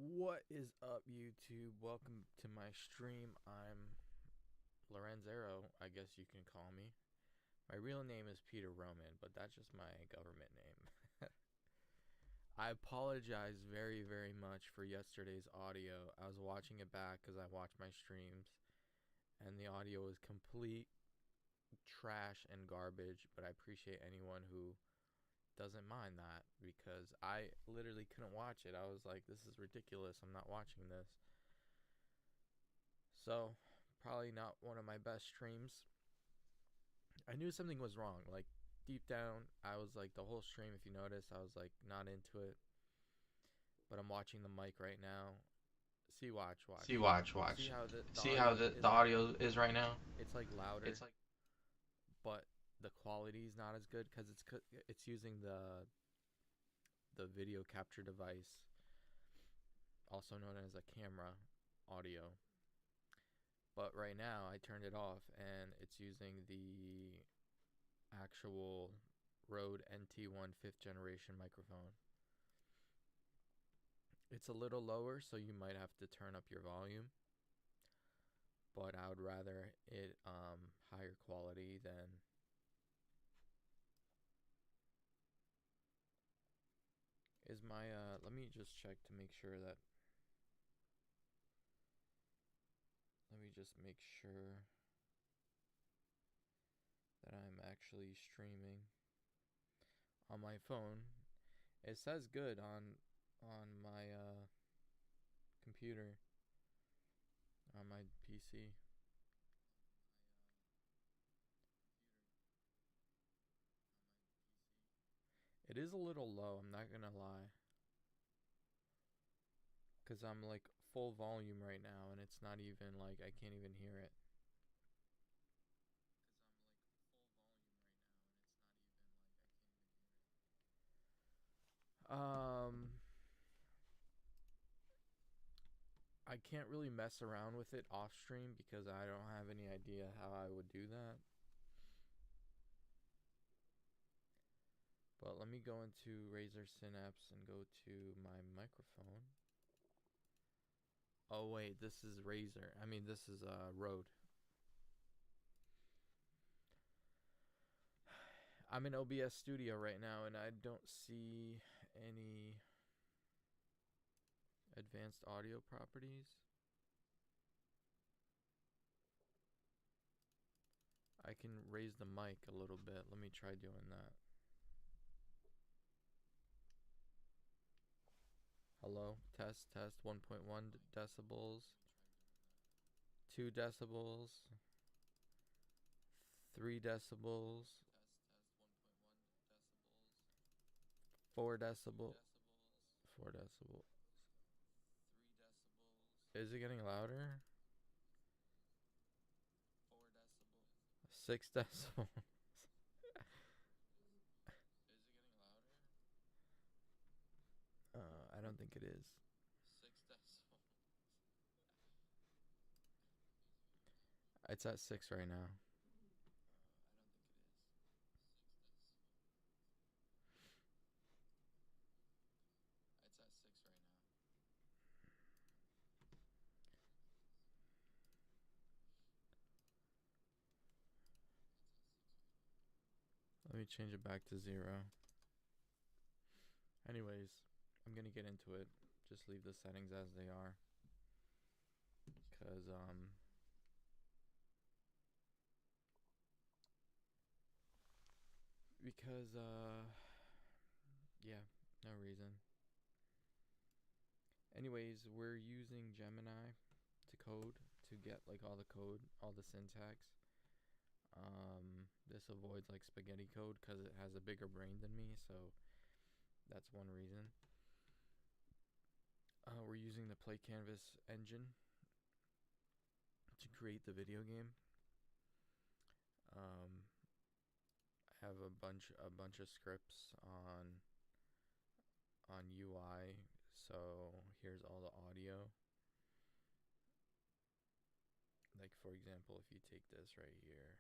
What is up, YouTube? Welcome to my stream. I'm Lorenzero, I guess you can call me. My real name is Peter Roman, but that's just my government name. I apologize very, very much for yesterday's audio. I was watching it back because I watch my streams, and the audio was complete trash and garbage, but I appreciate anyone who doesn't mind that because I literally couldn't watch it. I was like, this is ridiculous. I'm not watching this. So, probably not one of my best streams. I knew something was wrong. Like, deep down, I was like, the whole stream, if you notice, I was like, not into it. But I'm watching the mic right now. See, watch. See how the See how audio the is right now? audio is right now? It's like louder, It's like but the quality is not as good because it's using the video capture device, also known as a camera audio. But right now I turned it off and it's using the actual Rode NT1 5th generation microphone. It's a little lower, so you might have to turn up your volume, but I would rather it higher quality than is my let me just check to make sure that I'm actually streaming on my phone. It says good on my computer, on my PC. It is a little low, I'm not gonna lie, because I'm like full volume right now and it's not even like I can't even hear it. Um, I can't really mess around with it off stream because I don't have any idea how I would do that. But let me go into Razer Synapse and go to my microphone. Oh wait, this is Razer. I mean, this is Rode. I'm in OBS Studio right now and I don't see any advanced audio properties. I can raise the mic a little bit. Let me try doing that. Hello, test 1.1 decibels, 2 decibels, 3 decibels, 4 decibels, 4 decibels. Is it getting louder? 6 decibels. I don't think it is. It's at 6 right now. Let me change it back to 0. Anyways, I'm gonna get into it. Just leave the settings as they are. Because yeah, no reason. Anyways, we're using Gemini to code, to get like all the code, all the syntax. This avoids like spaghetti code because it has a bigger brain than me, so that's one reason. We're using the PlayCanvas engine to create the video game. I have a bunch of scripts on UI. So here's all the audio. Like for example, if you take this right here,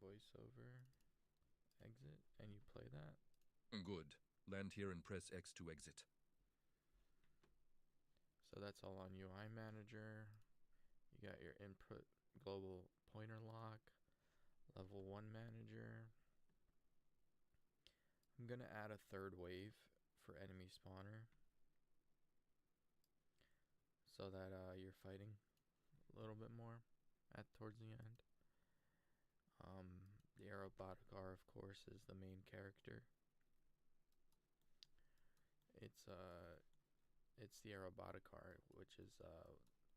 voiceover. exit, and you play that. Good. Land here and press X to exit. So that's all on UI Manager. You got your input global pointer lock, level 1 manager. I'm going to add a third wave for enemy spawner so that you're fighting a little bit more towards the end. The Aeroboticar, of course, is the main character. It's the Aeroboticar, which is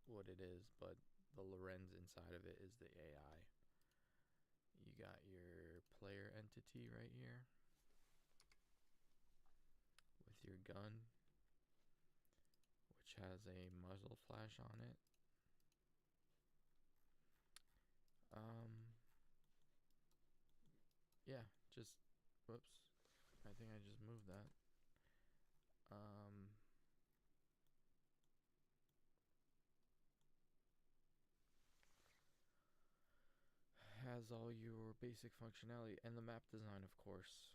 what it is, but the Lorenz inside of it is the AI. You got your player entity right here with your gun, which has a muzzle flash on it. Yeah, just, whoops, I think I just moved that. Has all your basic functionality and the map design, of course.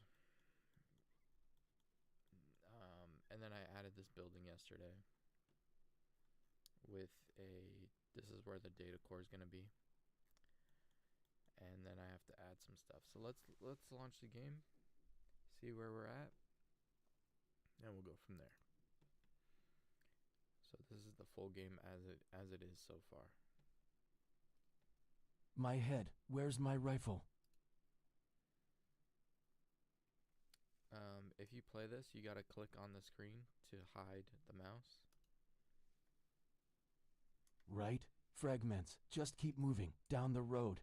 And then I added this building yesterday with this is where the data core is going to be. And then I have to add some stuff. So let's launch the game, see where we're at, and we'll go from there. So this is the full game as it is so far. My head, where's my rifle? If you play this, you gotta click on the screen to hide the mouse. Right, fragments, just keep moving, down the road.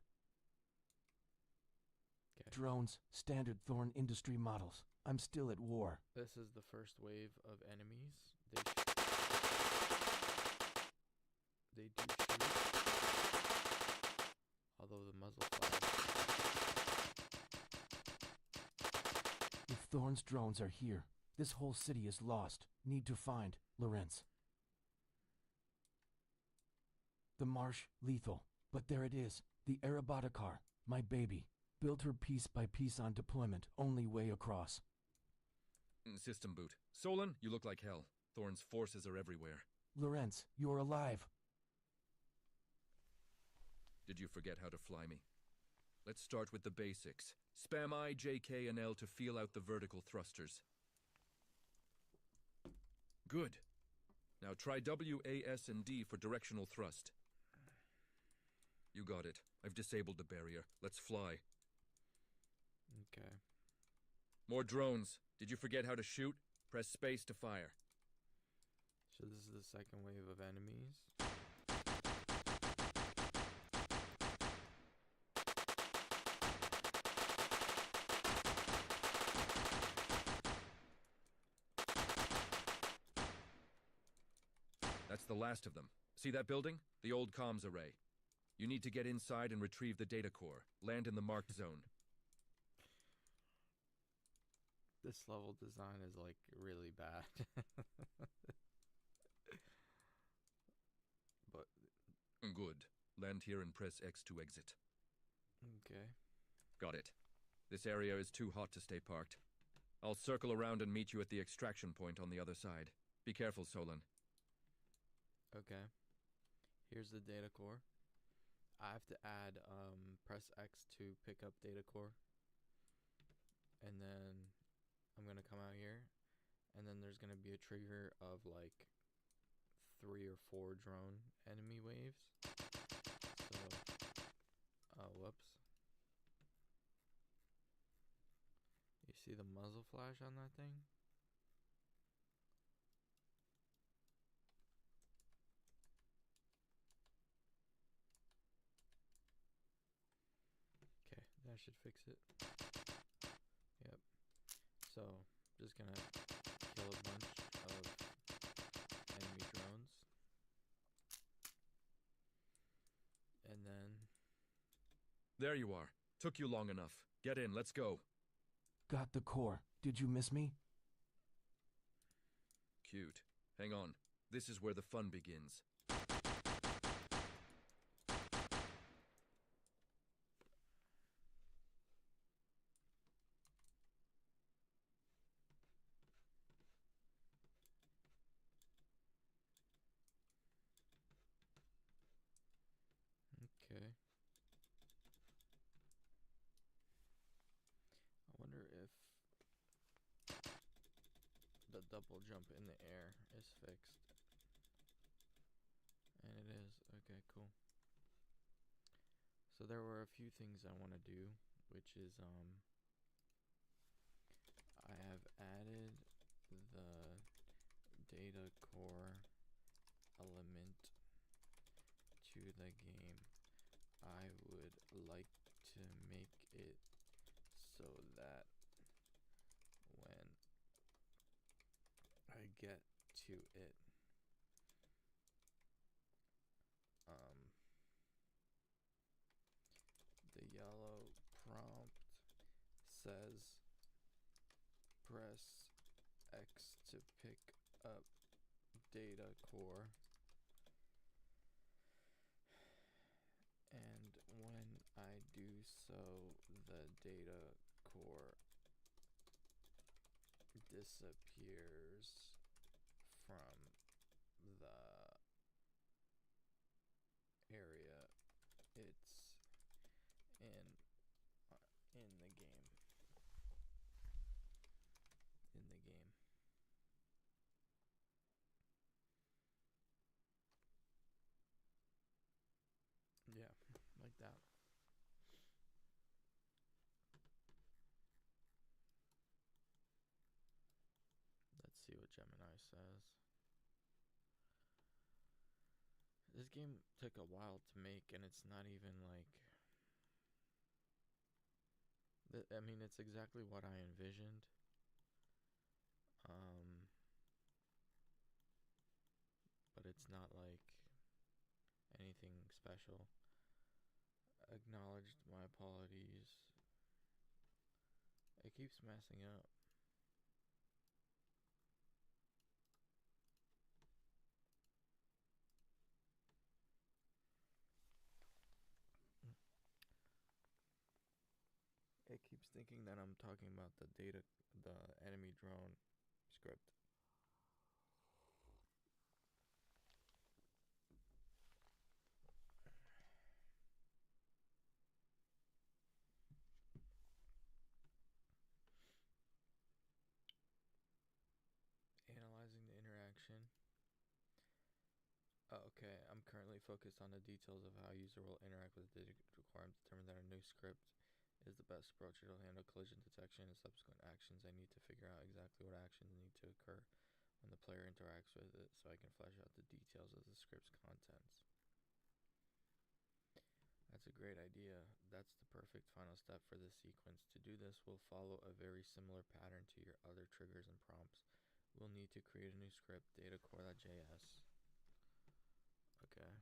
Okay. Drones, standard Thorn industry models. I'm still at war. This is the first wave of enemies. They do shoot, although the muzzle flash. If Thorn's drones are here, this whole city is lost. Need to find Lorenz. The marsh, lethal. But there it is, the Aeroboticar, my baby. Built her piece by piece on deployment, only way across. System boot. Solon, you look like hell. Thorn's forces are everywhere. Lorenz, you're alive. Did you forget how to fly me? Let's start with the basics. Spam I, J, K, and L to feel out the vertical thrusters. Good. Now try W, A, S, and D for directional thrust. You got it. I've disabled the barrier. Let's fly. Okay. More drones. Did you forget how to shoot? Press space to fire. So this is the second wave of enemies. That's the last of them. See that building? The old comms array. You need to get inside and retrieve the data core. Land in the marked zone. This level design is like really bad. But Good. Land here and press X to exit. okay. Got it. This area is too hot to stay parked. I'll circle around and meet you at the extraction point on the other side. Be careful, Solon. Okay. Here's the data core. I have to add press X to pick up data core. And then I'm going to come out here. And then there's going to be a trigger of like 3 or 4 drone enemy waves. So, whoops. You see the muzzle flash on that thing? Okay, that should fix it. Yep. So, just gonna kill a bunch of enemy drones. And then... There you are. Took you long enough. Get in, let's go. Got the core. Did you miss me? Cute. Hang on. This is where the fun begins. double jump in the air is fixed. And it is. Okay, cool. So there were a few things I want to do, which is I have added the data core element to the game. I would like to make it so that when I get to it, the yellow prompt says press X to pick up data core, and when I do so, the data core disappears from the area it's in the game. Yeah, like that. Let's see what Gemini says. This game took a while to make, and it's not even like... I mean, it's exactly what I envisioned. But it's not like anything special. Acknowledged my apologies. It keeps messing up. It keeps thinking that I'm talking about the enemy drone script. Analyzing the interaction. Okay, I'm currently focused on the details of how a user will interact with the data required to determine that a new script is the best approach. It will handle collision detection and subsequent actions. I need to figure out exactly what actions need to occur when the player interacts with it so I can flesh out the details of the script's contents. That's a great idea. That's the perfect final step for this sequence. To do this, we'll follow a very similar pattern to your other triggers and prompts. We'll need to create a new script, datacore.js. Okay.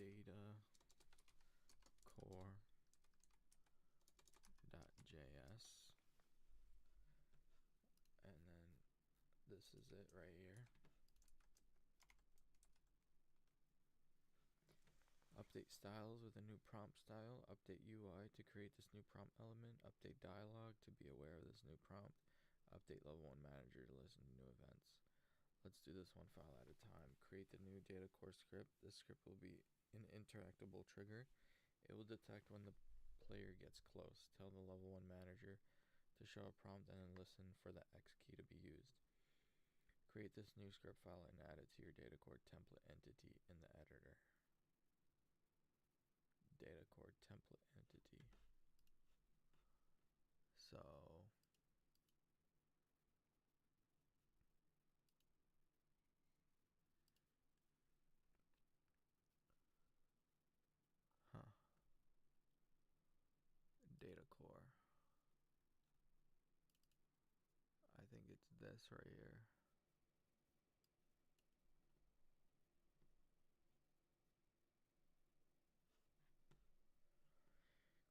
Datacore.js. And then this is it right here. Update styles with a new prompt style. Update UI to create this new prompt element. Update dialog to be aware of this new prompt. Update level 1 manager to listen to new events. Let's do this one file at a time. Create the new data core script. This script will be an interactable trigger. It will detect when the player gets close. Tell the level 1 manager to show a prompt and then listen for the X key to be used. Create this new script file and add it to your data core template entity in the editor. Data core template entity. So data core. I think it's this right here.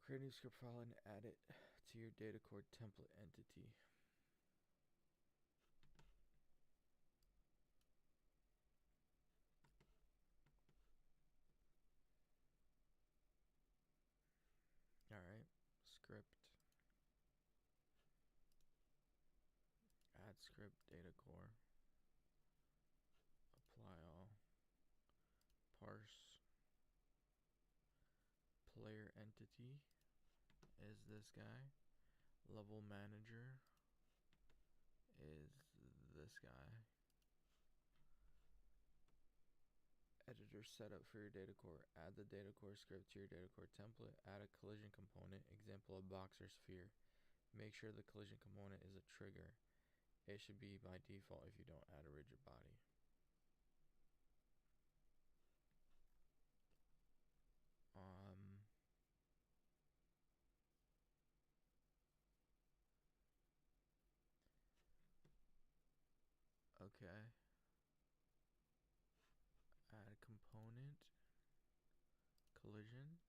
Create a new script file and add it to your data core template entity. Alright, script. Add script, data core. Apply all. Parse. Player entity. entity is this guy. Level manager is this guy. Editor setup for your data core. Add the data core script to your data core template. Add a collision component, example a box or sphere. Make sure the collision component is a trigger. It should be by default if you don't add a rigid body. Okay. Add component, collision.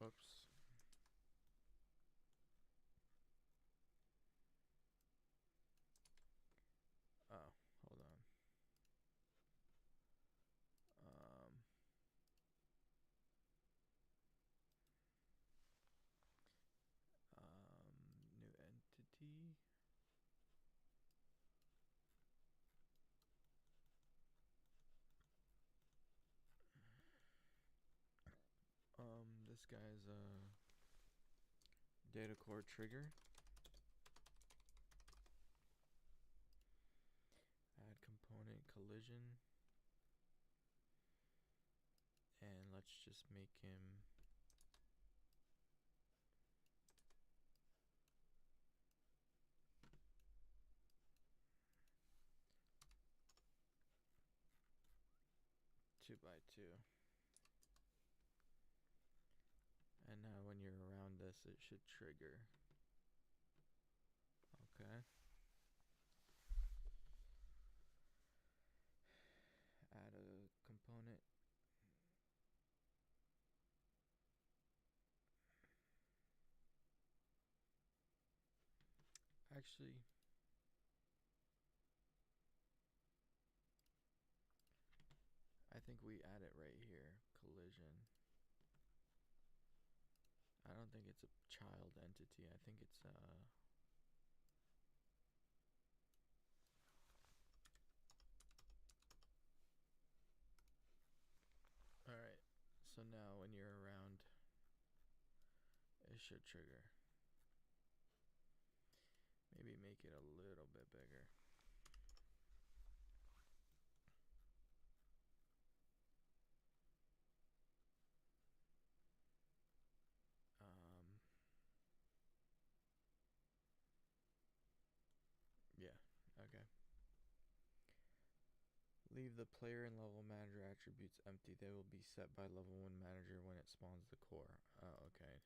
Oops. Oh, hold on. New entity. This guy's a data core trigger. Add component collision. And let's just make him two by two. And now when you're around this, it should trigger. Okay. Add a component. Actually, I think we add it right here. Collision. I don't think it's a child entity. I think it's Alright, so now when you're around, it should trigger. Maybe make it a little bit bigger. Yeah, okay. Leave the player and level manager attributes empty. They will be set by level 1 manager when it spawns the core. Oh, okay.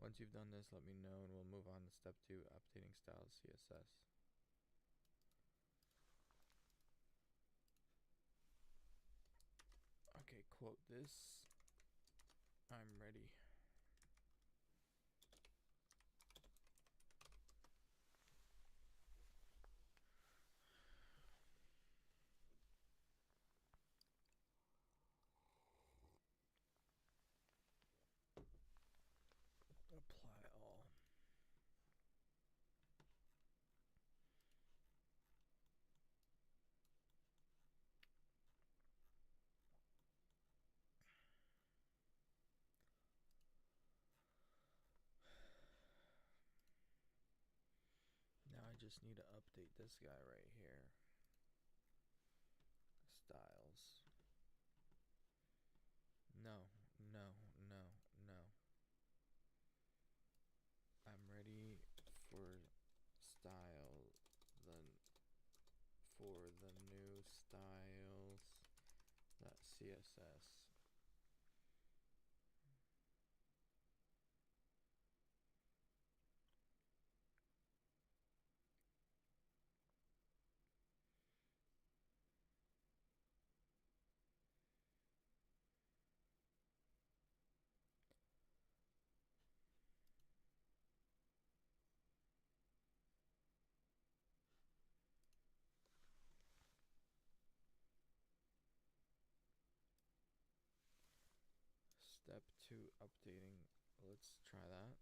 Once you've done this, let me know and we'll move on to step 2, updating styles CSS. Okay, quote this. I'm ready. Apply all. Now I just need to update this guy right here. Styles. No, no, no, no. I'm ready for style, for the new styles.css. Step 2, updating. Let's try that.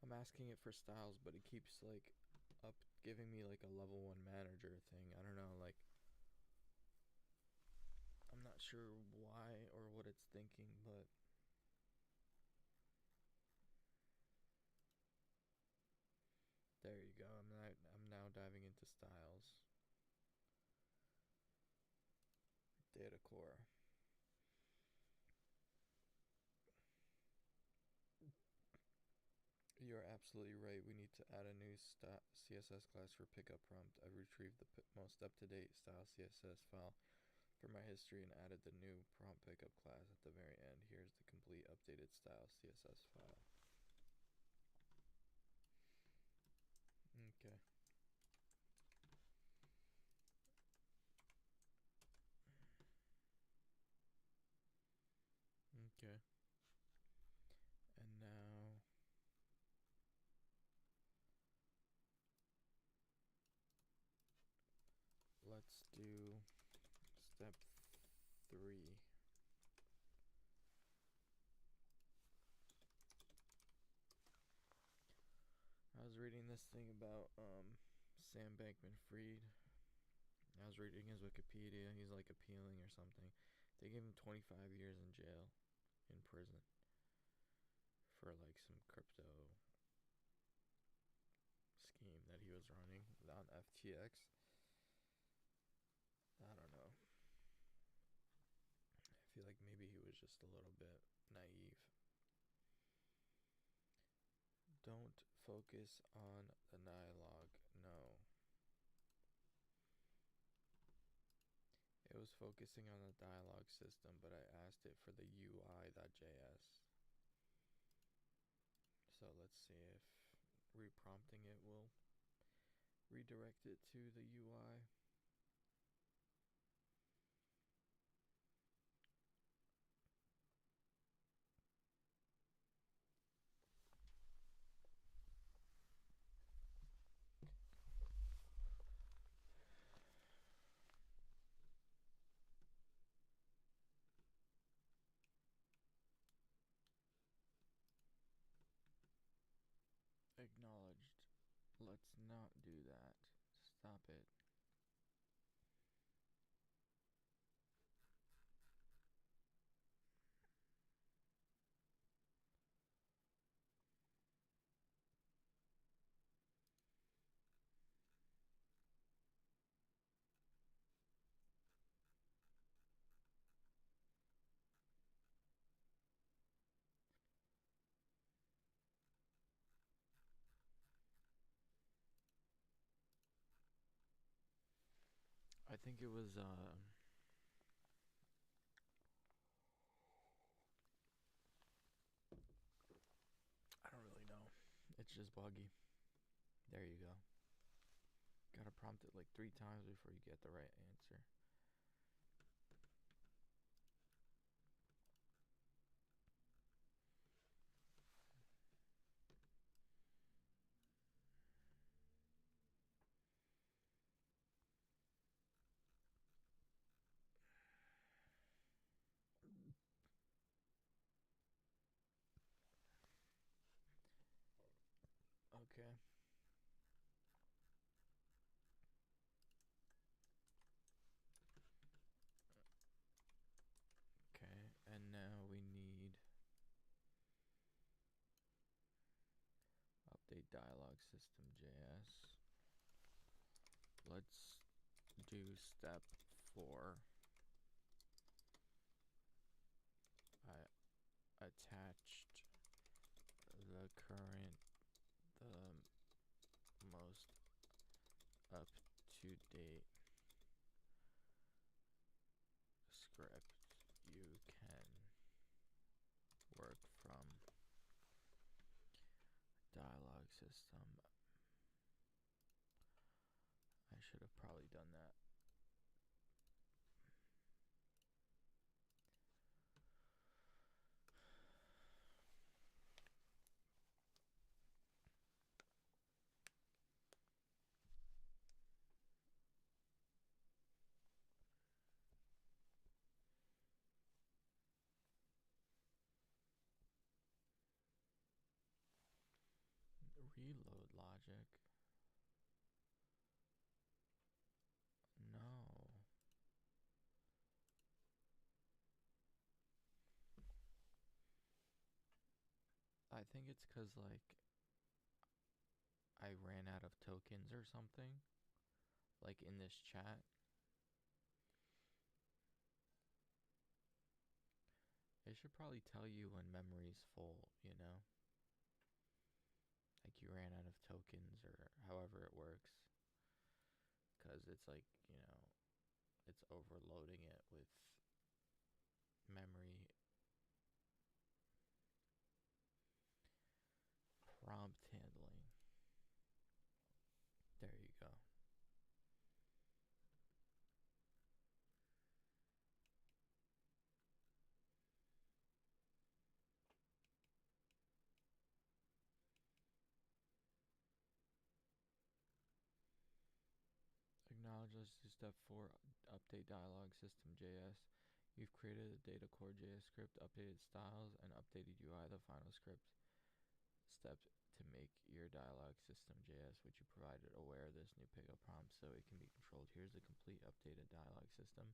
I'm asking it for styles, but it keeps like up giving me like a level 1 manager thing. I don't know, like I'm not sure why or what it's thinking, but there you go. I'm now diving into styles. Data core. You're absolutely right. We need to add a new CSS class for pickup prompt. I retrieved the most up-to-date style CSS file for my history and added the new prompt pickup class at the very end. Here's the complete updated style CSS file. Okay. Okay. And now let's do step 3. I was reading this thing about Sam Bankman-Fried. I was reading his Wikipedia. He's like appealing or something. They gave him 25 years in jail, in prison, for like some crypto scheme that he was running on FTX. I don't know. I feel like maybe he was just a little bit naive. Don't focus on the dialogue. No. It was focusing on the dialogue system, but I asked it for the UI.js. So let's see if reprompting it will redirect it to the UI. Acknowledged. Let's not do that. Stop it. I think it was I don't really know. It's just buggy. There you go. Gotta prompt it like 3 times before you get the right answer. Okay. Okay, and now we need update dialog system JS. Let's do step 4. I attached the most up-to-date script you can work from dialog system. I should have probably done that. I think it's because, like, I ran out of tokens or something, like in this chat. It should probably tell you when memory's full, you know? Like you ran out of tokens or however it works. Because it's like, you know, it's overloading it with memory prompt handling. There you go. Acknowledges to step 4, update dialog system.js. You've created a data core JS script, updated styles, and updated UI. The final script step to make your dialog system.js, which you provided, aware of this new pickup prompt so it can be controlled. Here's the complete updated dialog system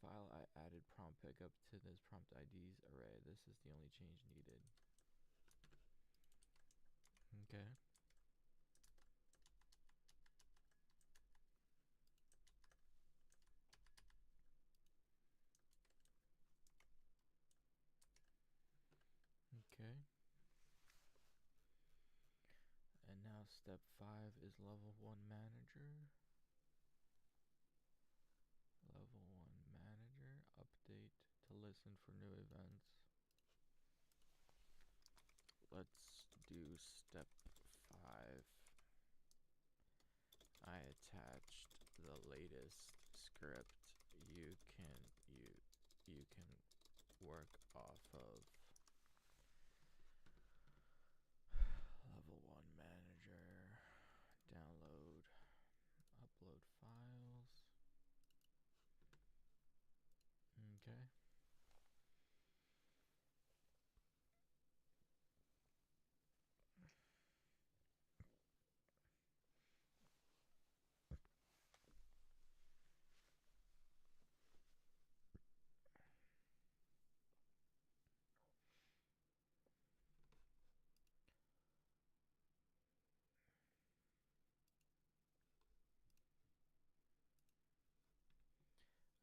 file. I added prompt pickup to this prompt IDs array. This is the only change needed. Okay. Okay. And now step 5 is level 1 manager. Level 1 manager, update to listen for new events. Let's do step 5. I attached the latest script you can work off of. Level 1 manager, download, upload files. Okay.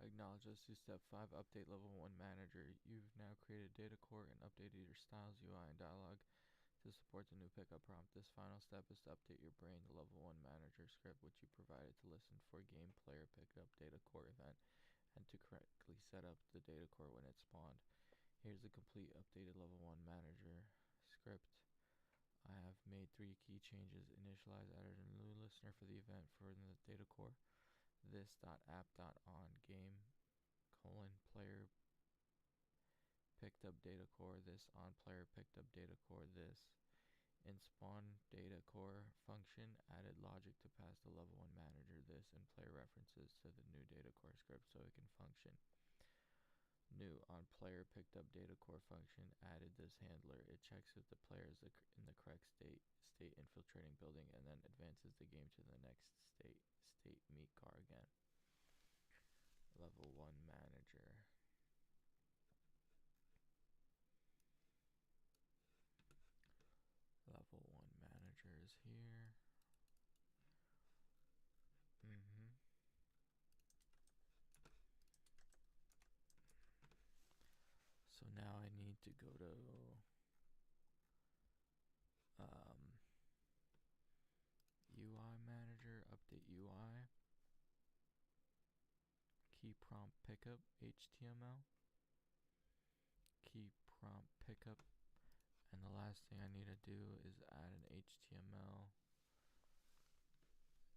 Acknowledges to step 5, update level 1 manager. You've now created data core and updated your styles, UI, and dialog to support the new pickup prompt. This final step is to update your brain to level 1 manager script, which you provided to listen for game player pickup data core event and to correctly set up the data core when it spawned. Here's the complete updated level 1 manager script. I have made 3 key changes. Initialize, added a new listener for the event for the data core. This.app.on game player picked up data core. This on player picked up data core. This in spawn data core function added logic to pass the level 1 manager this and player references to the new data core script so it can function. New on player picked up data core function added this handler. It checks if the player is in the correct state infiltrating building, and then advances the game to the next state meet car again. Level 1 manager. Level 1 manager is here. So now I need to go to UI manager, update UI, key prompt pickup, HTML, key prompt pickup, and the last thing I need to do is add an HTML,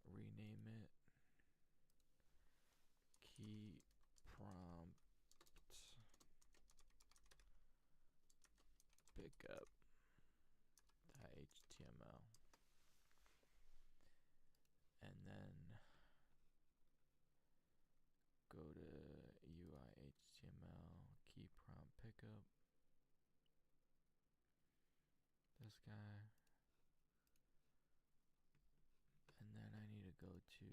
rename it, key prompt pickup .html, and then go to UI HTML, key prompt pickup, this guy, and then I need to go to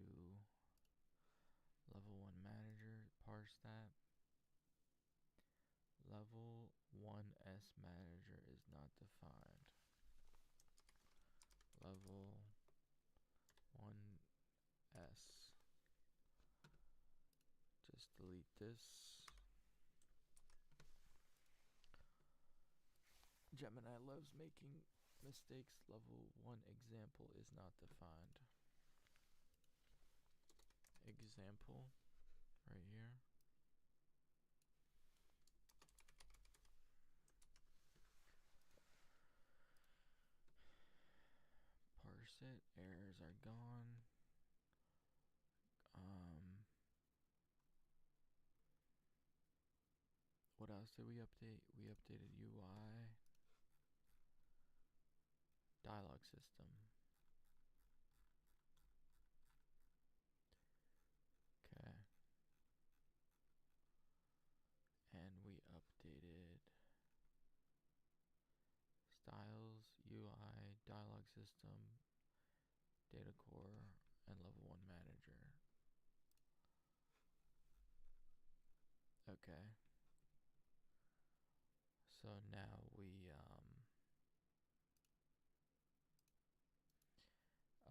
level 1 manager, parse that, level 1 S manager is not defined. Level 1S. Just delete this. Gemini loves making mistakes. Level 1 example is not defined. Example right here. Parse it. Errors are gone. What else did we update? We updated UI. Dialogue system. Okay. And we updated styles, UI, dialogue system, data core, and level 1 manager. Okay. So now we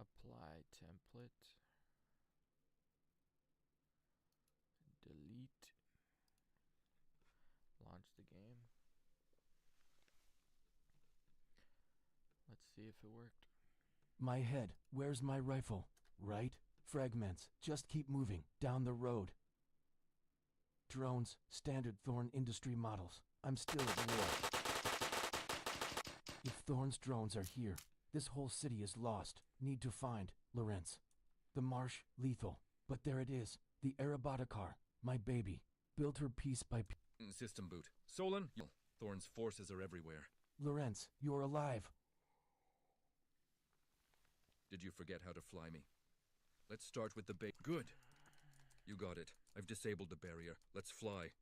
apply template, delete, launch the game. Let's see if it worked. My head, where's my rifle? Right? Fragments, just keep moving, down the road. Drones, standard Thorn industry models. I'm still at war. If Thorn's drones are here, this whole city is lost. Need to find, Lorenz. The marsh, lethal. But there it is, the Aeroboticar, my baby. Built her piece by piece. System boot. Solon, Thorn's forces are everywhere. Lorenz, you're alive. Did you forget how to fly me? Let's start with the Good. You got it. I've disabled the barrier. Let's fly.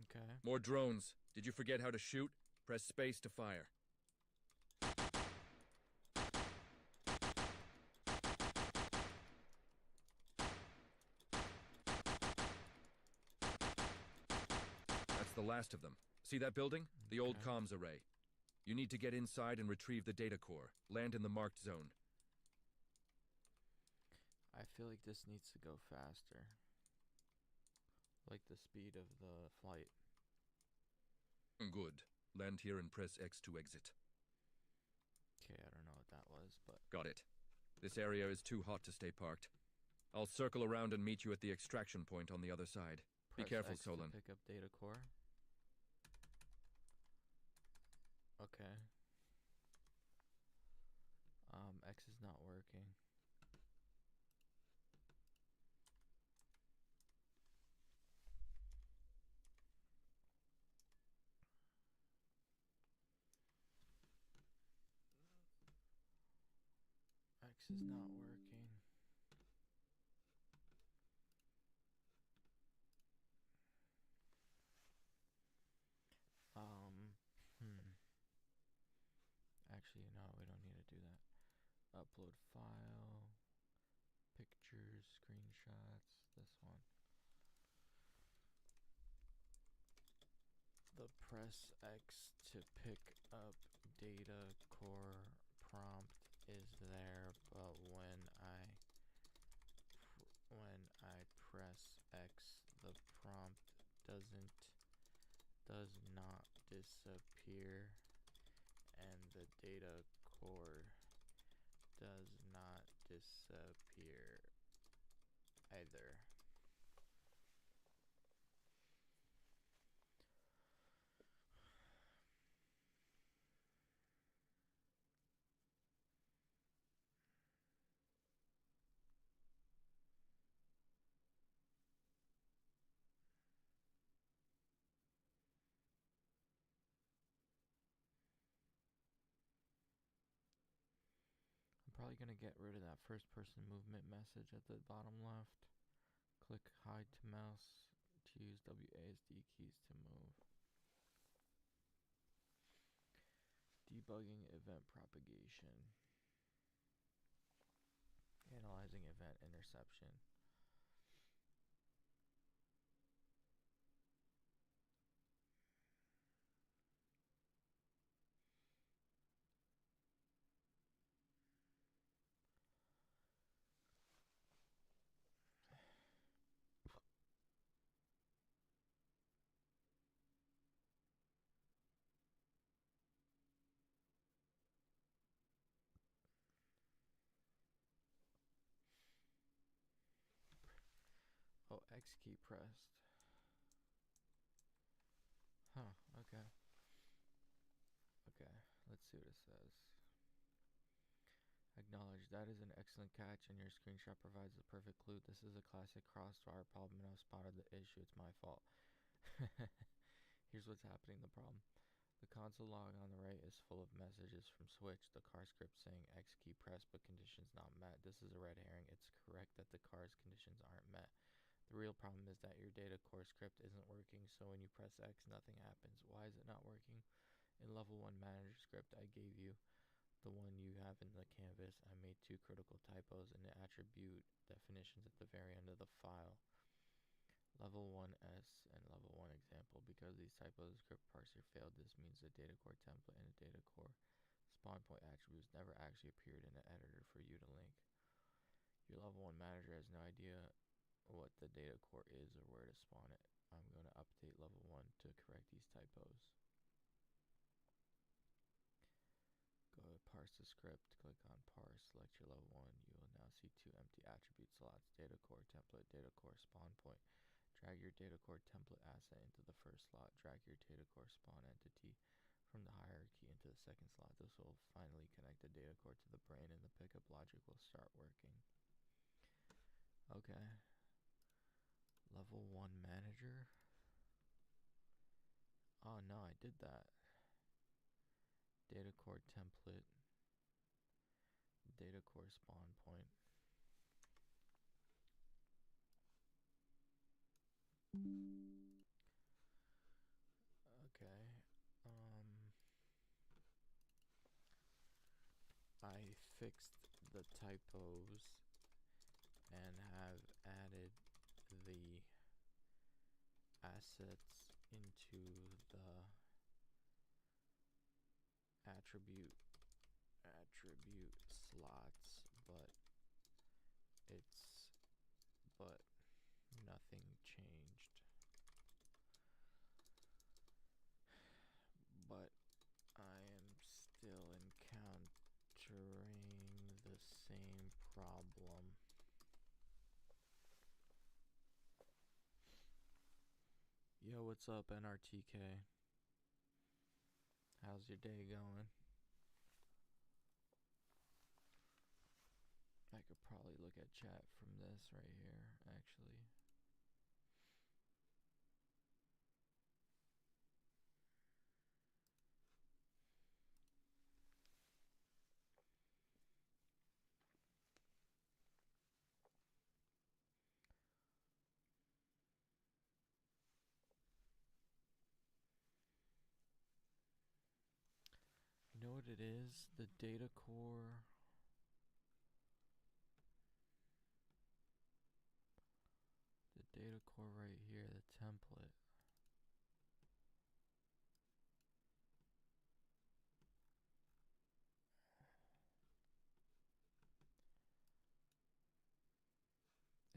Okay. More drones. Did you forget how to shoot? Press space to fire. That's the last of them. See that building? The old comms array. You need to get inside and retrieve the data core. Land in the marked zone. I feel like this needs to go faster. Like the speed of the flight. Good. Land here and press X to exit. Okay, I don't know what that was, but... Got it. This area is too hot to stay parked. I'll circle around and meet you at the extraction point on the other side. Be careful, X Solon. to pick up data core. Okay. X is not working. X is not working. Actually, no, we don't need to do that. Upload file, pictures, screenshots, this one. The press X to pick up data core prompt is there, but when I press X, the prompt does not disappear, and the data core does not disappear either. Probably going to get rid of that first person movement message at the bottom left. Click hide to mouse to use WASD keys to move. Debugging event propagation. Analyzing event interception. Oh, X key pressed. Huh, okay. Okay, let's see what it says. Acknowledge. That is an excellent catch, and your screenshot provides the perfect clue. This is a classic crossfire problem, and I've spotted the issue. It's my fault. Here's what's happening, the problem. The console log on the right is full of messages from Switch, the car script saying X key pressed but conditions not met. This is a red herring. It's correct that the car's conditions aren't met. The real problem is that your data core script isn't working, so when you press X, nothing happens. Why is it not working? In level 1 manager script I gave you, the one you have in the canvas, I made 2 critical typos in the attribute definitions at the very end of the file. Level 1S and level 1 example. Because these typos, the script parser failed. This means the data core template and the data core spawn point attributes never actually appeared in the editor for you to link. Your level 1 manager has no idea what the data core is or where to spawn it. I'm going to update level 1 to correct these typos. Go to parse the script, click on parse, select your level 1. You will now see 2 empty attribute slots, data core template, data core spawn point. Drag your data core template asset into the first slot. Drag your data core spawn entity from the hierarchy into the second slot. This will finally connect the data core to the brain, and the pickup logic will start working. Okay. Level 1 manager. Oh no, I did that. Data core template. Data core spawn point. Okay. I fixed the typos and have added the assets into the attribute slots, but nothing changed. But I am still encountering the same problem. Yo, what's up, NRTK? How's your day going? I could probably look at chat from this right here, actually. You know what it is? The data core. The data core right here, the template.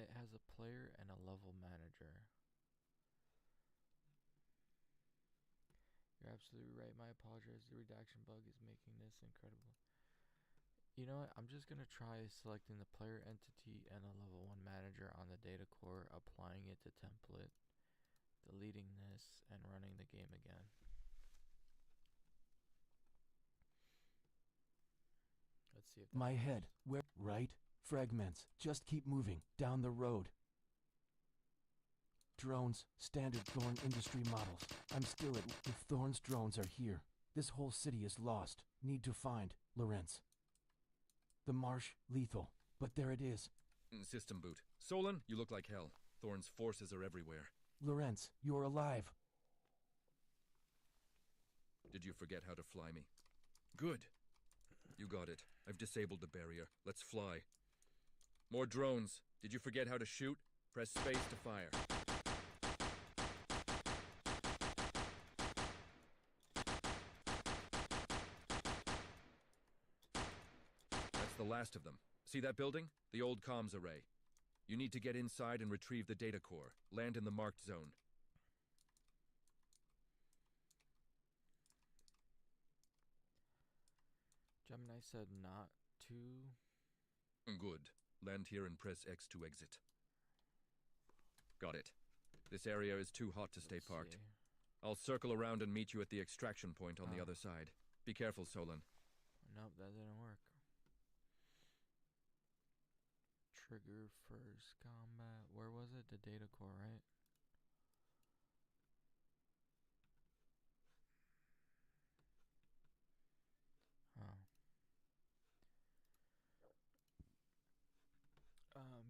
It has a player and a level manager. You're absolutely right. My apologies. The redaction bug is making this incredible. You know what? I'm just going to try selecting the player entity and a level 1 manager on the data core, applying it to template, deleting this, and running the game again. Let's see if that My works. head. Where? Right. Fragments. Just keep moving. Down the road. Drones. Standard Thorn industry models. I'm still at... The Thorn's drones are here. This whole city is lost. Need to find... Lorenz. The marsh. Lethal. But there it is. System boot. Solon, you look like hell. Thorn's forces are everywhere. Lorenz, you're alive. Did you forget how to fly me? Good. You got it. I've disabled the barrier. Let's fly. More drones. Did you forget how to shoot? Press space to fire. That's the last of them. See that building? The old comms array. You need to get inside and retrieve the data core. Land in the marked zone. Gemini said not to. Good. Land here and press X to exit. Got it. This area is too hot to stay Let's parked. see. I'll circle around and meet you at the extraction point on the Oh. other side. Be careful, Solon. Nope, that didn't work. Trigger first combat. Where was it? The data core, right? Oh.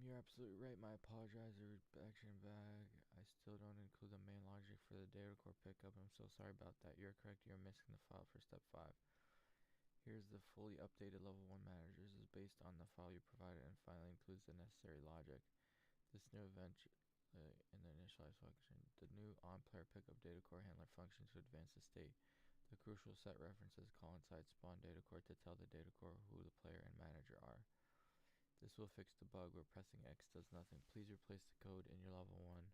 You're absolutely right. My apologize. The reaction bag. I still don't include the main logic for the data core pickup. I'm so sorry about that. You're correct. You're missing the file for step 5. Here's the fully updated level 1 manager. This is based on the file you provided and finally includes the necessary logic. This new event in the initialized function. The new on-player pickup data core handler function to advance the state. The crucial set references call inside spawn data core to tell the data core who the player and manager are. This will fix the bug where pressing X does nothing. Please replace the code in your level 1.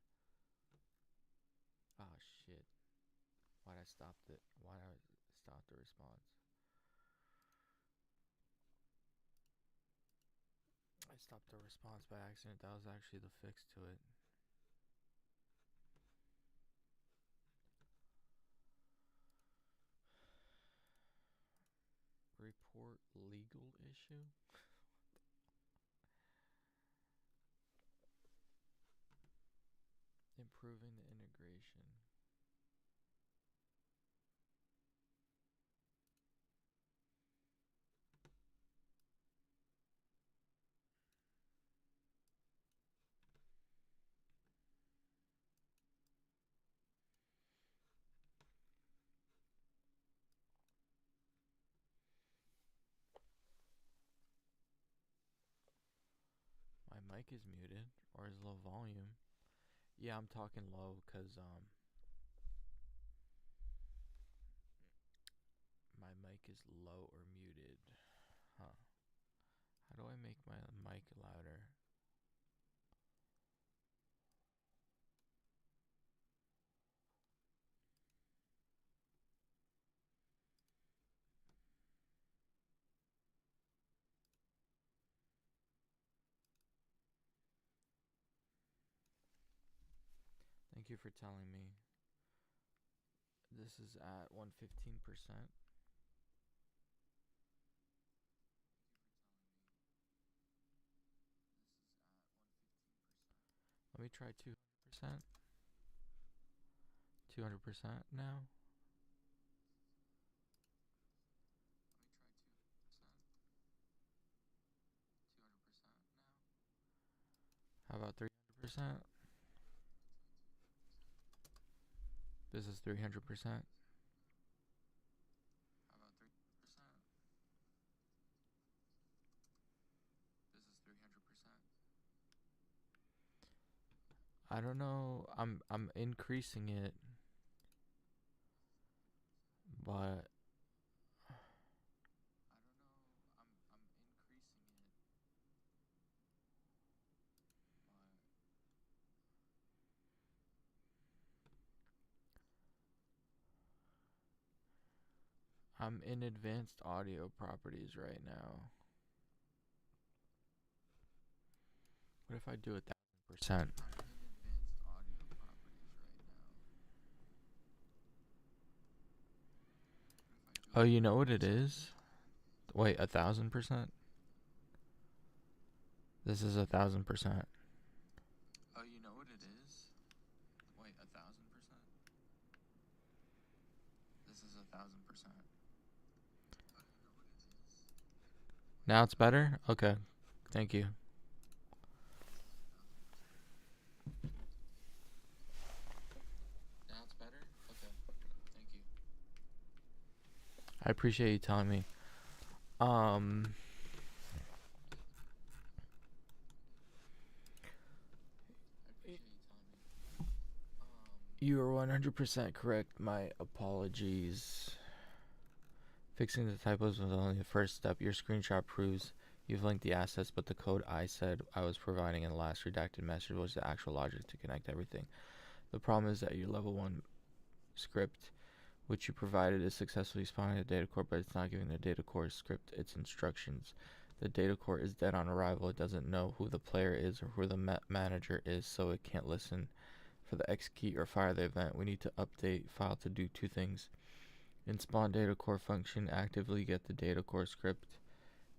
Ah, shit. Why'd I stop it? Why'd I stop the response? I stopped the response by accident. That was actually the fix to it. Report legal issue? Improving the integration. My mic is muted, or is low volume. Yeah, I'm talking low because my mic is low or muted. Huh. How do I make my mic louder? Thank you for telling me. This is at 115%. Let me try 200%. 200% now. How about 300%? This is 300%. I don't know. I'm increasing it, but I'm in advanced audio properties right now. What if I do 1,000%? Oh, you know what it is? Wait, 1,000%? This is 1,000%. Oh, you know what it is? Wait, 1,000%? This is 1,000%. Now it's better? Okay. Thank you. Now it's better? Okay. Thank you. I appreciate you telling me. You are 100% correct. My apologies. Fixing the typos was only the first step. Your screenshot proves you've linked the assets, but the code I said I was providing in the last redacted message was the actual logic to connect everything. The problem is that your level 1 script, which you provided, is successfully spawning the data core, but it's not giving the data core script its instructions. The data core is dead on arrival. It doesn't know who the player is or who the manager is, so it can't listen for the X key or fire the event. We need to update file to do two things. In spawn data core function, actively get the data core script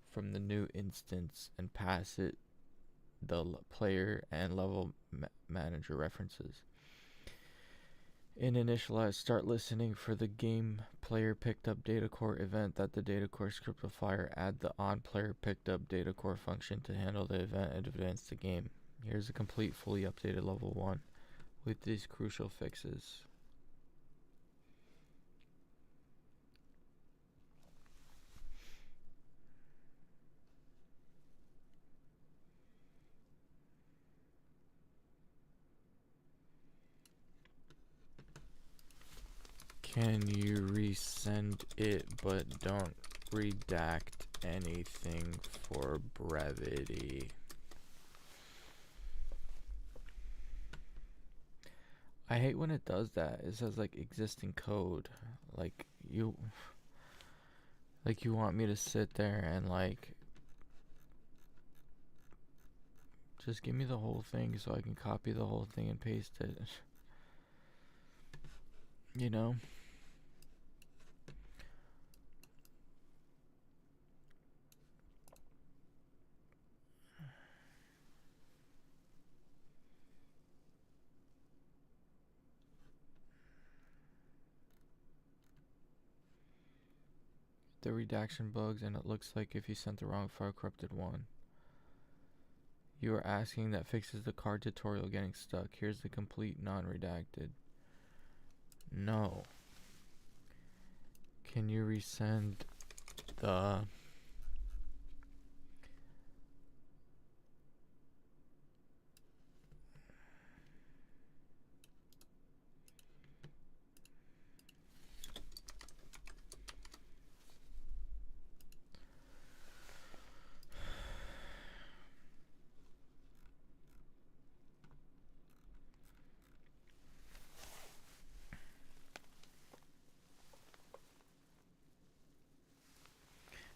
from the new instance and pass it the player and level manager references. In initialize, start listening for the game player picked up data core event that the data core script will fire. Add the on player picked up data core function to handle the event and advance the game. Here's a complete fully updated level 1 with these crucial fixes. Can you resend it but don't redact anything for brevity? I hate when it does that. It says like existing code. Like you want me to sit there and like just give me the whole thing so I can copy the whole thing and paste it. You know? The redaction bugs, and it looks like if you sent the wrong file, corrupted one. You are asking that fixes the card tutorial getting stuck. Here's the complete non-redacted. No. Can you resend the...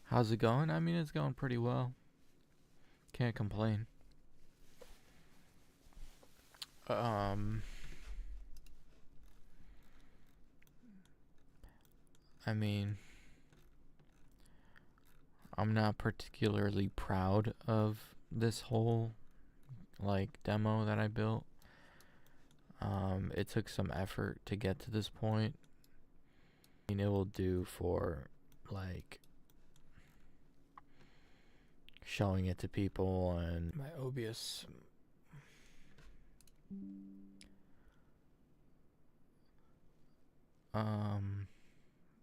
How's it going? I mean, it's going pretty well. Can't complain. I mean, I'm not particularly proud of this whole like demo that I built. It took some effort to get to this point. I mean, it will do for like showing it to people and my OBS.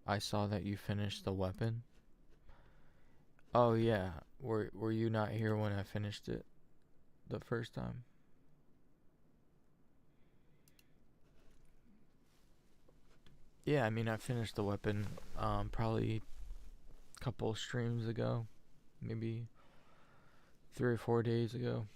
I saw that you finished the weapon. Oh yeah, were you not here when I finished it the first time? Yeah, I mean, I finished the weapon probably a couple streams ago, maybe 3 or 4 days ago.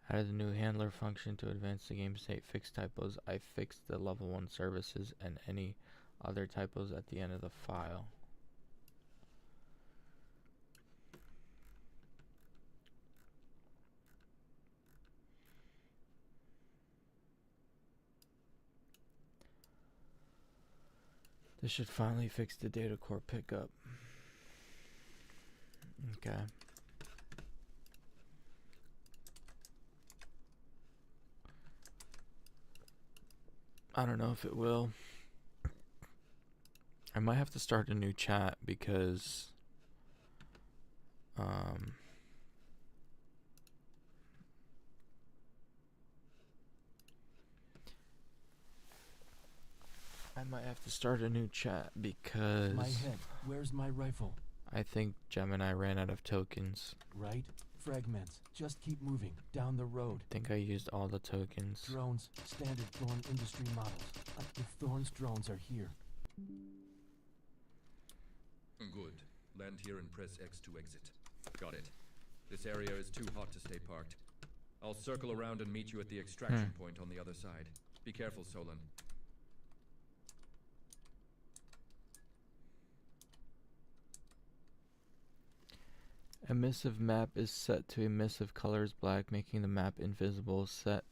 Added a new handler function to advance the game state, fix typos. I fixed the level 1 services and any other typos at the end of the file. This should finally fix the data core pickup. Okay. I don't know if it will. I might have to start a new chat because My head. Where's my rifle? I think Gemini ran out of tokens. Right? Fragments. Just keep moving. Down the road. I think I used all the tokens. Drones. Standard Thorn industry models. The Thorn's drones are here. Good. Land here and press X to exit. Got it. This area is too hot to stay parked. I'll circle around and meet you at the extraction point on the other side. Be careful, Solon. Emissive map is set to emissive colors black, making the map invisible. Set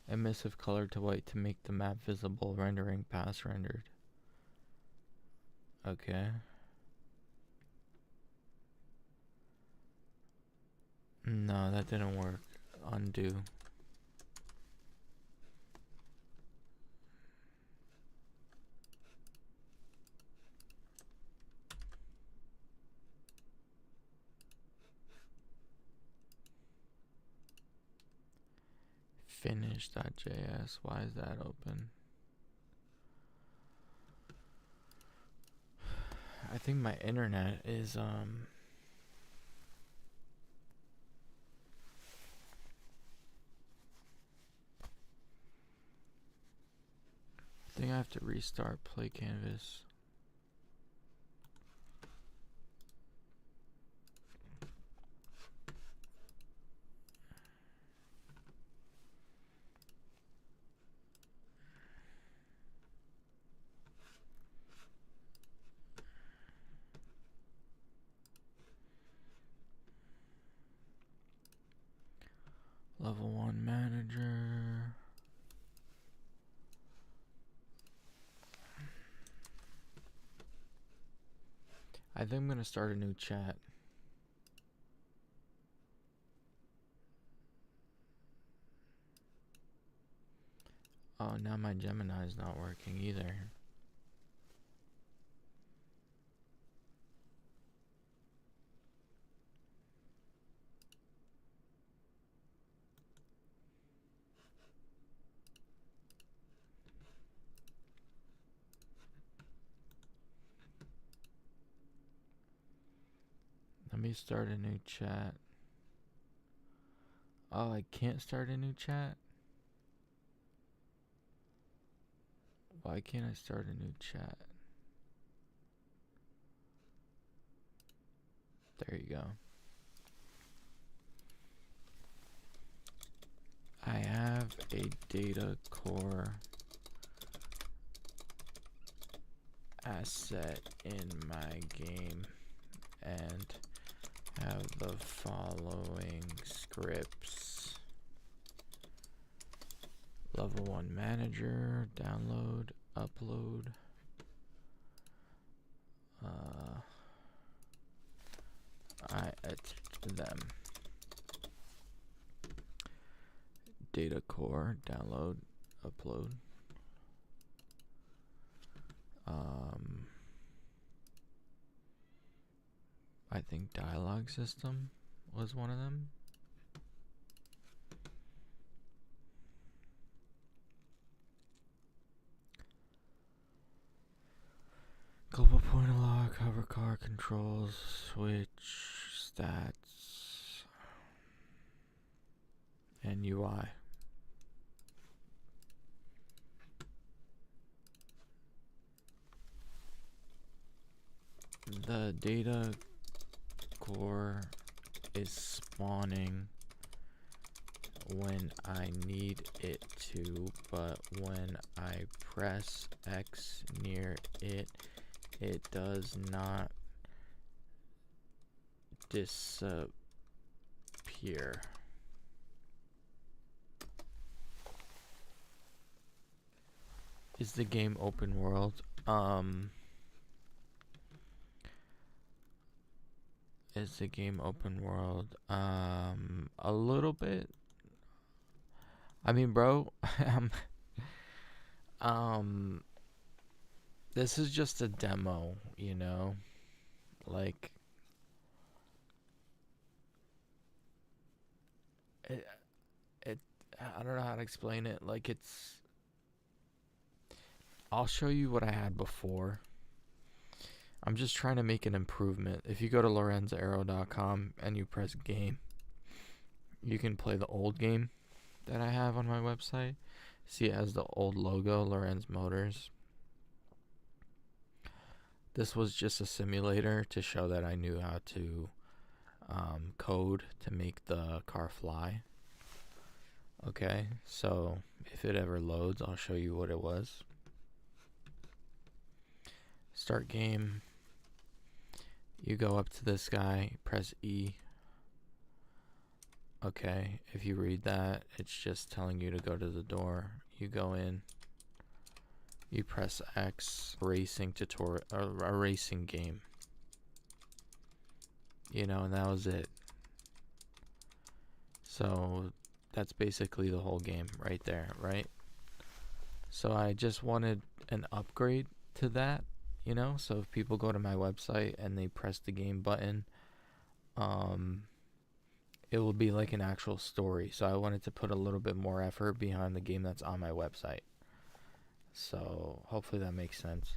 emissive color to white to make the map visible. Rendering pass rendered. Okay. No, that didn't work. Undo. Finish.js. Why is that open? I think my internet is I think I have to restart PlayCanvas. Level 1 manager. I think I'm gonna start a new chat. Oh, now my Gemini is not working either. Let me start a new chat. Oh, I can't start a new chat? Why can't I start a new chat? There you go. I have a data core asset in my game and have the following scripts. Level 1 manager, download, upload. I attached them. Data core, download, upload. I think dialogue system was one of them. Global point log, hover car controls, switch, stats, and UI. The data core is spawning when I need it to, but when I press X near it, it does not disappear. Is the game open world? Is the game open world? A little bit. I mean, bro, this is just a demo, you know? Like, I don't know how to explain it. Like, I'll show you what I had before. I'm just trying to make an improvement. If you go to lorenzaero.com and you press game, you can play the old game that I have on my website. See, it has the old logo, Lorenz Motors. This was just a simulator to show that I knew how to code to make the car fly. Okay, so if it ever loads, I'll show you what it was. Start game. You go up to this guy, press E. Okay, if you read that, it's just telling you to go to the door. You go in. You press X, racing tutorial, a racing game. You know, and that was it. So that's basically the whole game right there, right? So I just wanted an upgrade to that, you know? So if people go to my website and they press the game button, it will be like an actual story. So I wanted to put a little bit more effort behind the game that's on my website. So hopefully that makes sense.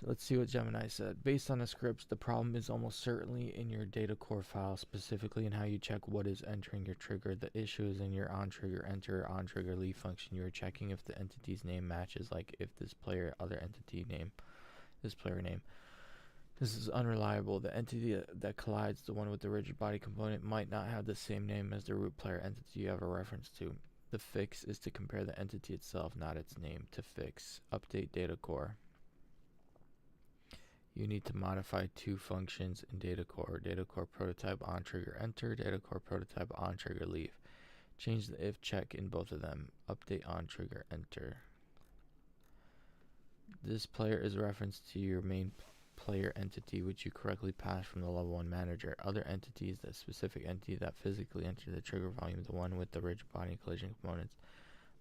So let's see what Gemini said. Based on the scripts, the problem is almost certainly in your data core file, specifically in how you check what is entering your trigger. The issue is in your onTrigger enter, onTrigger leave function. You are checking if the entity's name matches, like if this player, other entity name, this player name. This is unreliable. The entity that collides, the one with the rigid body component, might not have the same name as the root player entity you have a reference to. The fix is to compare the entity itself, not its name. To fix, update data core. You need to modify two functions in data core. Data core prototype onTrigger enter, data core prototype onTrigger leave. Change the if check in both of them. Update onTrigger enter. This player is referenced to your main player entity, which you correctly passed from the level 1 manager. Other entities, the specific entity that physically entered the trigger volume, the one with the rigid body collision components.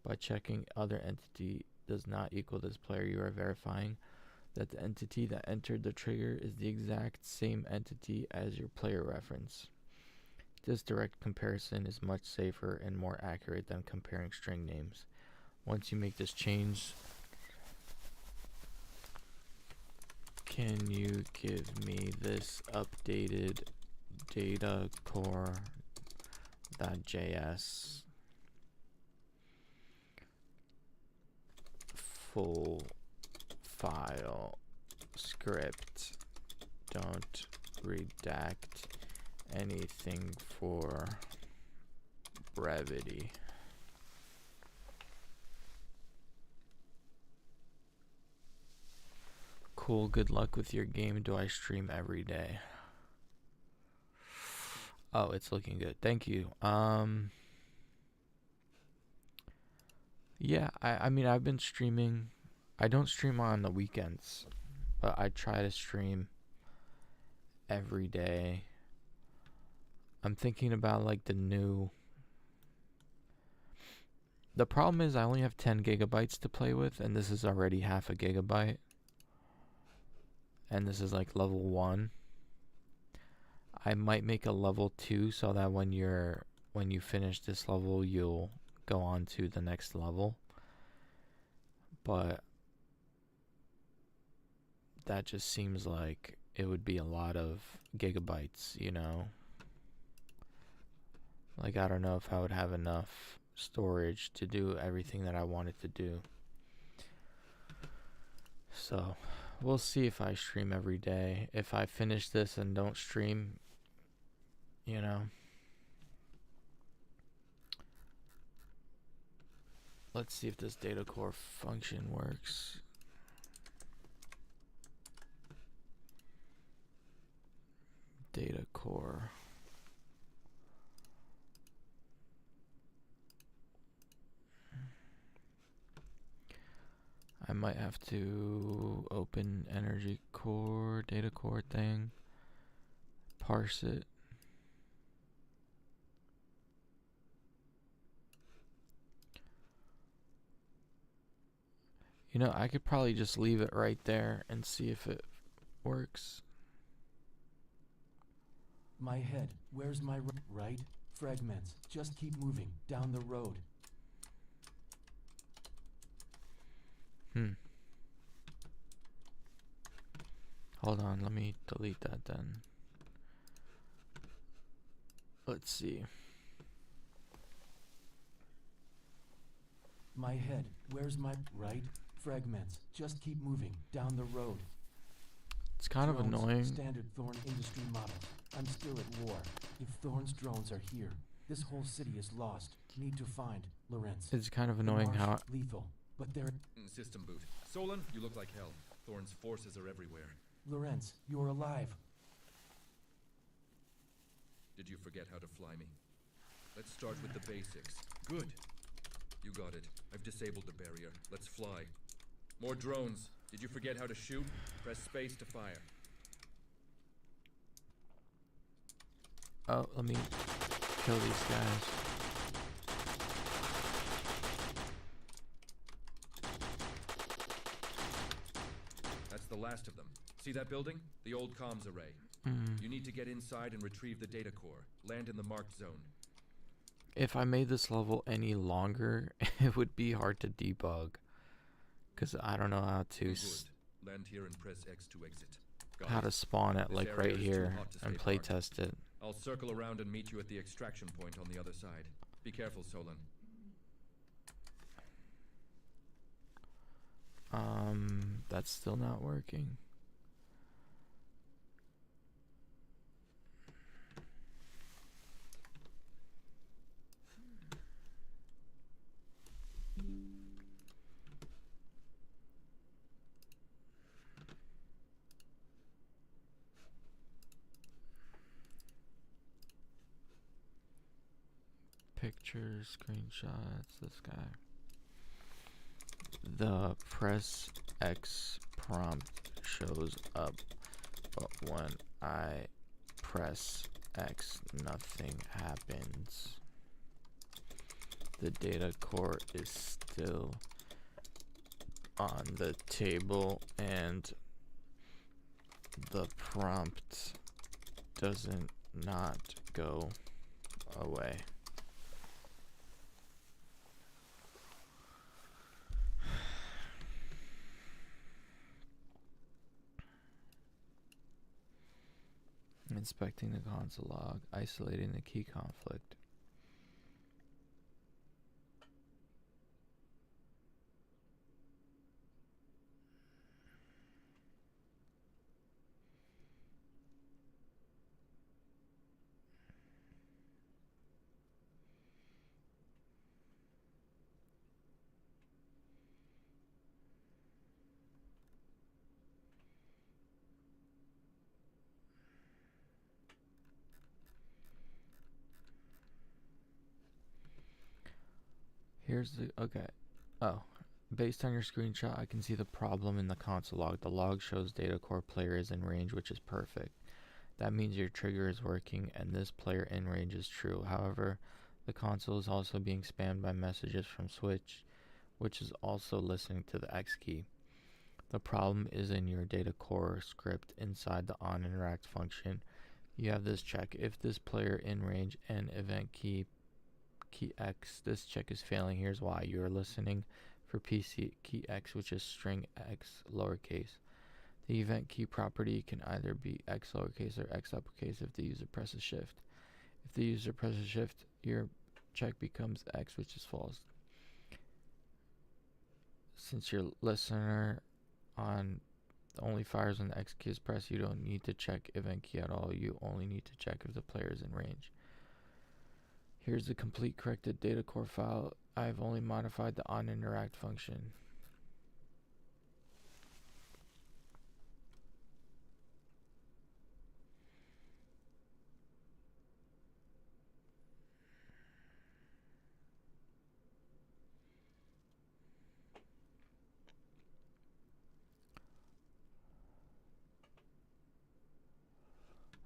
By checking other entity does not equal this player, you are verifying that the entity that entered the trigger is the exact same entity as your player reference. This direct comparison is much safer and more accurate than comparing string names. Once you make this change, can you give me this updated data core.js full file script? Don't redact anything for brevity. Cool, good luck with your game. Do I stream every day? Oh, it's looking good. Thank you. Yeah, I mean, I've been streaming. I don't stream on the weekends, but I try to stream every day. I'm thinking about like the problem is I only have 10 gigabytes to play with, and this is already half a gigabyte. And this is like level 1. I might make a level 2 so that when you finish this level, you'll go on to the next level. But that just seems like it would be a lot of gigabytes, you know? Like, I don't know if I would have enough storage to do everything that I wanted to do. So we'll see if I stream every day. If I finish this and don't stream, you know. Let's see if this data core function works. Data core. I might have to open energy core, data core thing, parse it. You know, I could probably just leave it right there and see if it works. My head, where's my right? Fragments, just keep moving, down the road. Hold on, let me delete that then. Let's see. My head, where's my right? Fragments, just keep moving, down the road. It's kind of Drones, annoying. Standard Thorn industry model. I'm still at war. If Thorn's drones are here, this whole city is lost. Need to find Lorenz. It's kind of annoying how lethal, but they're System boot. Solon, you look like hell. Thorn's forces are everywhere. Lorenz, you're alive. Did you forget how to fly me? Let's start with the basics. Good. You got it. I've disabled the barrier. Let's fly. More drones. Did you forget how to shoot? Press space to fire. Oh, let me kill these guys. That's the last of them. See that building? The old comms array. You need to get inside and retrieve the data core. Land in the marked zone. If I made this level any longer, it would be hard to debug. Because I don't know how to Good. Land here and press X to exit. Got how it. to spawn it This like area right is too here hot to and stay play parked. test it. I'll circle around and meet you at the extraction point on the other side. Be careful, Solon. That's still not working. Pictures, screenshots, this guy. The press X prompt shows up, but when I press X, nothing happens. The data core is still on the table and the prompt doesn't not go away. Inspecting the console log, isolating the key conflict. Here's the, okay. Oh, based on your screenshot, I can see the problem in the console log. The log shows data core player is in range, which is perfect. That means your trigger is working and this player in range is true. However, the console is also being spammed by messages from Switch, which is also listening to the X key. The problem is in your data core script inside the onInteract function. You have this check. If this player in range and event key X, this check is failing. Here's why. You are listening for PC key X, which is string X lowercase. The event key property can either be X lowercase or X uppercase if the user presses shift. If the user presses shift, your check becomes X, which is false. Since your listener on only fires when the X key is pressed, you don't need to check event key at all. You only need to check if the player is in range. Here's the complete corrected data core file. I've only modified the onInteract function.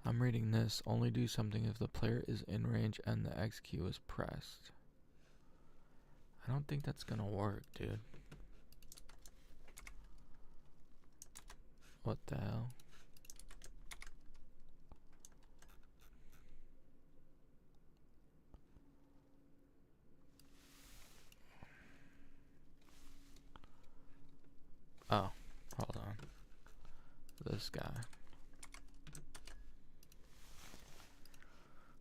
I'm reading this. Only do something if the player is in range and the X key was pressed. I don't think that's gonna work, dude. What the hell? Oh, hold on. This guy.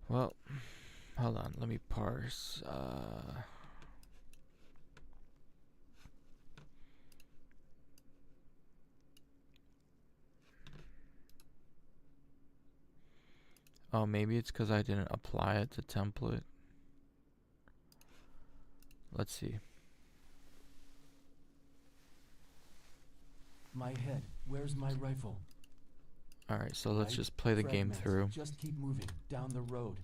Well, hold on. Let me parse. Oh, maybe it's because I didn't apply it to template. Let's see. My head, where's my rifle? Alright, so let's Right? just play the game Fragments. through. Just keep moving down the road.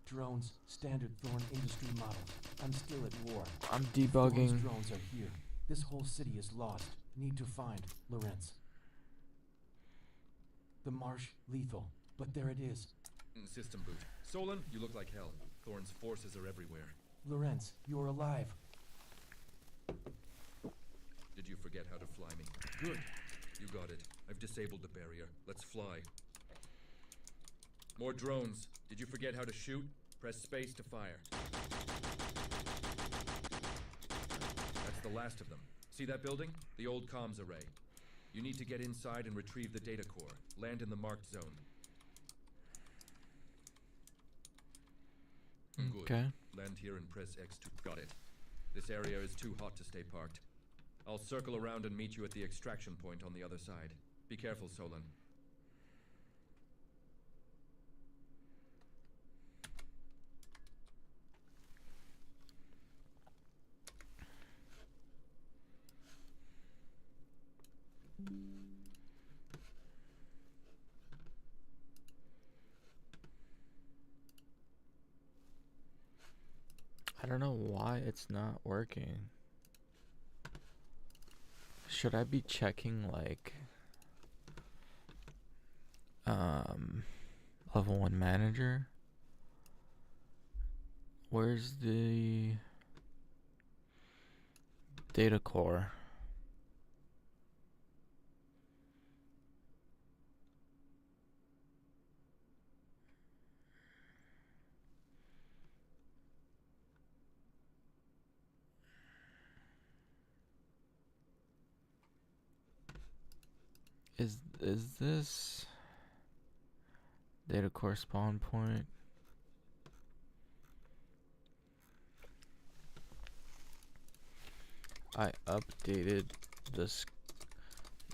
Drones, standard Thorn industry models. I'm still at war. I'm Thorn's debugging. drones are here. This whole city is lost. Need to find Lorenz. The marsh, lethal. But there it is. System boot. Solon, you look like hell. Thorn's forces are everywhere. Lorenz, you're alive. Did you forget how to fly me? Good. You got it. I've disabled the barrier. Let's fly. More drones. Did you forget how to shoot? Press space to fire. That's the last of them. See that building? The old comms array. You need to get inside and retrieve the data core. Land in the marked zone. Good. Okay. Land here and press X2. Got it. This area is too hot to stay parked. I'll circle around and meet you at the extraction point on the other side. Be careful, Solon. I don't know why it's not working. Should I be checking like level 1 manager? Where's the data core? Is this data core spawn point? I updated this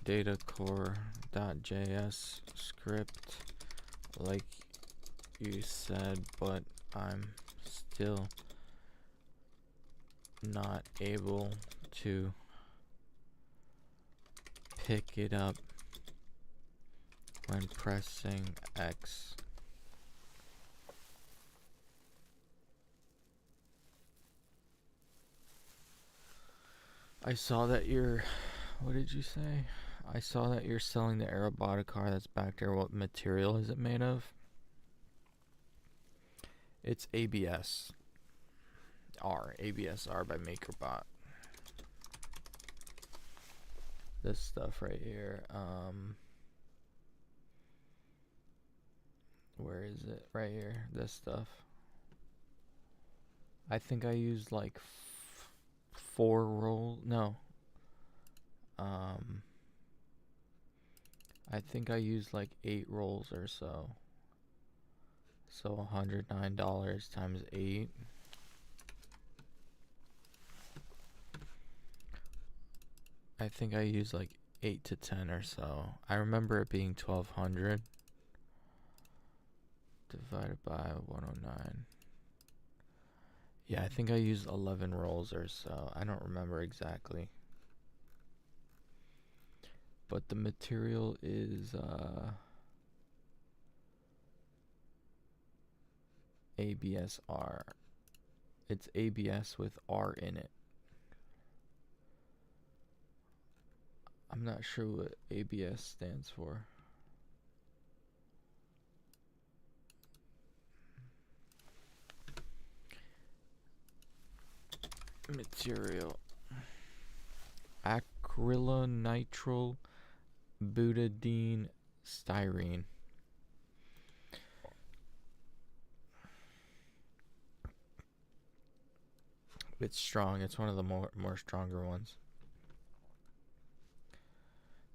data core.js script like you said, but I'm still not able to pick it up when pressing X. I saw that you're, what did you say? I saw that you're selling the Aeroboticar that's back there. What material is it made of? It's ABS R by MakerBot. This stuff right here, where is it? Right here, this stuff. I think I used like 4 rolls. No. I think I used like 8 rolls or so. So $109 times 8. I think I used like 8 to 10 or so. I remember it being 1200 divided by 109. Yeah, I think I used 11 rolls or so. I don't remember exactly. But the material is ABS R. It's ABS with R in it. I'm not sure what ABS stands for. Material. Acrylonitrile butadiene styrene. It's strong. It's one of the more stronger ones.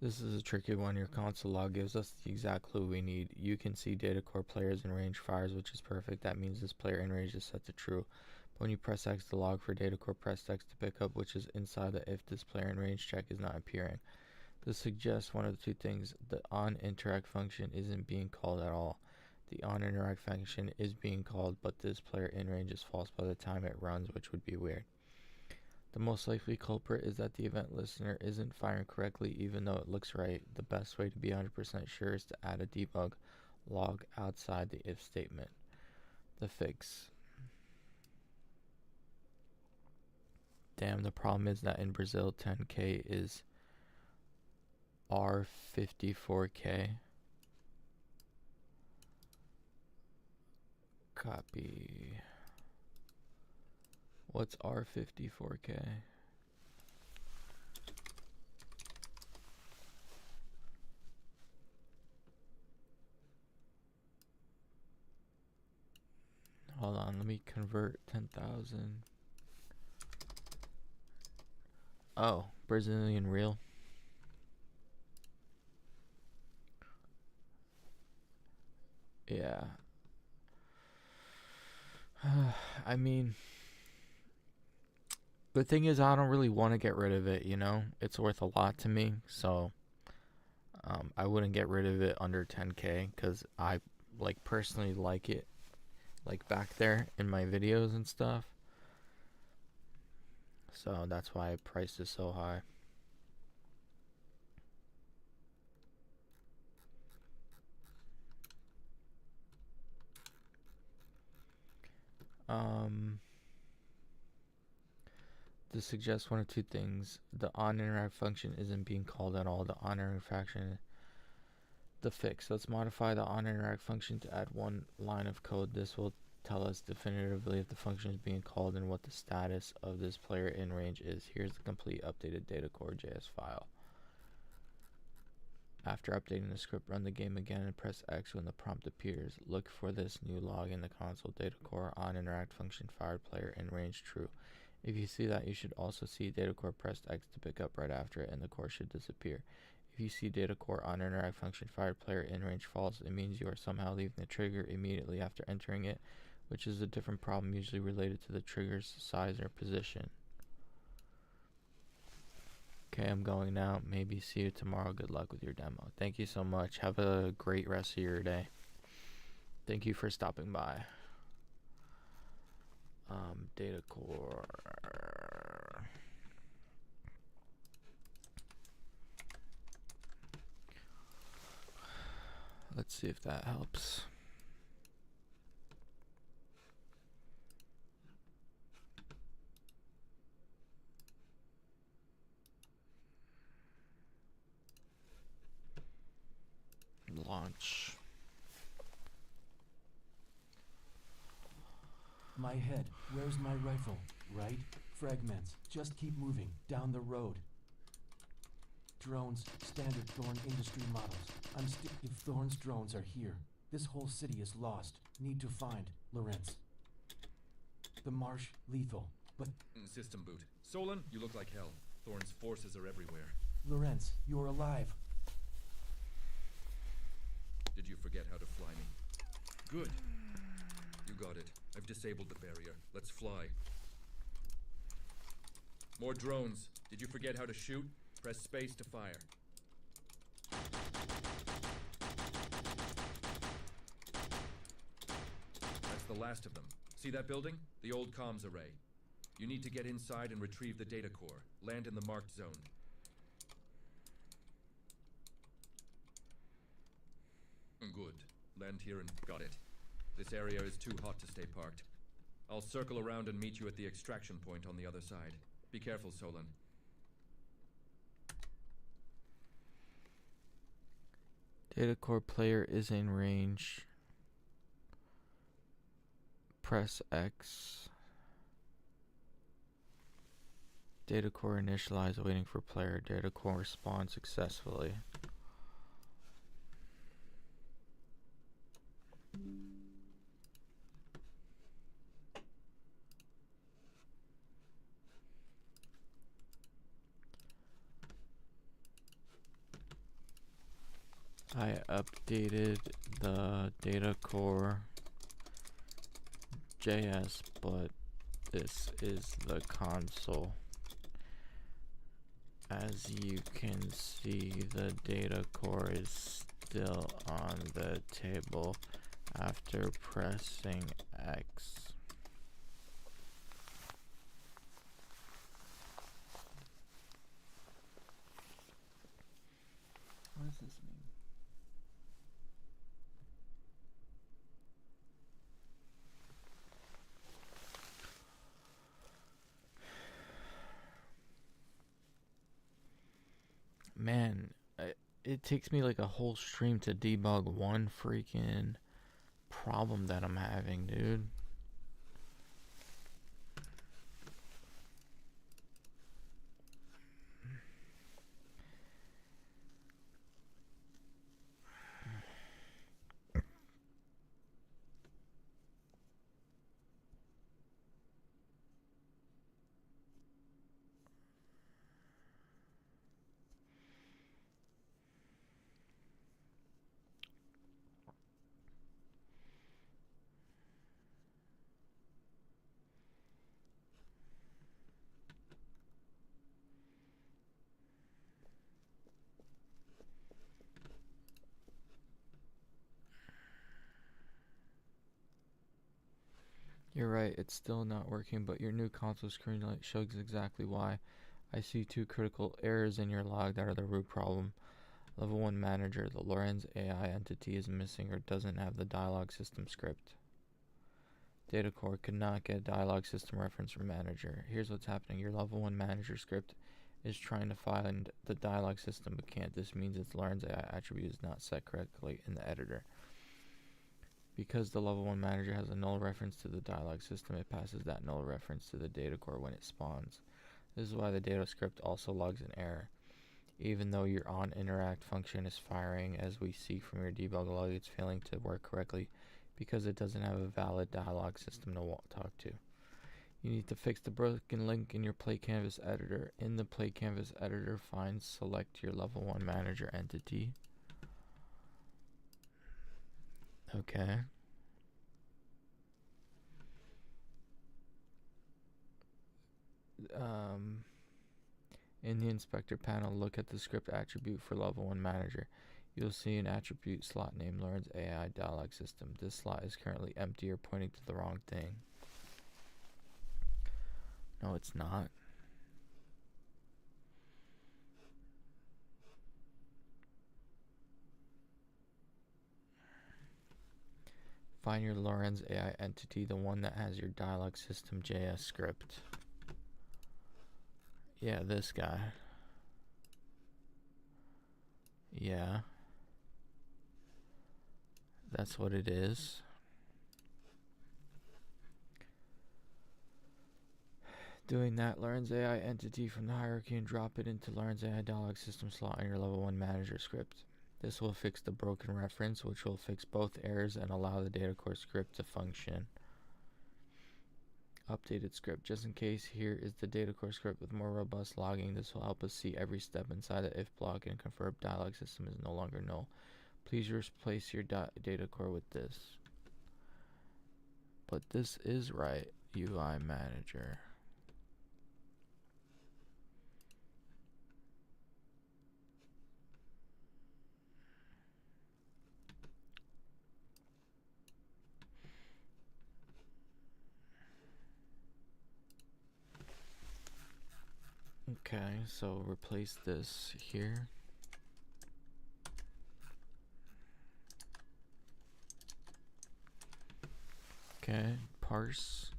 This is a tricky one. Your console log gives us the exact clue we need. You can see data core players in range fires, which is perfect. That means this player in range is set to true. But when you press X to log for data core, press X to pick up, which is inside the if this player in range check is not appearing. This suggests one of the two things. The onInteract function isn't being called at all. The onInteract function is being called, but this player in range is false by the time it runs, which would be weird. The most likely culprit is that the event listener isn't firing correctly even though it looks right. The best way to be 100% sure is to add a debug log outside the if statement. The fix. Damn, the problem is that in Brazil 10K is R54K. Copy. What's R54K? Hold on, let me convert 10,000. Oh, Brazilian real. Yeah. I mean, the thing is, I don't really want to get rid of it, you know? It's worth a lot to me, so I wouldn't get rid of it under 10K because I, like, personally like it, like, back there in my videos and stuff. So that's why I priced it so high. To suggest one of two things. The onInteract function isn't being called at all. The onInteract function, the fix. Let's modify the onInteract function to add one line of code. This will tell us definitively if the function is being called and what the status of this player in range is. Here's the complete updated data core.js file. After updating the script, run the game again and press X when the prompt appears. Look for this new log in the console data core onInteract function fired player in range true. If you see that, you should also see data core pressed X to pick up right after it, and the core should disappear. If you see data core onInteract function fired player in range false, it means you are somehow leaving the trigger immediately after entering it, which is a different problem usually related to the trigger's size or position. Okay, I'm going now. Maybe see you tomorrow. Good luck with your demo. Thank you so much. Have a great rest of your day. Thank you for stopping by. Data core. Let's see if that helps. Launch. My head, where's my rifle? Right? Fragments, just keep moving, down the road. Drones, standard Thorn industry models. If Thorn's drones are here, this whole city is lost. Need to find Lorenz. The marsh, lethal, but... System boot. Solon, you look like hell. Thorn's forces are everywhere. Lorenz, you're alive. Did you forget how to fly me? Good. You got it. I've disabled the barrier. Let's fly. More drones. Did you forget how to shoot? Press space to fire. That's the last of them. See that building? The old comms array. You need to get inside and retrieve the data core. Land in the marked zone. Good. Land here and got it. This area is too hot to stay parked. I'll circle around and meet you at the extraction point on the other side. Be careful, Solon. Data core player is in range. Press X. Data core initialize waiting for player. Data core responds successfully. I updated the data core JS, but this is the console. As you can see, the data core is still on the table after pressing X. this mean? Man, it takes me like a whole stream to debug one freaking problem that I'm having, dude. You're right, it's still not working, but your new console screen light shows exactly why. I see 2 critical errors in your log that are the root problem. Level 1 Manager, the Lorenz AI entity is missing or doesn't have the dialog system script. Data core could not get dialog system reference from Manager. Here's what's happening. Your level 1 Manager script is trying to find the dialog system but can't. This means its Lorenz AI attribute is not set correctly in the editor. Because the level 1 manager has a null reference to the dialog system, it passes that null reference to the data core when it spawns. This is why the data script also logs an error. Even though your onInteract function is firing, as we see from your debug log, it's failing to work correctly because it doesn't have a valid dialog system to talk to. You need to fix the broken link in your PlayCanvas editor. In the PlayCanvas editor, select your level 1 manager entity. Okay. In the inspector panel, look at the script attribute for level 1 manager. You'll see an attribute slot named Lorenz AI dialog system. This slot is currently empty or pointing to the wrong thing. No, it's not. Find your Lorenz AI entity, the one that has your dialog system JS script. Yeah, this guy. Yeah. That's what it is. Doing that, Lorenz AI entity from the hierarchy and drop it into Lorenz AI dialog system slot in your level 1 manager script. This will fix the broken reference, which will fix both errors and allow the data core script to function. Updated script. Just in case, here is the data core script with more robust logging. This will help us see every step inside the if block and confirm dialog system is no longer null. Please replace your data core with this. But this is right, UI manager. Okay, so replace this here. Okay, parse.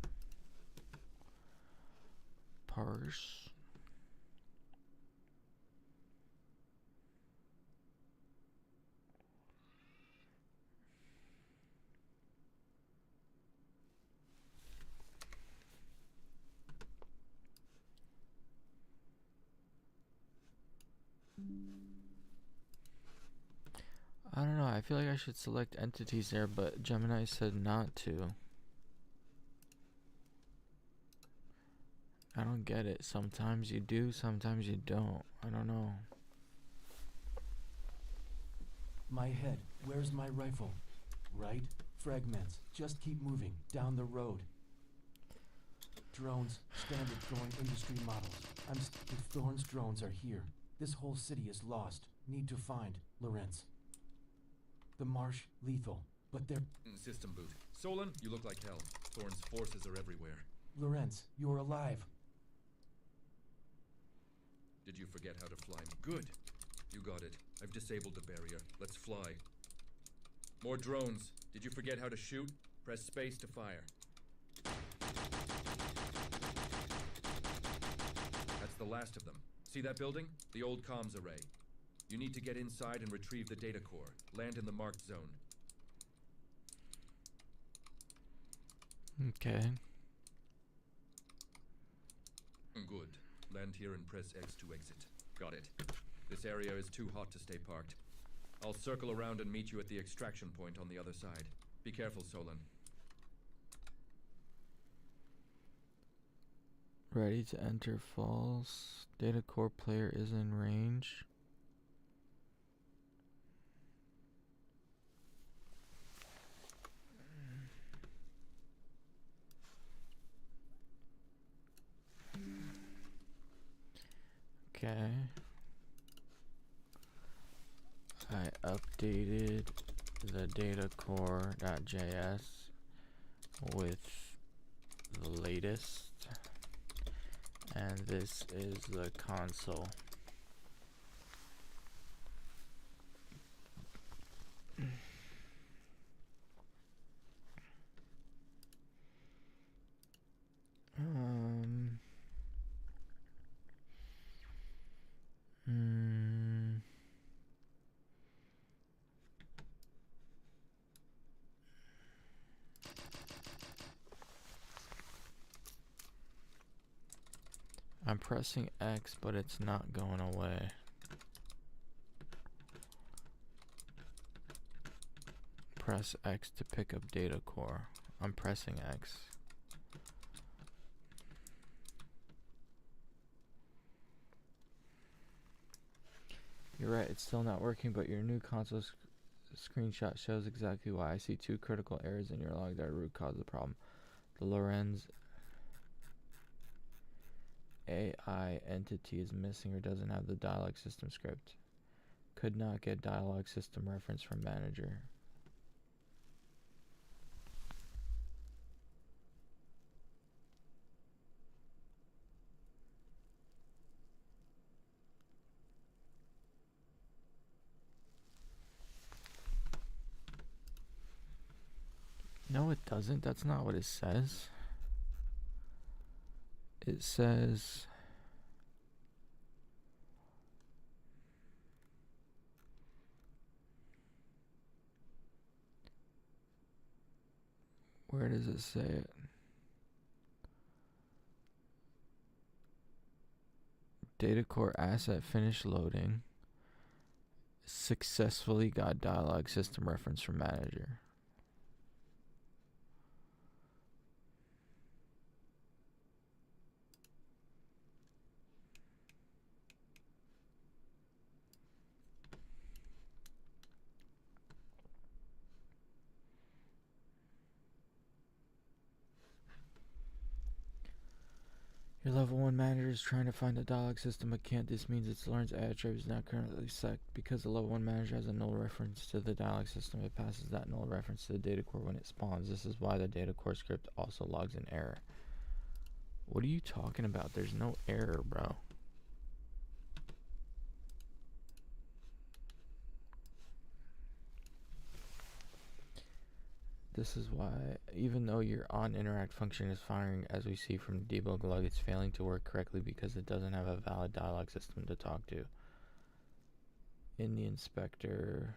I don't know, I feel like I should select entities there, but Gemini said not to. I don't get it. Sometimes you do, sometimes you don't. I don't know. My head, where's my rifle? Right? Fragments, just keep moving, down the road. Drones, standard Thorn industry models. If Thorn's drones are here, this whole city is lost. Need to find Lorenz. The marsh, lethal, but they're... System boot. Solon, you look like hell. Thorn's forces are everywhere. Lorenz, you're alive. Did you forget how to fly? Good. You got it. I've disabled the barrier. Let's fly. More drones. Did you forget how to shoot? Press space to fire. That's the last of them. See that building? The old comms array. You need to get inside and retrieve the data core. Land in the marked zone. Okay. Good. Land here and press X to exit. Got it. This area is too hot to stay parked. I'll circle around and meet you at the extraction point on the other side. Be careful, Solon. Ready to enter false. Data core player is in range. Okay. I updated the data core.js with the latest, and this is the console. I'm pressing X, but it's not going away. Press X to pick up data core. I'm pressing X. You're right, it's still not working, but your new console screenshot shows exactly why. I see 2 critical errors in your log that are root cause of the problem. The Lorenz AI entity is missing or doesn't have the dialog system script. Could not get dialog system reference from manager. No, it doesn't. That's not what it says. It says where does it say it? Data core asset finished loading. Successfully got dialog system reference from manager. Your level 1 manager is trying to find the dialog system but can't. This means its Lawrence attribute is not currently set. Because the level 1 manager has a null reference to the dialog system, it passes that null reference to the data core when it spawns. This is why the data core script also logs an error. What are you talking about? There's no error, bro. This is why, even though your onInteract function is firing, as we see from the debug log, it's failing to work correctly because it doesn't have a valid dialog system to talk to. In the inspector,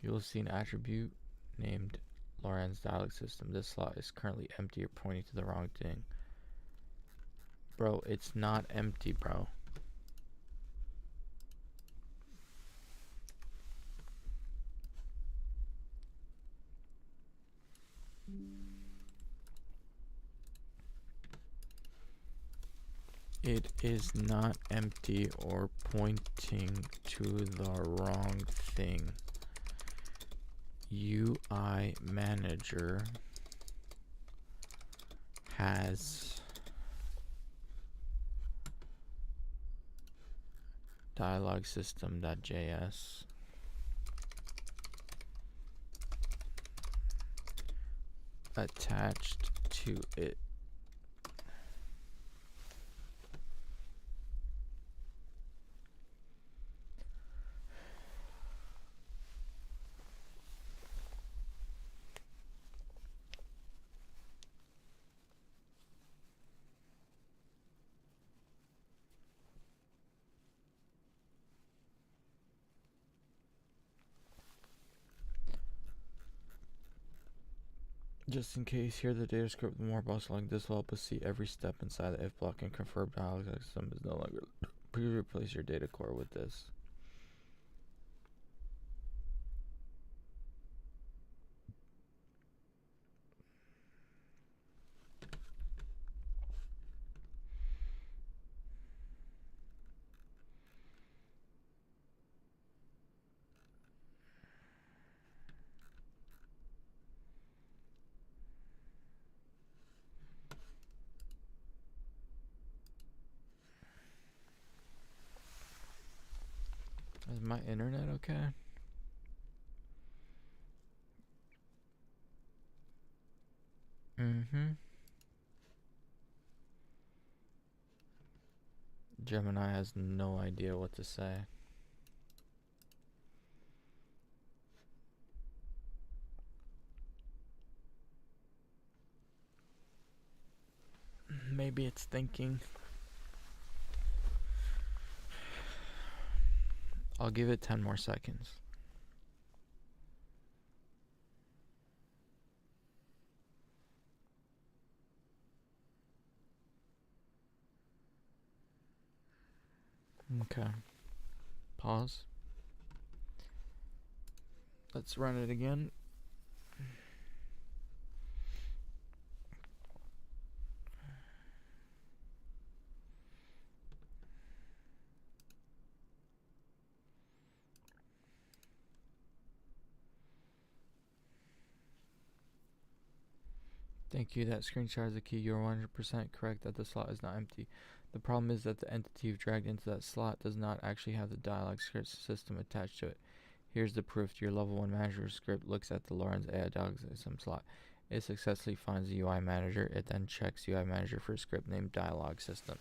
you will see an attribute named Lorenz dialog system. This slot is currently empty or pointing to the wrong thing. Bro, it's not empty, bro. It is not empty or pointing to the wrong thing. UI manager has dialog system.js attached to it. Just in case, here the data script more box like this will help us see every step inside the if block and confirm dialog system is no longer. Please replace your data core with this. Is my internet okay? Gemini has no idea what to say. Maybe it's thinking. I'll give it 10 more seconds. Okay. Pause. Let's run it again. Thank you. That screenshot is the key. You're 100% correct that the slot is not empty. The problem is that the entity you've dragged into that slot does not actually have the dialog script system attached to it. Here's the proof. Your level 1 manager script looks at the Lorenz AI dialog system slot. It successfully finds the UI manager. It then checks UI manager for a script named dialog system.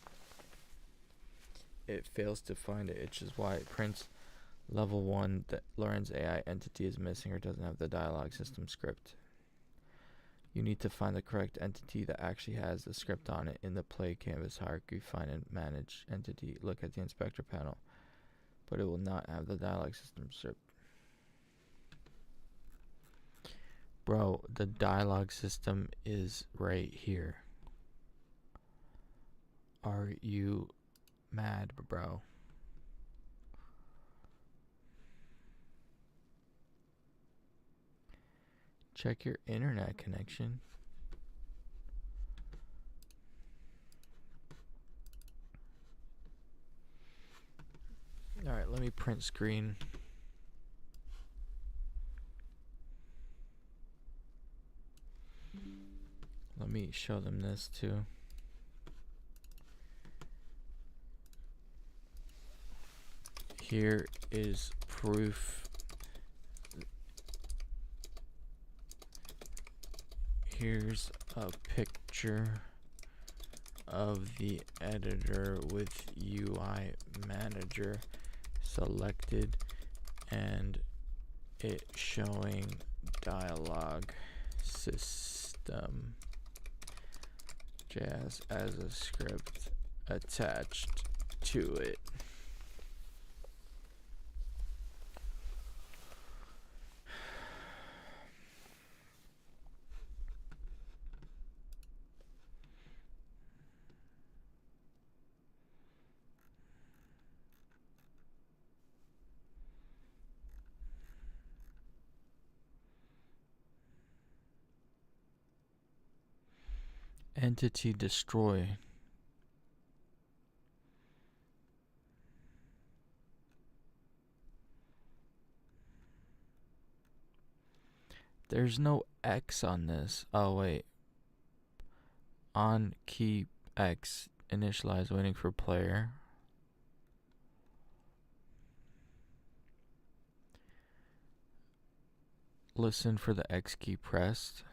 It fails to find it, which is why it prints level 1 that Lorenz AI entity is missing or doesn't have the dialog system script. You need to find the correct entity that actually has the script on it in the PlayCanvas hierarchy. Find and manage entity. Look at the inspector panel, but it will not have the dialog system script. Bro, the dialog system is right here. Are you mad, bro? Check your internet connection. Alright, let me print screen. Let me show them this too. Here is proof. Here's a picture of the editor with UI manager selected and it showing dialog system JS as a script attached to it. Entity destroy. There's no X on this. Oh wait. On key X initialize waiting for player. Listen for the X key pressed.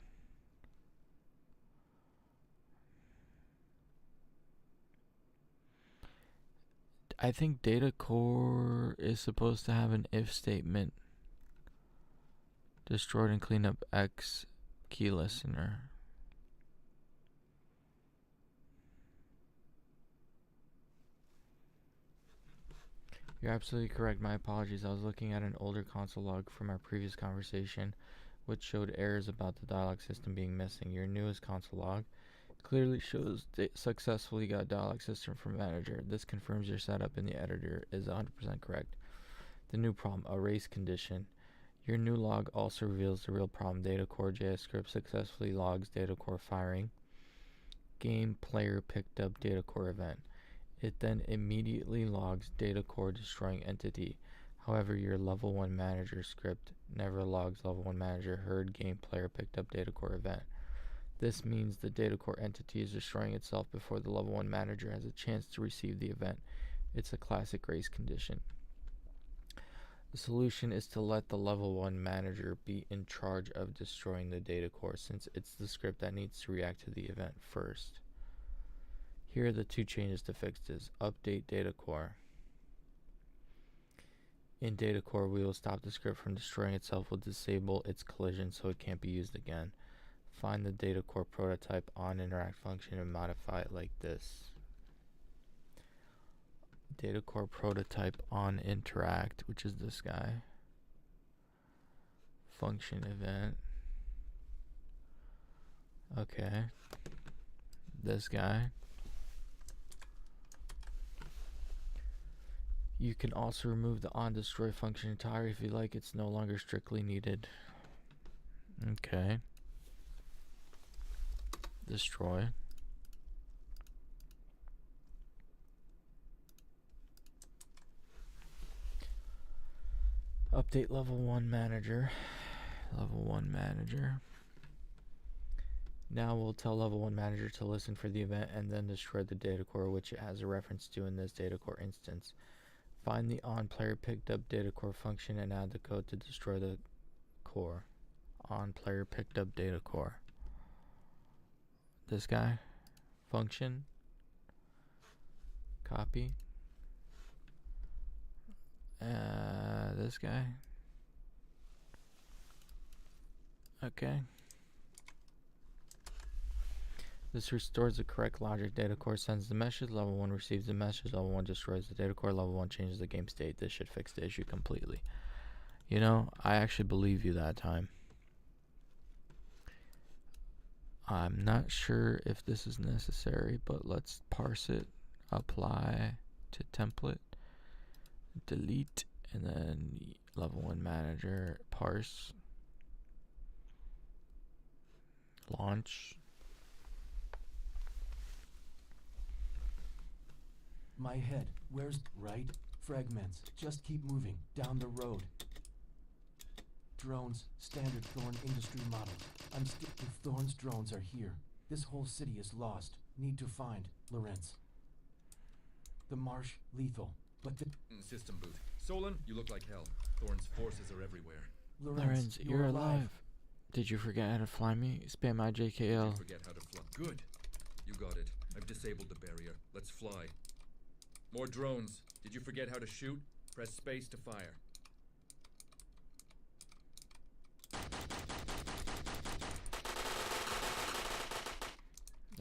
I think data core is supposed to have an if statement. Destroyed and clean up X key listener. You're absolutely correct. My apologies. I was looking at an older console log from our previous conversation which showed errors about the dialog system being missing. Your newest console log clearly shows successfully got dialog system from manager. This confirms your setup in the editor is 100% correct. The new problem, a race condition. Your new log also reveals the real problem. Data core JavaScript successfully logs data core firing. Game player picked up data core event. It then immediately logs data core destroying entity. However, your level 1 manager script never logs level 1 manager heard game player picked up data core event. This means the data core entity is destroying itself before the level 1 manager has a chance to receive the event. It's a classic race condition. The solution is to let the level 1 manager be in charge of destroying the data core, since it's the script that needs to react to the event first. Here are the two changes to fix this. Update data core. In data core, we will stop the script from destroying itself. We'll disable its collision so it can't be used again. Find the data core prototype on interact function and modify it like this. Data core prototype on interact, which is this guy. Function event. Okay. This guy. You can also remove the onDestroy function entirely if you like. It's no longer strictly needed. Okay. Destroy. Update level 1 manager. Level 1 manager. Now we'll tell level 1 manager to listen for the event and then destroy the data core, which it has a reference to in this data core instance. Find the onPlayer picked up data core function and add the code to destroy the core. OnPlayer picked up data core. This guy. Function. Copy. This guy. Okay. This restores the correct logic. Data core sends the message. Level 1 receives the message. Level 1 destroys the data core. Level 1 changes the game state. This should fix the issue completely. You know, I actually believe you that time. I'm not sure if this is necessary, but let's parse it. Apply to template. Delete. And then level 1 manager. Parse. Launch. My head, where's right? Fragments, just keep moving, down the road. Drones, standard Thorn industry model. I'm still, if Thorn's drones are here, this whole city is lost. Need to find, Lorenz. The marsh, lethal, but the... System boot. Solon, you look like hell. Thorn's forces are everywhere. Lorenz, you're alive. Did you forget how to fly me? Spam IJKL. Did you forget how to fly? Good. You got it. I've disabled the barrier. Let's fly. More drones. Did you forget how to shoot? Press space to fire.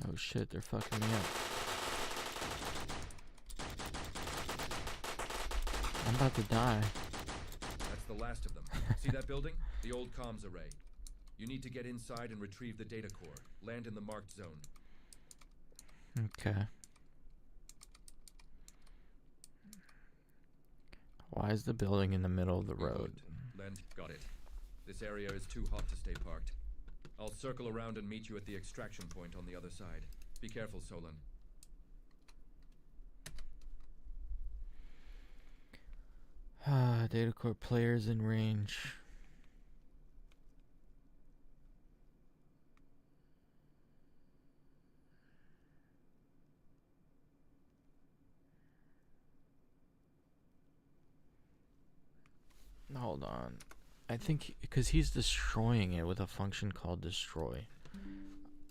Oh shit, they're fucking me up. I'm about to die. That's the last of them. See that building? The old comms array. You need to get inside and retrieve the data core. Land in the marked zone. Okay. Why is the building in the middle of the road? Land, got it. This area is too hot to stay parked. I'll circle around and meet you at the extraction point on the other side. Be careful, Solon. Data core players in range. Hold on. I think because he's destroying it with a function called destroy.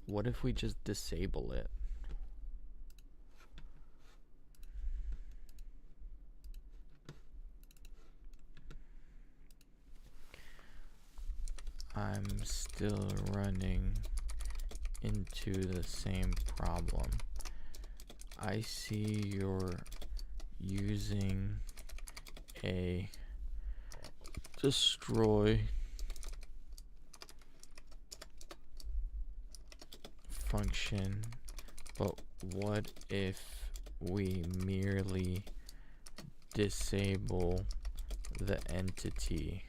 What if we just disable it? I'm still running into the same problem. I see you're using a destroy function, but what if we merely disable the entity?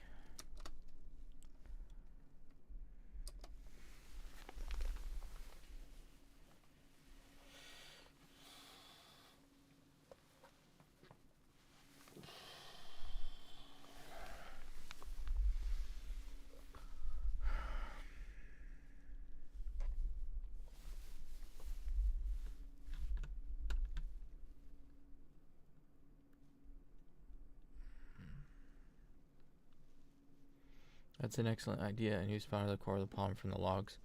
That's an excellent idea, and you spotted the core of the problem from the logs.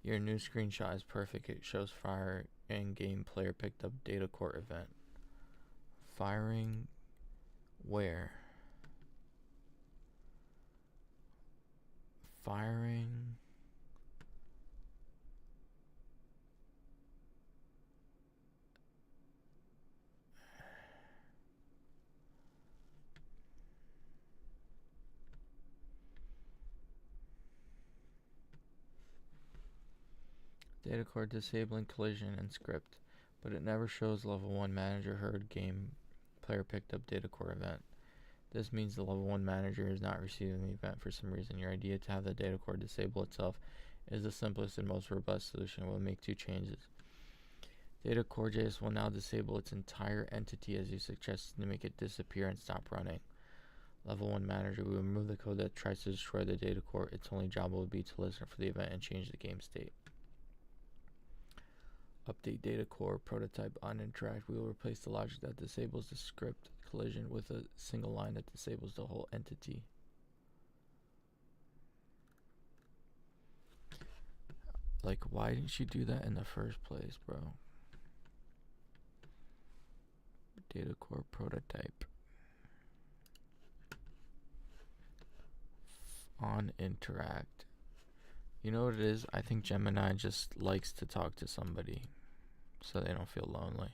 Your new screenshot is perfect. It shows fire and game player picked up data core event. Firing where? Firing. Data core disabling collision and script, but it never shows level 1 manager heard game player picked up data core event. This means the level 1 manager is not receiving the event for some reason. Your idea to have the data core disable itself is the simplest and most robust solution. We'll make 2 changes. Data core JS will now disable its entire entity as you suggested to make it disappear and stop running. Level 1 manager will remove the code that tries to destroy the data core. Its only job will be to listen for the event and change the game state. Update data core prototype on interact. We will replace the logic that disables the script collision with a single line that disables the whole entity. Like, why didn't you do that in the first place, bro? Data core prototype on interact. You know what it is? I think Gemini just likes to talk to somebody so they don't feel lonely.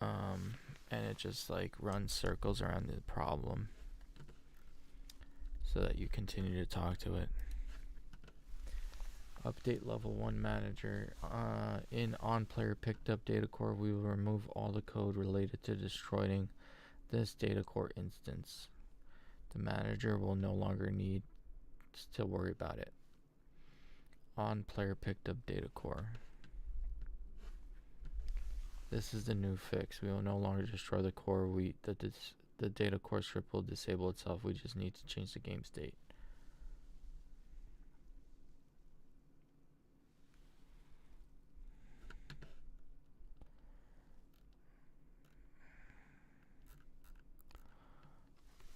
And it just like runs circles around the problem so that you continue to talk to it. Update level 1 manager. In on player picked up data core, we will remove all the code related to destroying this data core instance. The manager will no longer need to worry about it. On player picked up data core. This is the new fix. We will no longer destroy the core. The data core script will disable itself. We just need to change the game state.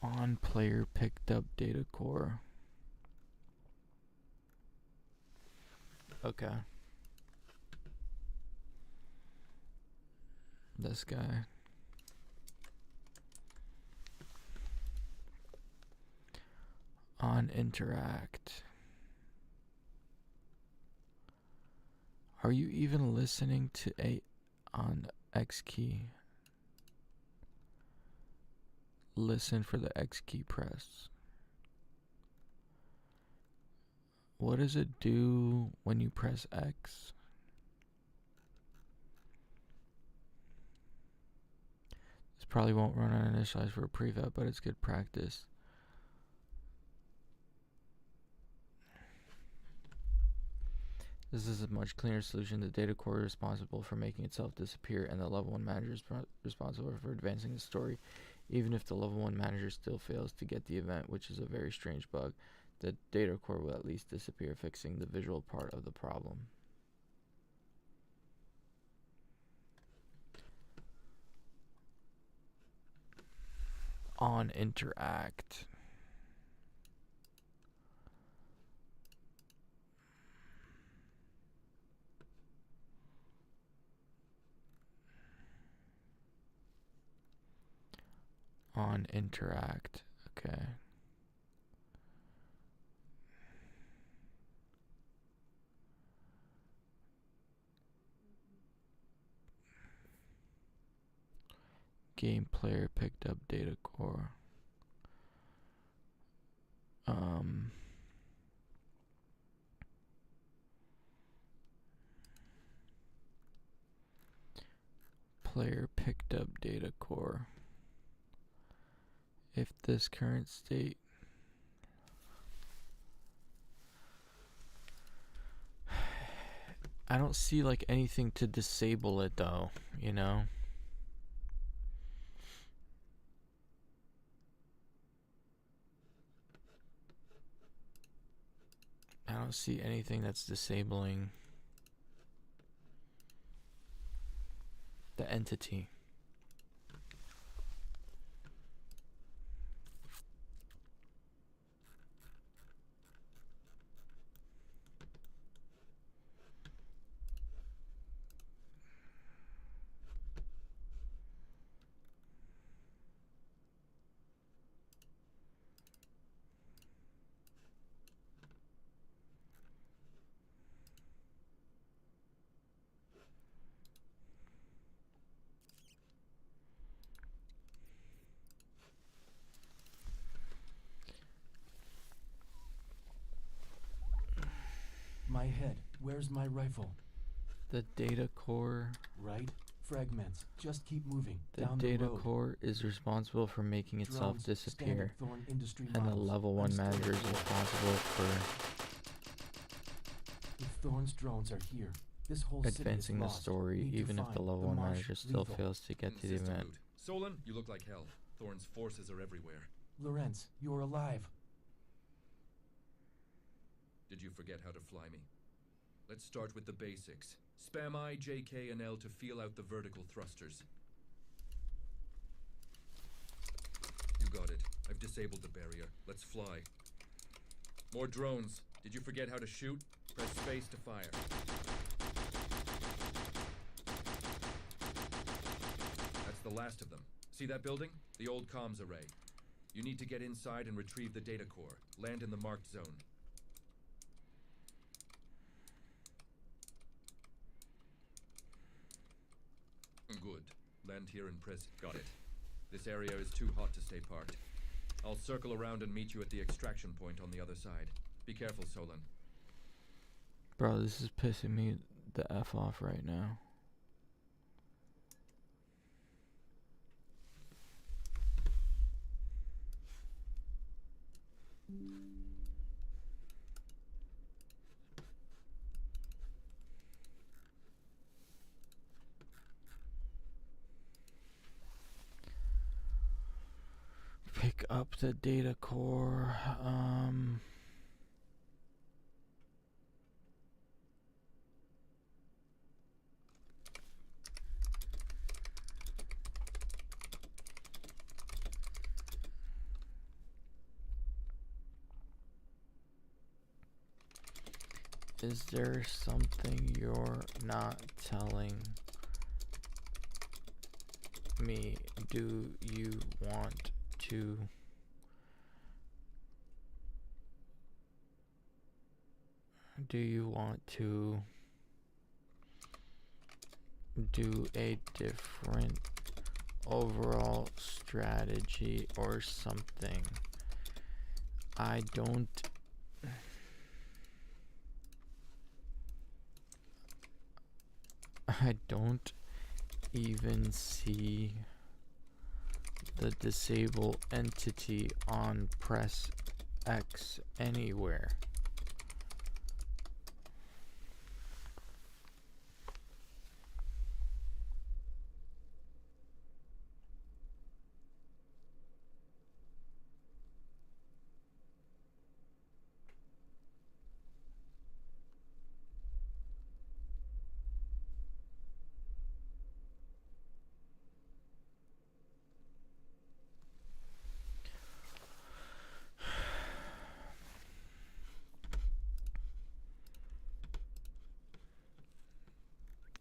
On player picked up data core. Okay. This guy. On interact. Are you even listening to a on X key? Listen for the X key press. What does it do when you press X? This probably won't run uninitialized for a preview, but it's good practice. This is a much cleaner solution. The data core is responsible for making itself disappear, and the level 1 manager is responsible for advancing the story. Even if the level 1 manager still fails to get the event, which is a very strange bug, the data core will at least disappear, fixing the visual part of the problem. On interact. On interact. Okay. Game player picked up data core. player picked up data core. If this current state I don't see like anything to disable it though, you know? I don't see anything that's disabling the entity. My head. Where's my rifle? The data core. Right? Fragments. Just keep moving. The down data the road. core is responsible for making itself Drones, disappear, standard Thorn Industry and the models. level 1 I'm still manager is at war. responsible for If Thorn's drones are here, this whole city is advancing the lost. story, Need to even if find the level the 1 marsh manager still lethal. fails to get to the System event. boot. Solon, you look like hell. Thorn's forces are everywhere. Lorenz, you're alive. Did you forget how to fly me? Let's start with the basics. Spam I, J, K, and L to feel out the vertical thrusters. You got it. I've disabled the barrier. Let's fly. More drones. Did you forget how to shoot? Press space to fire. That's the last of them. See that building? The old comms array. You need to get inside and retrieve the data core. Land in the marked zone. Good. Land here and press. Got it. This area is too hot to stay parked. I'll circle around and meet you at the extraction point on the other side. Be careful, Solon. Bro, this is pissing me the F off right now. Pick up the data core. Is there something you're not telling me? Do you want to do a different overall strategy or something? I don't even see the disable entity on press X anywhere.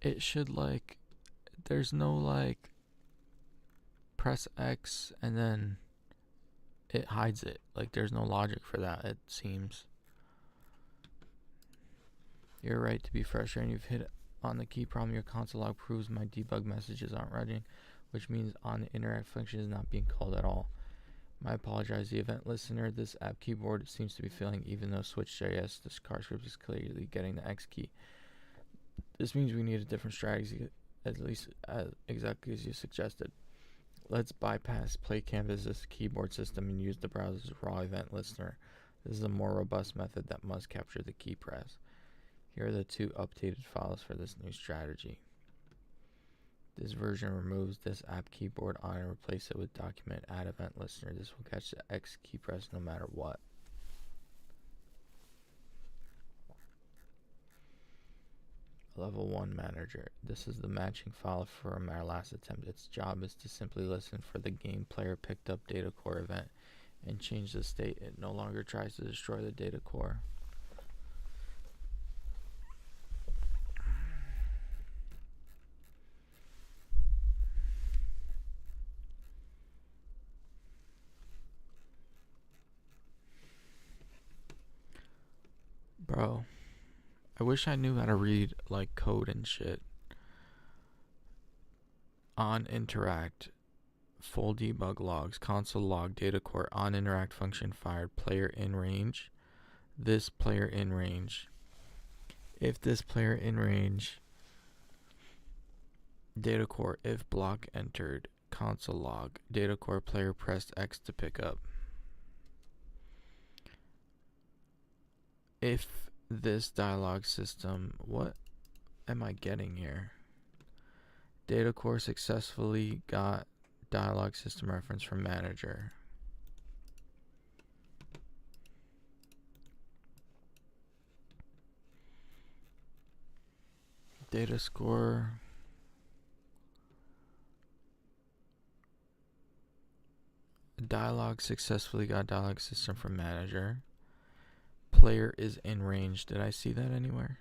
It should like, there's no like press X and then it hides it. Like there's no logic for that, it seems. You're right to be frustrated. You've hit on the key problem. Your console log proves my debug messages aren't running, which means on the interact function is not being called at all. I apologize, the event listener. This app keyboard seems to be failing even though switch.js, this car script is clearly getting the X key. This means we need a different at least exactly as you suggested. Let's bypass PlayCanvas' keyboard system and use the browser's raw event listener. This is a more robust method that must capture the key press. Here are the 2 updated files for this new strategy. This version removes this app keyboard on and replaces it with document add event listener. This will catch the X key press no matter what. Level 1 manager. This is the matching file from our last attempt. Its job is to simply listen for the game player picked up data core event and change the state. It no longer tries to destroy the data core. Bro, I wish I knew how to read like code and shit. On interact, full debug logs, console log, data core, on interact function fired, player in range, this player in range. If this player in range, data core, if block entered, console log, data core player pressed X to pick up. If this dialog system, what am I getting here? Data core successfully got dialog system reference from manager. Data score. Dialog successfully got dialog system from manager. Player is in range. Did I see that anywhere?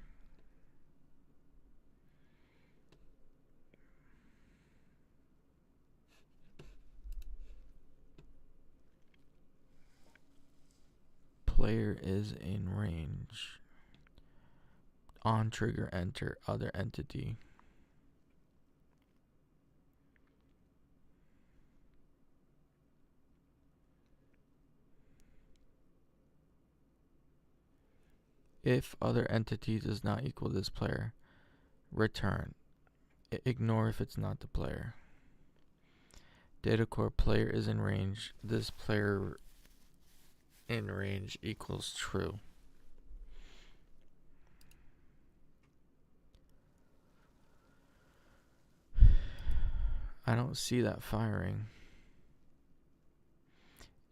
Player is in range. On trigger enter other entity. If other entity does not equal this player, return. Ignore if it's not the player. Data core player is in range. This player in range equals true. I don't see that firing.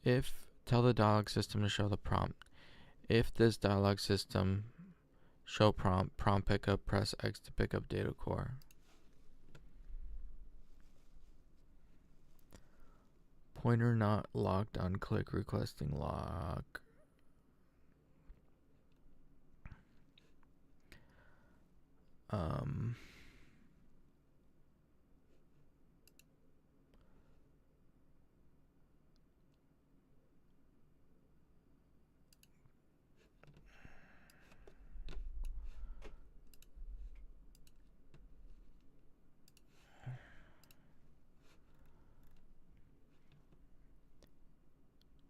If, tell the dialog system to show the prompt. If this dialog system show prompt pickup, press X to pick up data core. Pointer not locked on click requesting lock.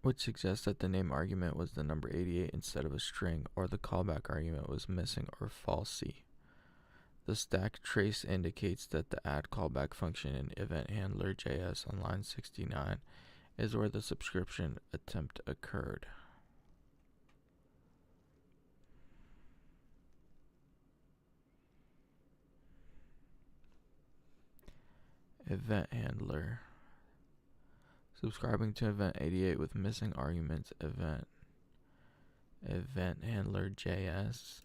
Which suggests that the name argument was the number 88 instead of a string, or the callback argument was missing or falsy. The stack trace indicates that the add callback function in event handler JS on line 69 is where the subscription attempt occurred. Event handler. Subscribing to event 88 with missing arguments, event handler JS.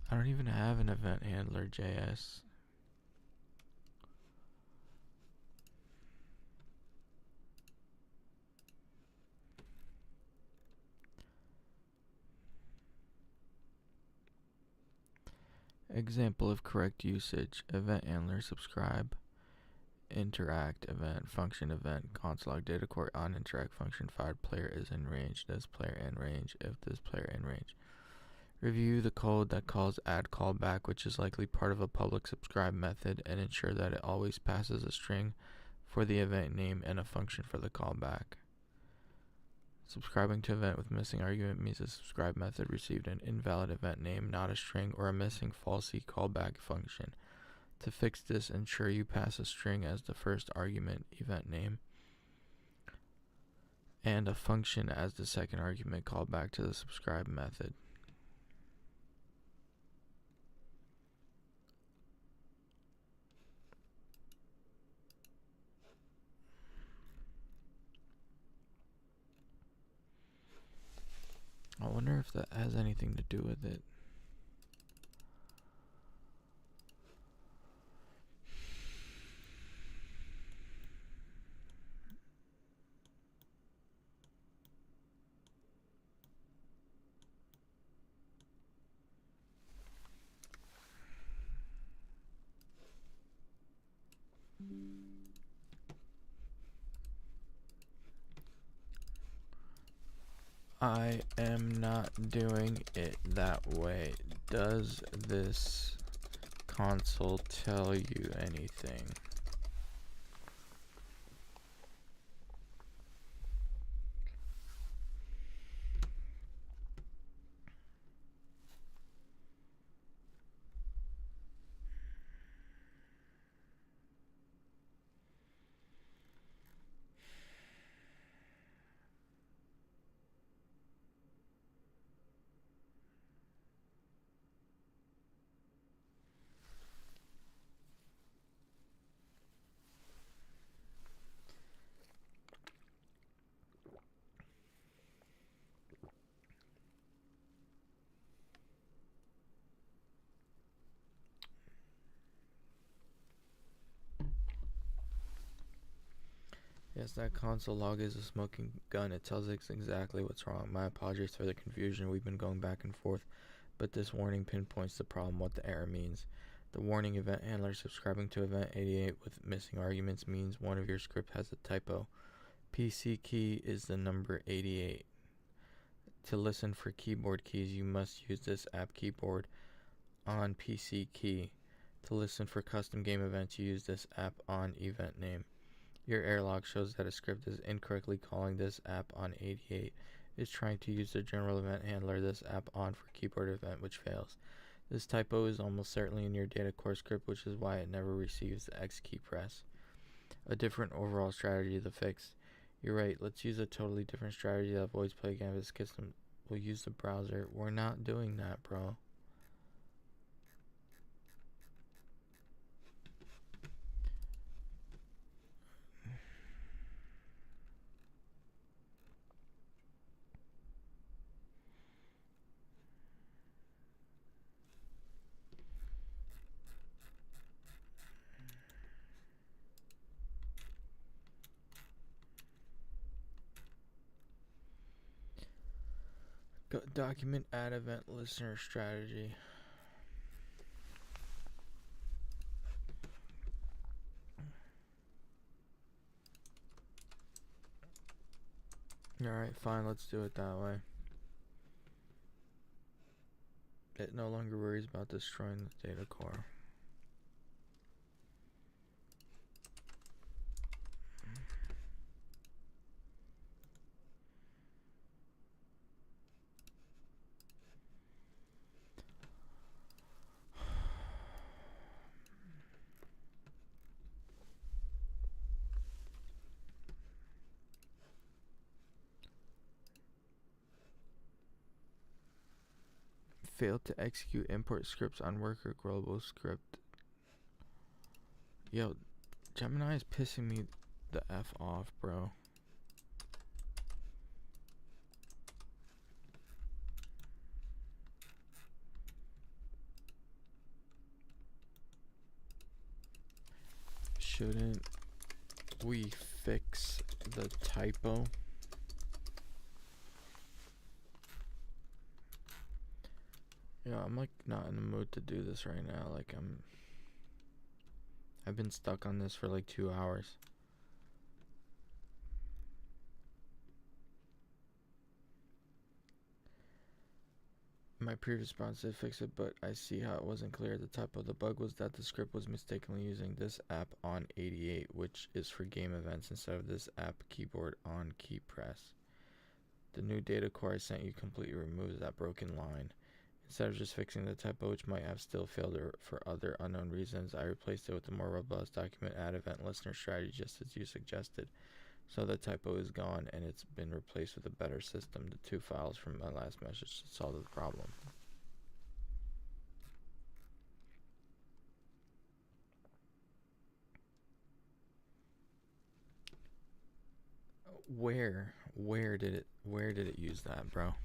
I don't even have an event handler JS. Example of correct usage: event handler subscribe, interact event, function event, console log, data core, on interact function fired, player is in range, this player in range, if this player in range. Review the code that calls add callback, which is likely part of a public subscribe method, and ensure that it always passes a string for the event name and a function for the callback. Subscribing to event with missing argument means the subscribe method received an invalid event name, not a string, or a missing falsy callback function. To fix this, ensure you pass a string as the first argument event name and a function as the second argument called back to the subscribe method. I wonder if that has anything to do with it. I am not doing it that way. Does this console tell you anything? Yes, that console log is a smoking gun. It tells us exactly what's wrong. My apologies for the confusion. We've been going back and forth, but this warning pinpoints the problem, what the error means. The warning event handler subscribing to event 88 with missing arguments means one of your script has a typo. PC key is the number 88. To listen for keyboard keys, you must use this app keyboard on PC key. To listen for custom game events, you use this app on event name. Your error log shows that a script is incorrectly calling this app on 88. It's trying to use the general event handler this app on for keyboard event, which fails. This typo is almost certainly in your data core script, which is why it never receives the X key press. A different overall strategy to fix. You're right, let's use a totally different strategy that avoids PlayCanvas. We'll use the browser. We're not doing that, bro. Document add event listener strategy. Alright, fine, let's do it that way. It no longer worries about destroying the data core. Failed to execute import scripts on worker global script. Yo, Gemini is pissing me the F off, bro. Shouldn't we fix the typo? Yeah, I'm like not in the mood to do this right now. Like I've been stuck on this for like 2 hours. My previous response did fix it, but I see how it wasn't clear. The typo of the bug was that the script was mistakenly using this app on 88, which is for game events, instead of this app keyboard on key press. The new data core I sent you completely removes that broken line. Instead of just fixing the typo, which might have still failed for other unknown reasons, I replaced it with a more robust document add event listener strategy just as you suggested. So the typo is gone and it's been replaced with a better system. The 2 files from my last message to solve the problem. Where did it use that, bro?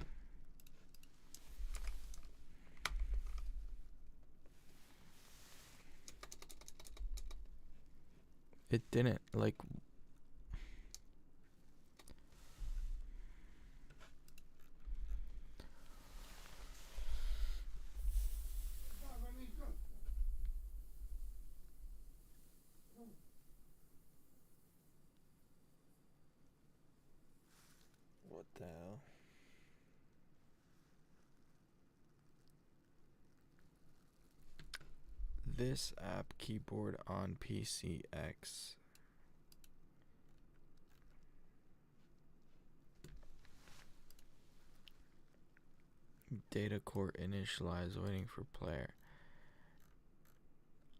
It didn't, like, what the hell? This app keyboard on PCX. Data core initialize waiting for player.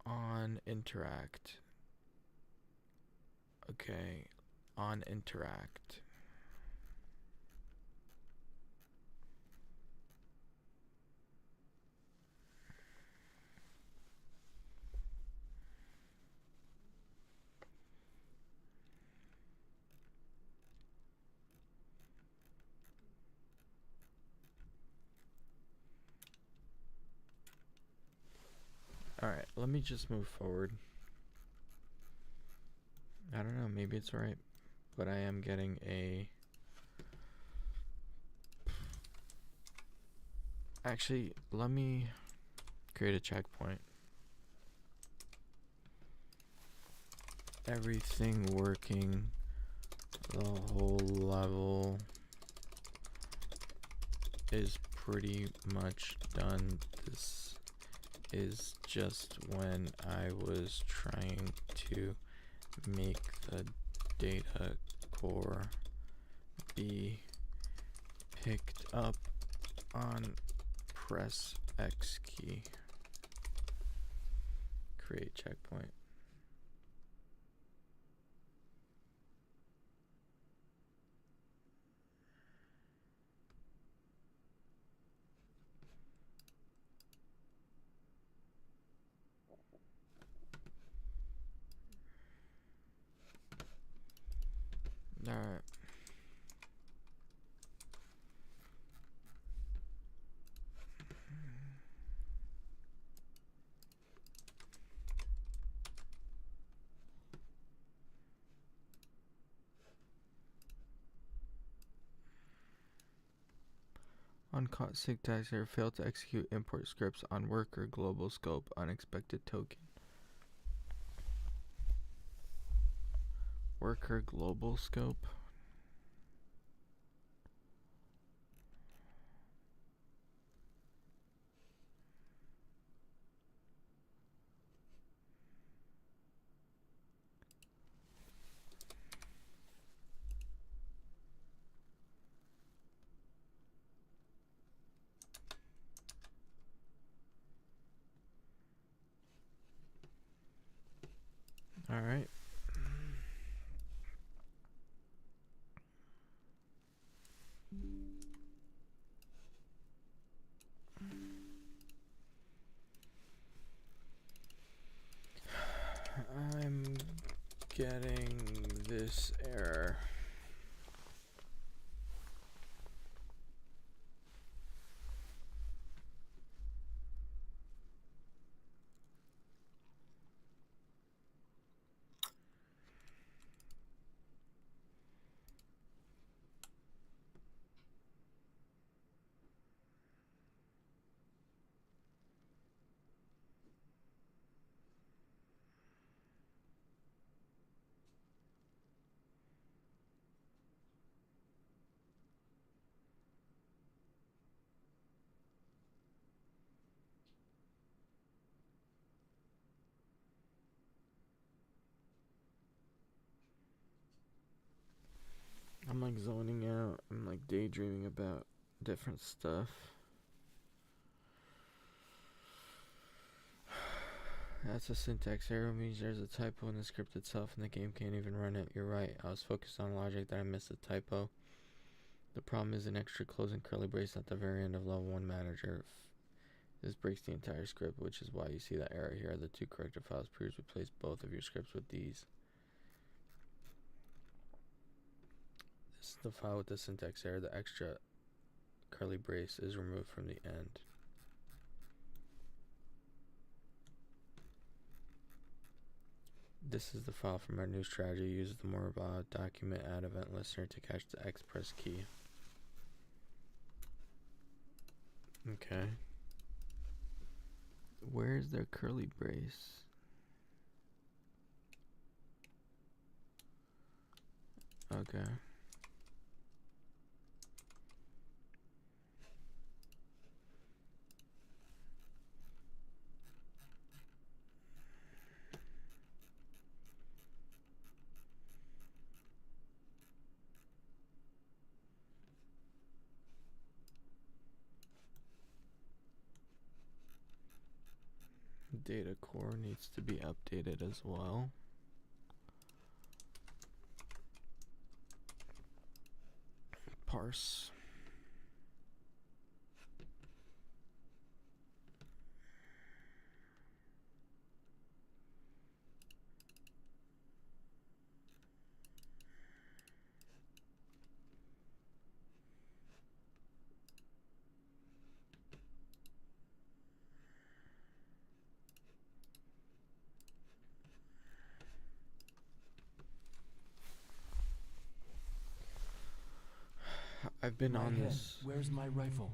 On interact. Okay. On interact. Alright, let me just move forward. I don't know, maybe it's right, but I am getting a... Actually, let me create a checkpoint. Everything working, the whole level is pretty much done. This is just when I was trying to make the data core be picked up on press X key. Create checkpoint. Alright. Uncaught syntax error, failed to execute import scripts on worker global scope, unexpected token. Worker global scope. All right. I'm getting this error. I'm like zoning out. I'm like daydreaming about different stuff. That's a syntax error, means there's a typo in the script itself and the game can't even run it. You're right, I was focused on logic that I missed the typo. The problem is an extra closing curly brace at the very end of level 1 manager. This breaks the entire script, which is why you see that error here. The two corrected files please replace both of your scripts with these. This is the file with the syntax error. The extra curly brace is removed from the end. This is the file from our new strategy. Use the more document add event listener to catch the X press key. Okay. Where's their curly brace? Okay. Data core needs to be updated as well. Parse. I've been on this. Where's my rifle?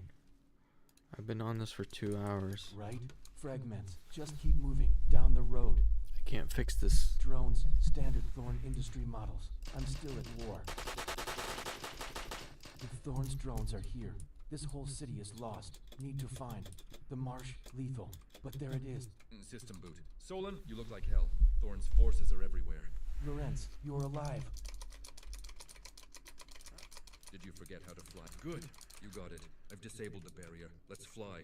I've been on this for 2 hours. Right? Fragments. Just keep moving. Down the road. I can't fix this. Drones. Standard Thorn industry models. I'm still at war. The Thorn's drones are here. This whole city is lost. Need to find. The marsh, lethal. But there it is. System boot. Solon, you look like hell. Thorn's forces are everywhere. Lorenz, you're alive. Did you forget how to fly? Good. You got it. I've disabled the barrier. Let's fly.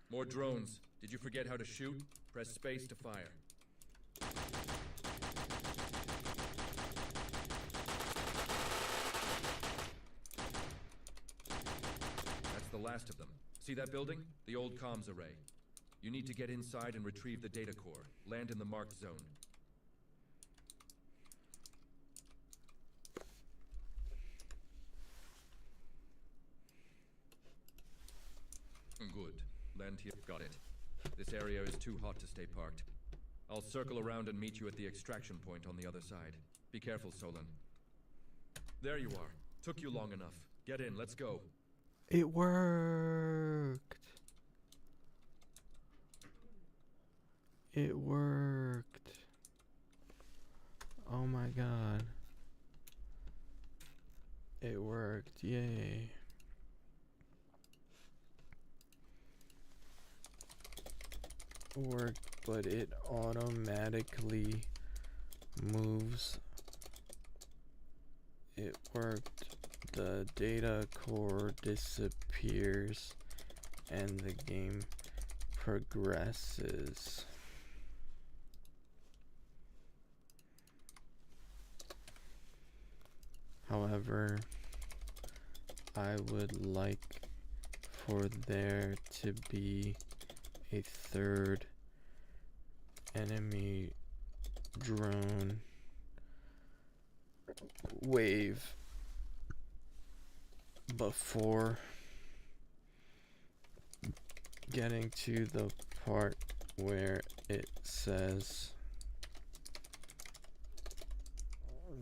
More drones. Did you forget how to shoot? Press space to fire. That's the last of them. See that building? The old comms array. You need to get inside and retrieve the data core. Land in the marked zone. Good. Land here. Got it. This area is too hot to stay parked. I'll circle around and meet you at the extraction point on the other side. Be careful, Solon. There you are. Took you long enough. Get in, let's go. It worked. It worked. Oh my god. It worked. Yay. Worked, but it automatically moves. It worked. The data core disappears and the game progresses. However, I would like for there to be a third enemy drone wave before getting to the part where it says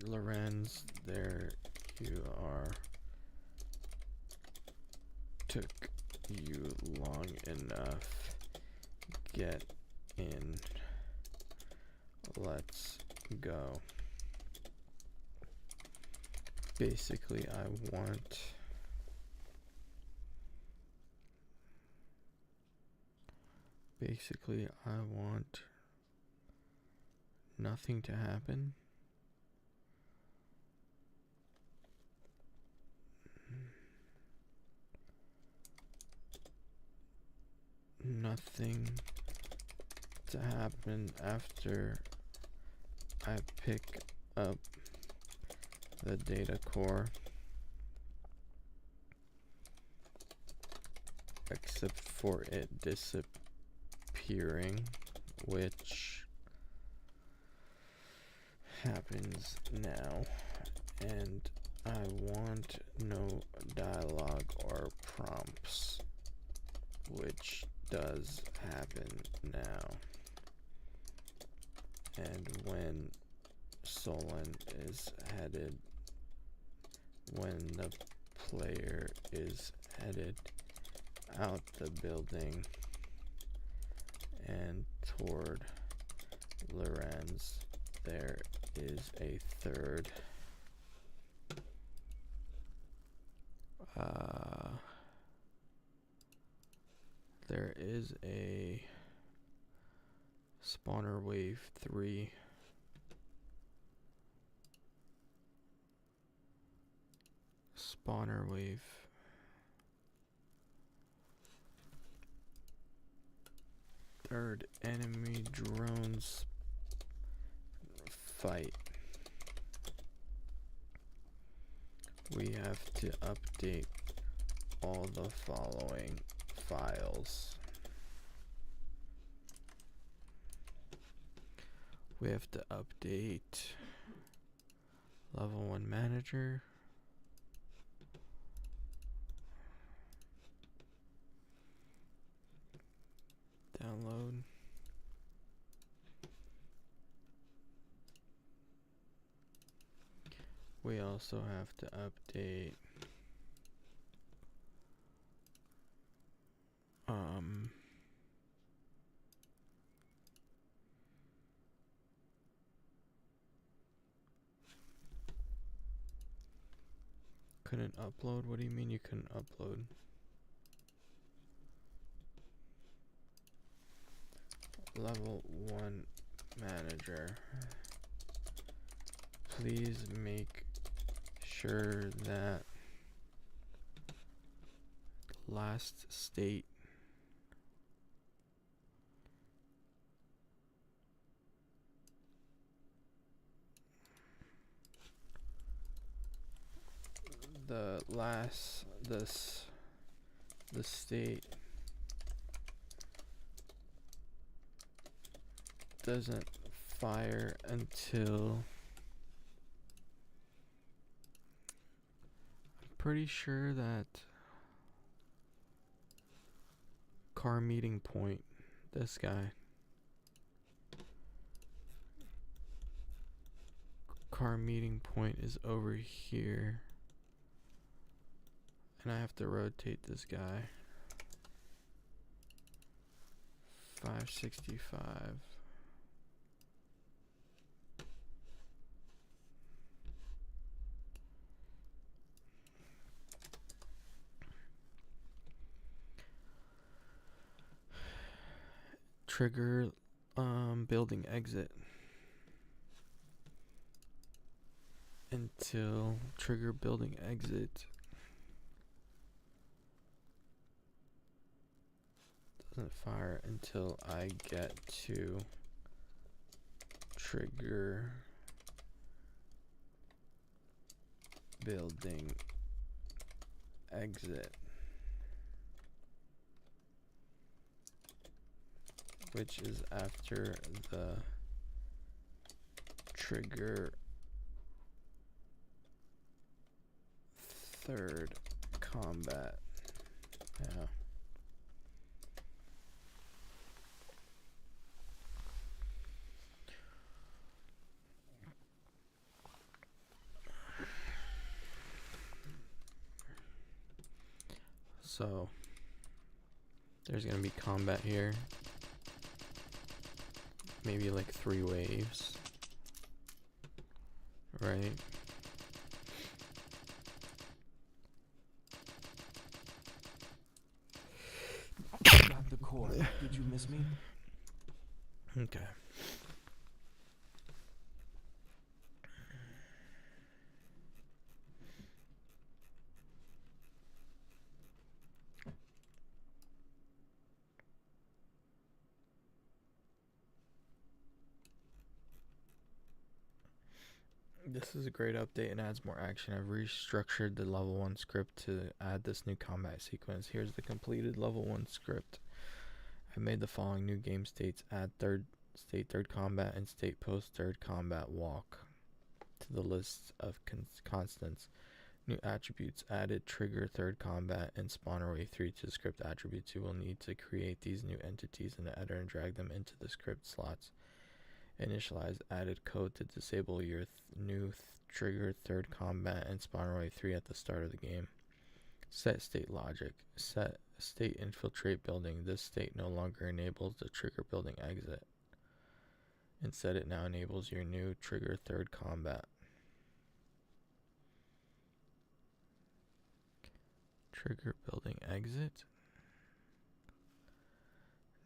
Lorenz, there you are. Took you long enough. Get in. Let's go. Basically, I want nothing to happen. nothing to happen after I pick up the data core, except for it disappearing, which happens now, and I want no dialogue or prompts, which does happen now. And when Solon is headed, when the player is headed out the building and toward Lorenz, there is a third there is a spawner wave 3 spawner wave third enemy drones fight. We have to update all the following files. We have to update level 1 manager, download, we also have to update couldn't upload? What do you mean you couldn't upload? Level 1 manager. Please make sure that last state the state doesn't fire until I'm pretty sure that car meeting point, this guy, car meeting point is over here, and I have to rotate this guy 565. Trigger building exit until trigger building exit doesn't fire until I get to trigger building exit, which is after the trigger third combat. Yeah. So there's gonna be combat here. Maybe like 3 waves, right? Got the core. Did you miss me? Okay. This is a great update and adds more action. I've restructured the level 1 script to add this new combat sequence. Here's the completed level 1 script. I made the following new game states: add third combat and state post third combat walk to the list of constants. New attributes added: trigger third combat and spawner wave 3 to the script attributes. You will need to create these new entities in the editor and drag them into the script slots. Initialize added code to disable your new trigger third combat and spawner wave 3 at the start of the game. Set state logic. Set state infiltrate building. This state no longer enables the trigger building exit. Instead, it now enables your new trigger third combat. Trigger building exit.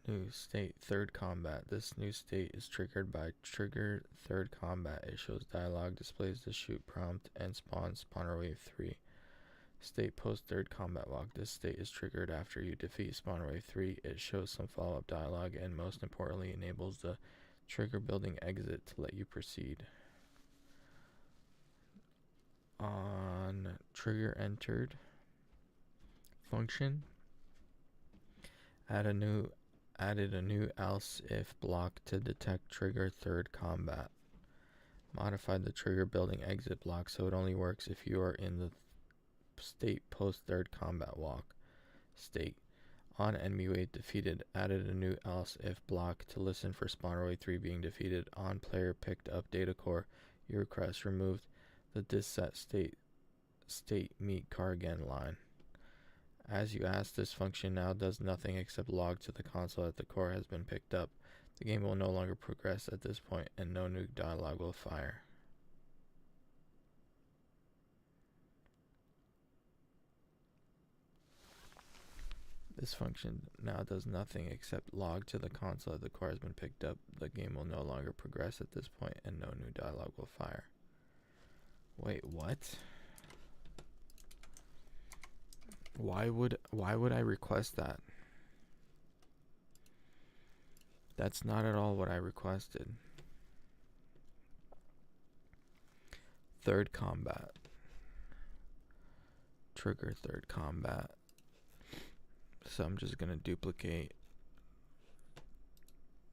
New state third combat. This new state is triggered by trigger third combat. It shows dialogue, displays the shoot prompt, and spawns spawner wave 3. State post third combat walk. This state is triggered after you defeat spawner wave 3. It shows some follow-up dialogue and most importantly enables the trigger building exit to let you proceed. On trigger entered function, added a new else if block to detect trigger third combat. Modified the trigger building exit block so it only works if you are in the state post third combat walk state. On enemy wave defeated, added a new else if block to listen for spawner wave 3 being defeated. On player picked up data core, your request removed the disset state meet car again line. As you ask, this function now does nothing except log to the console that the core has been picked up. The game will no longer progress at this point and no new dialogue will fire. This function now does nothing except log to the console that the core has been picked up. The game will no longer progress at this point and no new dialogue will fire. Wait, what? Why would I request that? That's not at all what I requested. Third combat. Trigger third combat. So I'm just gonna duplicate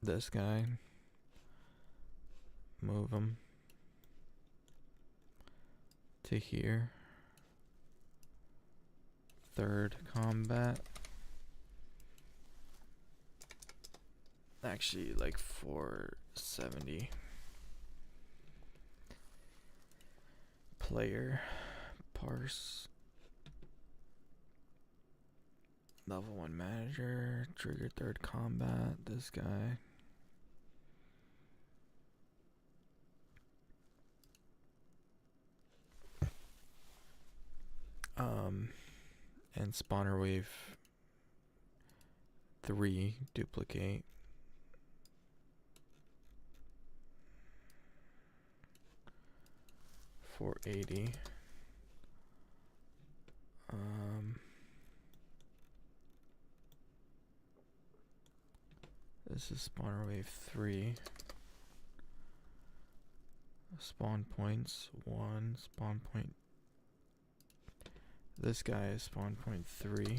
this guy, move him to here. Third combat. Actually, like 470. Player parse. Level 1 manager, trigger third combat, this guy. And spawner wave 3 duplicate. $480. This is spawner wave 3. Spawn points 1, spawn point. This guy is spawn point 3.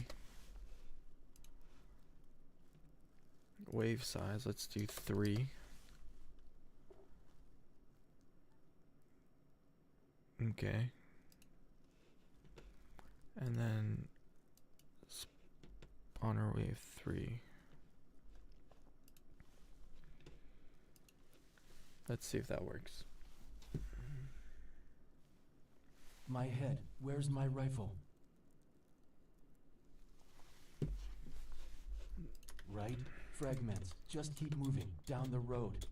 Wave size, let's do 3. Okay. And then spawner wave 3. Let's see if that works. My head, where's my rifle? Right? Fragments, just keep moving, down the road.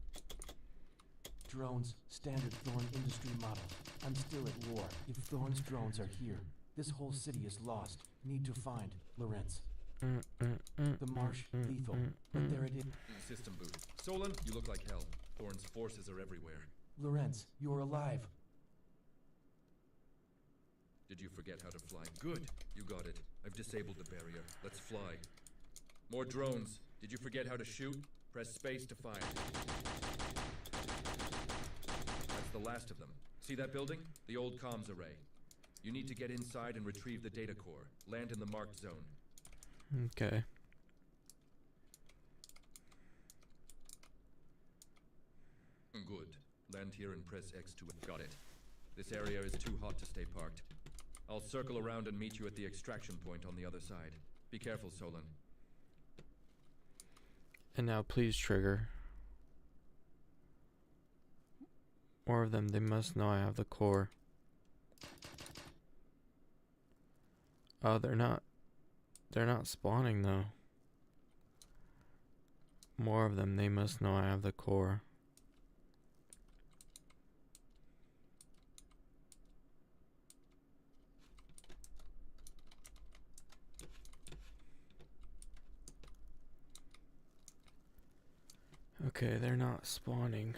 Drones, standard Thorn industry model. I'm still at war. If Thorn's drones are here, this whole city is lost. Need to find Lorenz. The marsh, lethal, but there it is. System boot. Solon, you look like hell. Thorn's forces are everywhere. Lorenz, you're alive. Did you forget how to fly? Good. You got it. I've disabled the barrier. Let's fly. More drones. Did you forget how to shoot? Press space to fire. That's the last of them. See that building? The old comms array. You need to get inside and retrieve the data core. Land in the marked zone. Okay. Good. Land here and press X to... Got it. This area is too hot to stay parked. I'll circle around and meet you at the extraction point on the other side. Be careful, Solon. And now please trigger. More of them. They must know I have the core. Oh, they're not spawning though. More of them. They must know I have the core. Okay, they're not spawning.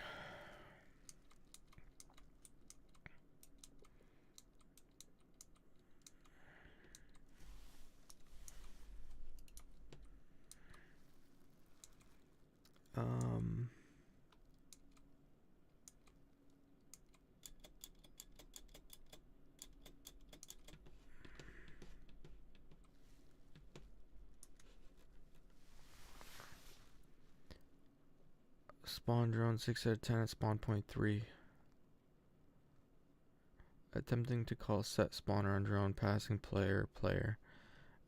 Spawn drone 6 out of 10 at spawn point 3. Attempting to call set spawner on drone passing player.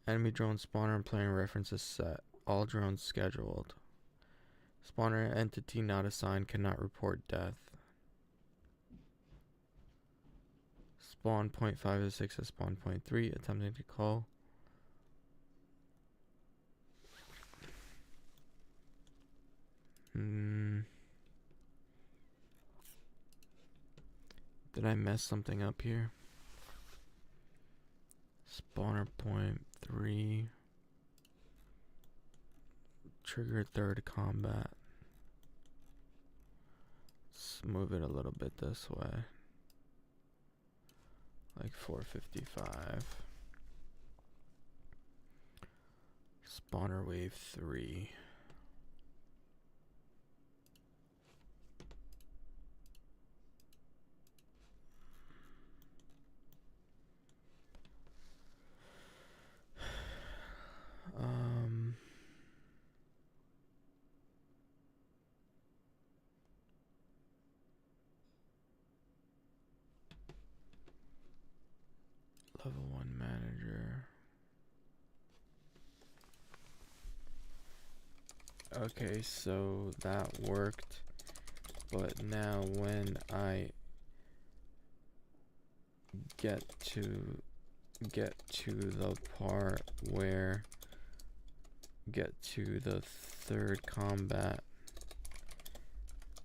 Enemy drone spawner and player references set. All drones scheduled. Spawner entity not assigned cannot report death. Spawn point 5 to 6 at spawn point 3. Attempting to call. Did I mess something up here? Spawner point 3. Trigger third combat. Let's move it a little bit this way. Like 455. Spawner wave 3. Level 1 manager. Okay, so that worked. But now when I get to the part where get to the third combat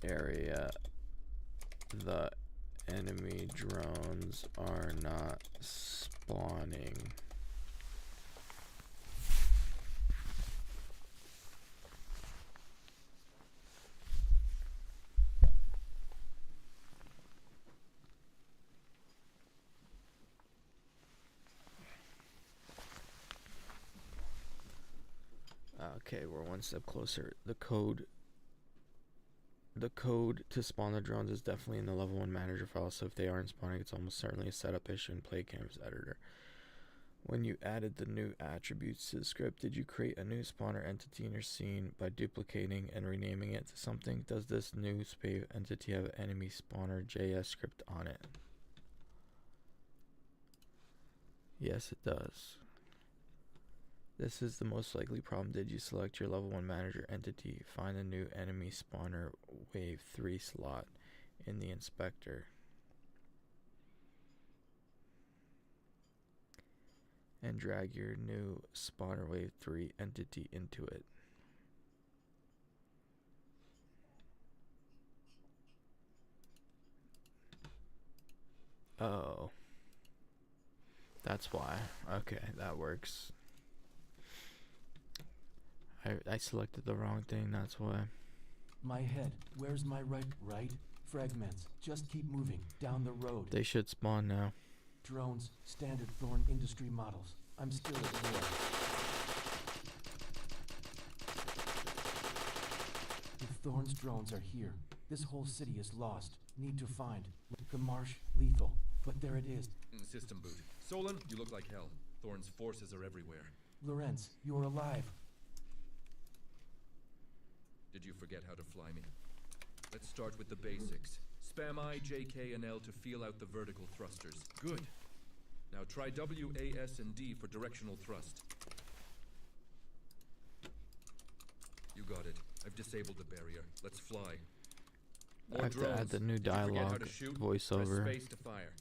area, the enemy drones are not spawning. Okay, we're one step closer. The code to spawn the drones is definitely in the level 1 manager file, so if they aren't spawning, it's almost certainly a setup issue in PlayCanvas editor. When you added the new attributes to the script, did you create a new spawner entity in your scene by duplicating and renaming it to something? Does this new spave entity have enemy spawner JS script on it? Yes, it does. This is the most likely problem. Did you select your level 1 manager entity, find a new enemy spawner wave 3 slot in the inspector, and drag your new spawner wave 3 entity into it? Oh. That's why. Okay, that works. I selected the wrong thing, that's why. My head. Where's my right? Fragments. Just keep moving. Down the road. They should spawn now. Drones. Standard Thorn Industry models. I'm still at war. If Thorn's drones are here, This whole city is lost. Need to find the marsh lethal. But there it is. System boot. Solon, you look like hell. Thorn's forces are everywhere. Lorenz, you're alive. Did you forget how to fly me? Let's start with the basics. Spam I, J, K, and L to feel out the vertical thrusters. Good. Now try W, A, S, and D for directional thrust. You got it. I've disabled the barrier. Let's fly. I have to add the new dialogue voiceover. Press space to fire.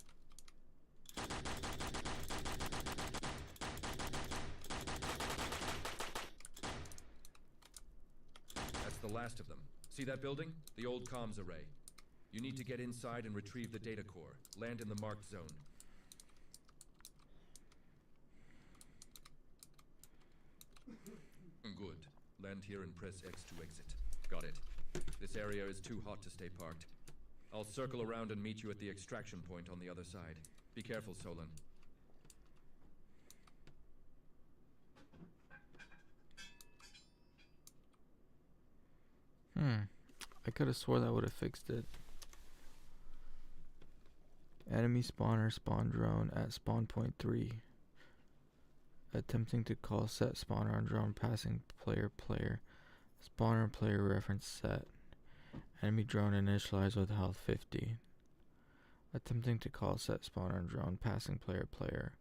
That's the last of them. See that building? The old comms array. You need to get inside and retrieve the data core. Land in the marked zone. Good. Land here and press X to exit. Got it. This area is too hot to stay parked. I'll circle around and meet you at the extraction point on the other side. Be careful, Solon. I could have swore that would have fixed it. Enemy spawner spawn drone at spawn point 3. Attempting to call set spawner on drone passing player. Spawner player reference set. Enemy drone initialized with health 50. Attempting to call set spawner on drone passing player.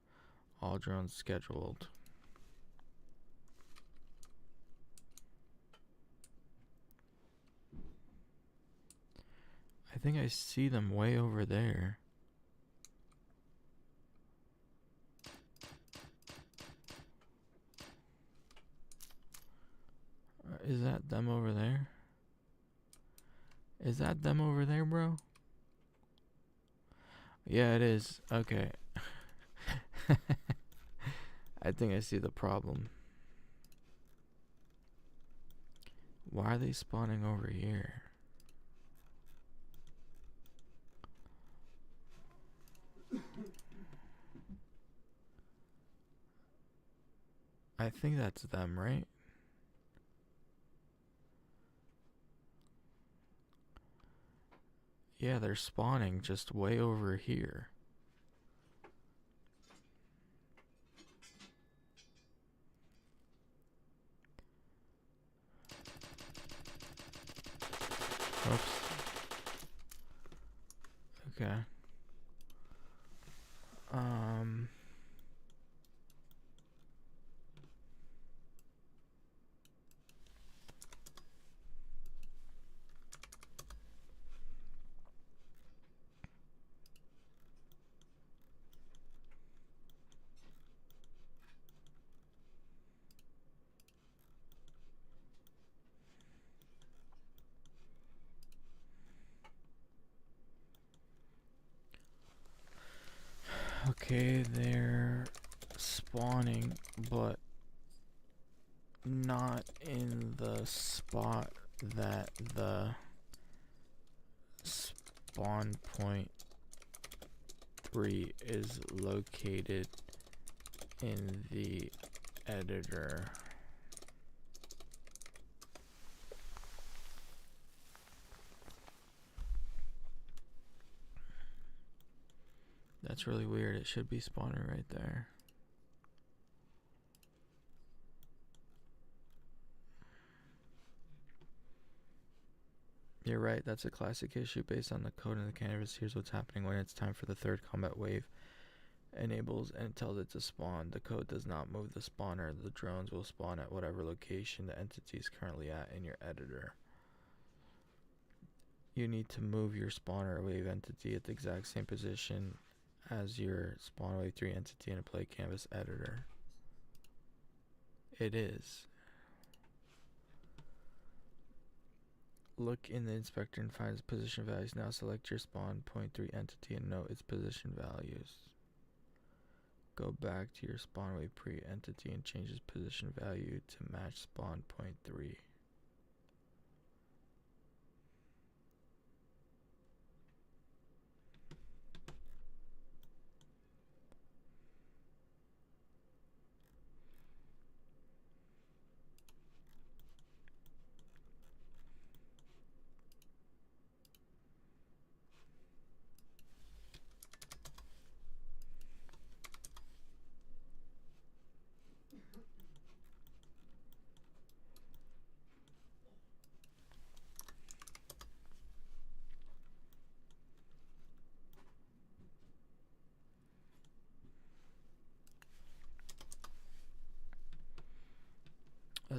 All drones scheduled. I think I see them way over there. Is that them over there? Is that them over there, bro? Yeah, it is. Okay. I think I see the problem. Why are they spawning over here? I think that's them, right? Yeah, they're spawning just way over here. Oops. Okay. Okay, they're spawning, but not in the spot that the spawn point 3 is located in the editor. That's really weird. It should be spawning right there. You're right, that's a classic issue based on the code in the canvas. Here's what's happening when it's time for the third combat wave. Enables and tells it to spawn. The code does not move the spawner. The drones will spawn at whatever location the entity is currently at in your editor. You need to move your spawner wave entity at the exact same position as your spawn wave 3 entity in a PlayCanvas editor. It is. Look in the inspector and find its position values. Now select your spawn point 3 entity and note its position values. Go back to your spawn wave pre entity and change its position value to match spawn point 3.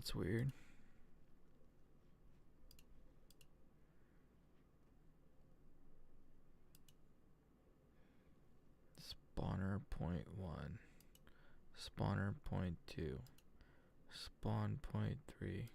That's weird. Spawner point 1. Spawner point 2. Spawn point 3.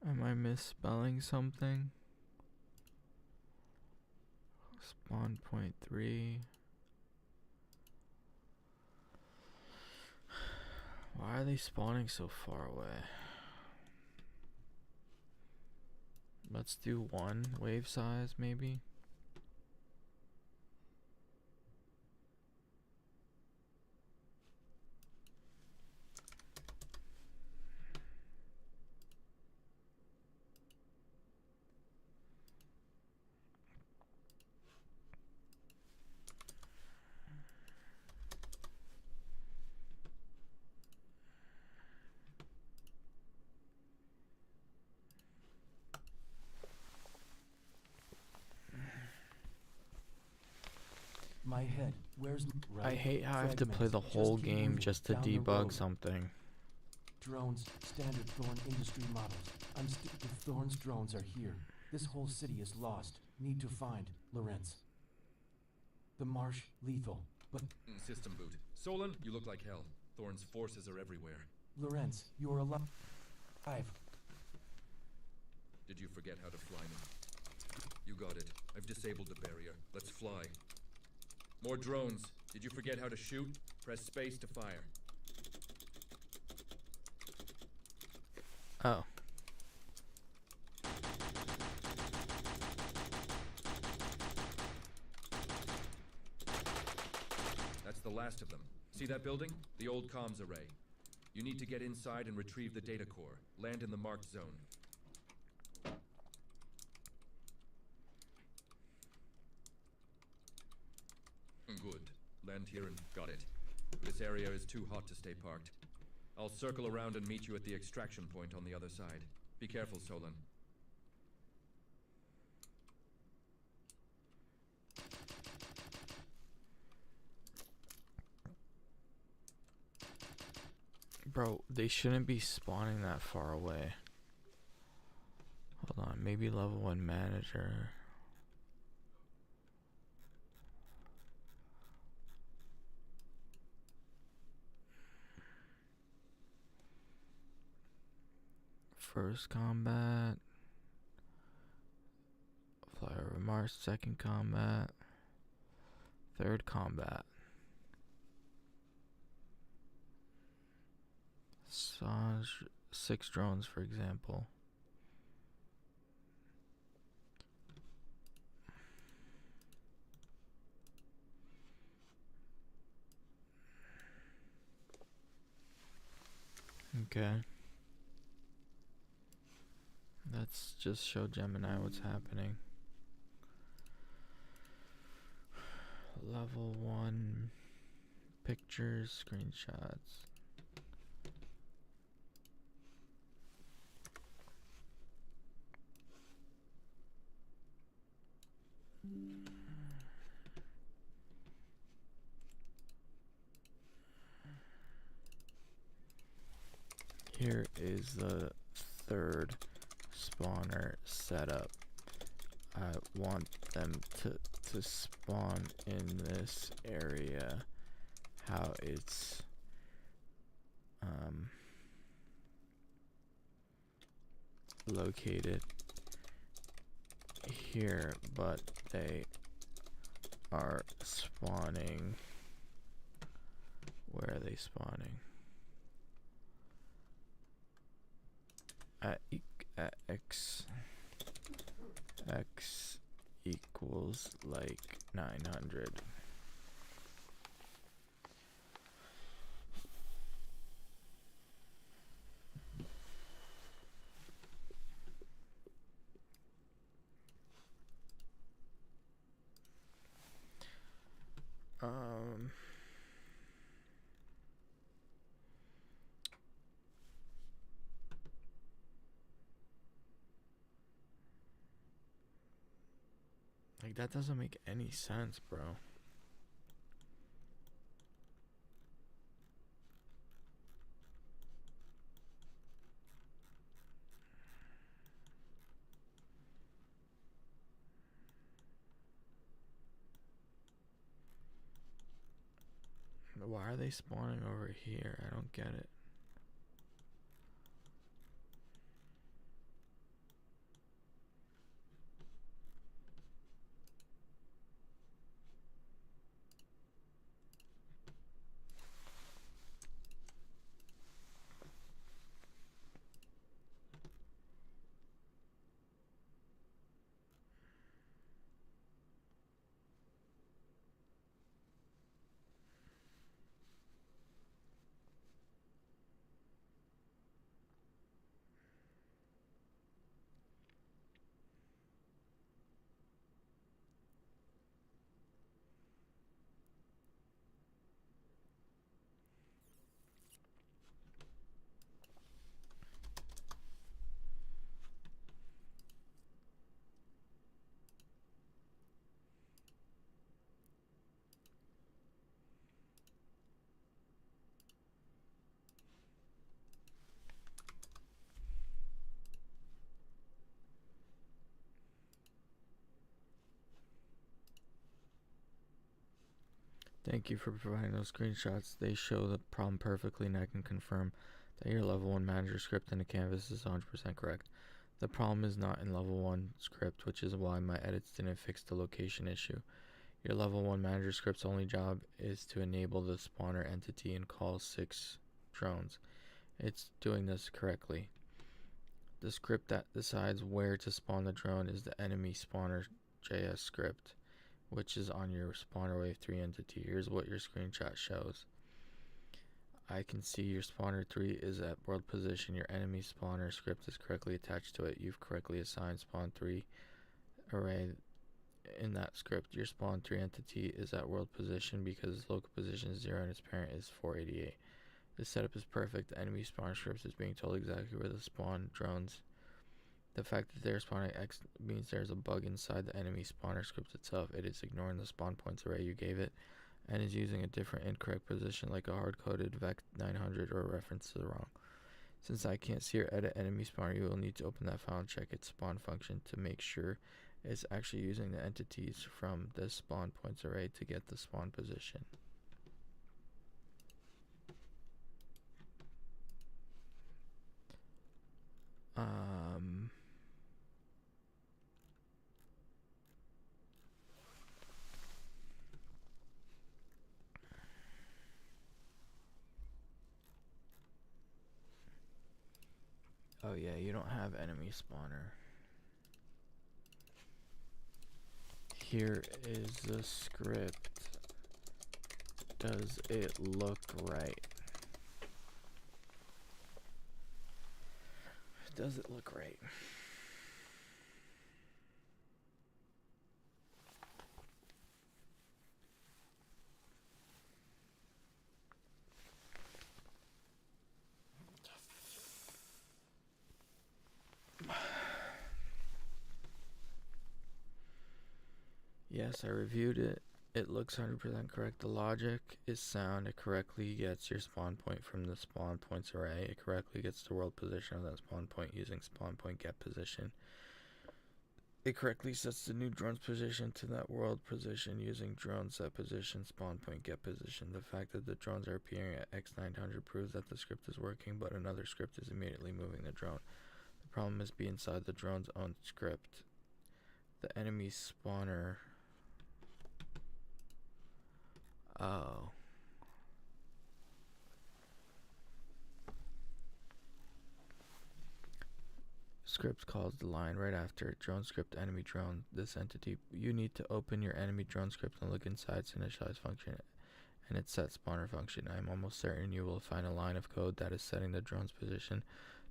Am I misspelling something? Spawn point 3. Why are they spawning so far away? Let's do 1 wave size, maybe. My head. Where's I hate how I have to play the whole game just to debug something. Drones, standard Thorn industry models. If Thorn's drones are here, this whole city is lost. Need to find Lorenz. The marsh, lethal, but System boot. Solon, you look like hell. Thorn's forces are everywhere. Lorenz, you're alive. Did you forget how to fly me? You got it. I've disabled the barrier. Let's fly. More drones. Did you forget how to shoot? Press space to fire. Oh. That's the last of them. See that building? The old comms array. You need to get inside and retrieve the data core. Land in the marked zone. Good. Land here and got it. This area is too hot to stay parked. I'll circle around and meet you at the extraction point on the other side. Be careful, Solon. Bro, they shouldn't be spawning that far away. Hold on, maybe level 1 manager. First combat. Fly over Mars, second combat. Third combat. Sage 6 drones, for example. Okay. Let's just show Gemini what's happening. Level 1 pictures, screenshots. Here is the third spawner setup. I want them to spawn in this area. How it's located here, but they are spawning. Where are they spawning? At x equals like 900. Like, that doesn't make any sense, bro. Why are they spawning over here? I don't get it. Thank you for providing those screenshots. They show the problem perfectly, and I can confirm that your level 1 manager script in the canvas is 100% correct. The problem is not in level 1 script, which is why my edits didn't fix the location issue. Your level 1 manager script's only job is to enable the spawner entity and call 6 drones. It's doing this correctly. The script that decides where to spawn the drone is the enemy spawner JS script, which is on your spawner wave 3 entity. Here's what your screenshot shows. I can see your spawner 3 is at world position. Your enemy spawner script is correctly attached to it. You've correctly assigned spawn 3 array in that script. Your spawn 3 entity is at world position because its local position is 0 and its parent is 488. This setup is perfect. The enemy spawner script is being told exactly where to spawn drones. The fact that they're spawning X means there's a bug inside the enemy spawner script itself. It is ignoring the spawn points array you gave it and is using a different incorrect position like a hard-coded vec 900 or a reference to the wrong. Since I can't see or edit enemy spawner, you will need to open that file and check its spawn function to make sure it's actually using the entities from the spawn points array to get the spawn position. Oh yeah, you don't have enemy spawner. Here is the script. Does it look right? Does it look right? Yes, I reviewed it. It looks 100% correct. The logic is sound. It correctly gets your spawn point from the spawn points array. It correctly gets the world position of that spawn point using spawn point get position. It correctly sets the new drone's position to that world position using drone set position spawn point get position. The fact that the drones are appearing at X900 proves that the script is working, but another script is immediately moving the drone. The problem must be inside the drone's own script. The enemy spawner... Oh. Script calls the line right after drone script enemy drone. This entity, you need to open your enemy drone script and look inside its initialize function and its set spawner function. I am almost certain you will find a line of code that is setting the drone's position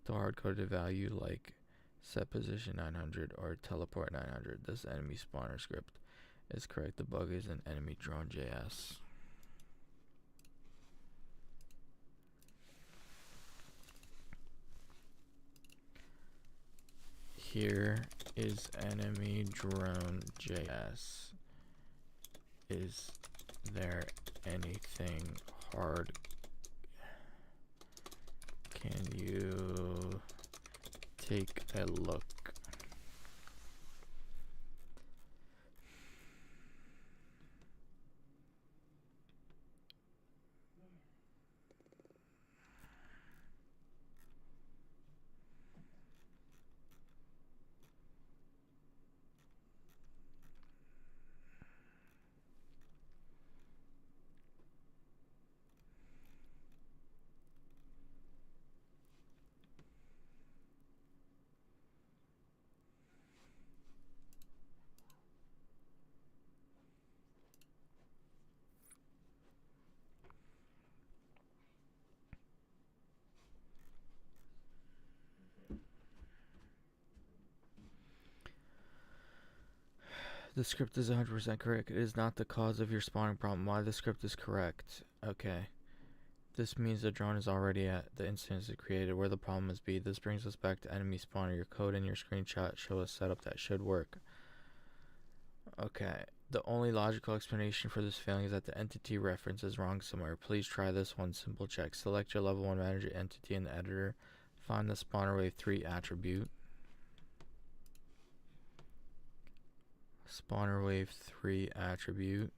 to hard-coded value like set position 900 or teleport 900. This enemy spawner script is correct. The bug is in enemy drone JS. Here Is enemy drone JS? Is there anything hard? Can you take a look? The script is 100% correct. It is not the cause of your spawning problem. Why the script is correct. Okay. This means the drone is already at the instance it created where the problem must be. This brings us back to enemy spawner. Your code and your screenshot show a setup that should work. Okay. The only logical explanation for this failing is that the entity reference is wrong somewhere. Please try this one simple check. Select your level 1 manager entity in the editor. Find the spawner wave 3 attribute. Spawner wave 3 attribute.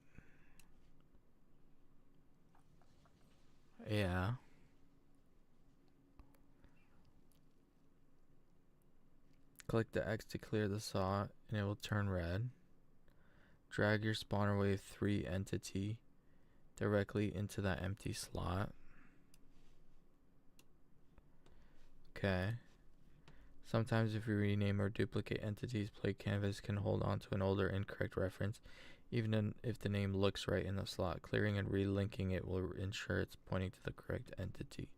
Yeah. Click the X to clear the saw and it will turn red. Drag your spawner wave 3 entity directly into that empty slot. Okay. Sometimes if you rename or duplicate entities, PlayCanvas can hold on to an older incorrect reference, even if the name looks right in the slot. Clearing and relinking it will ensure it's pointing to the correct entity.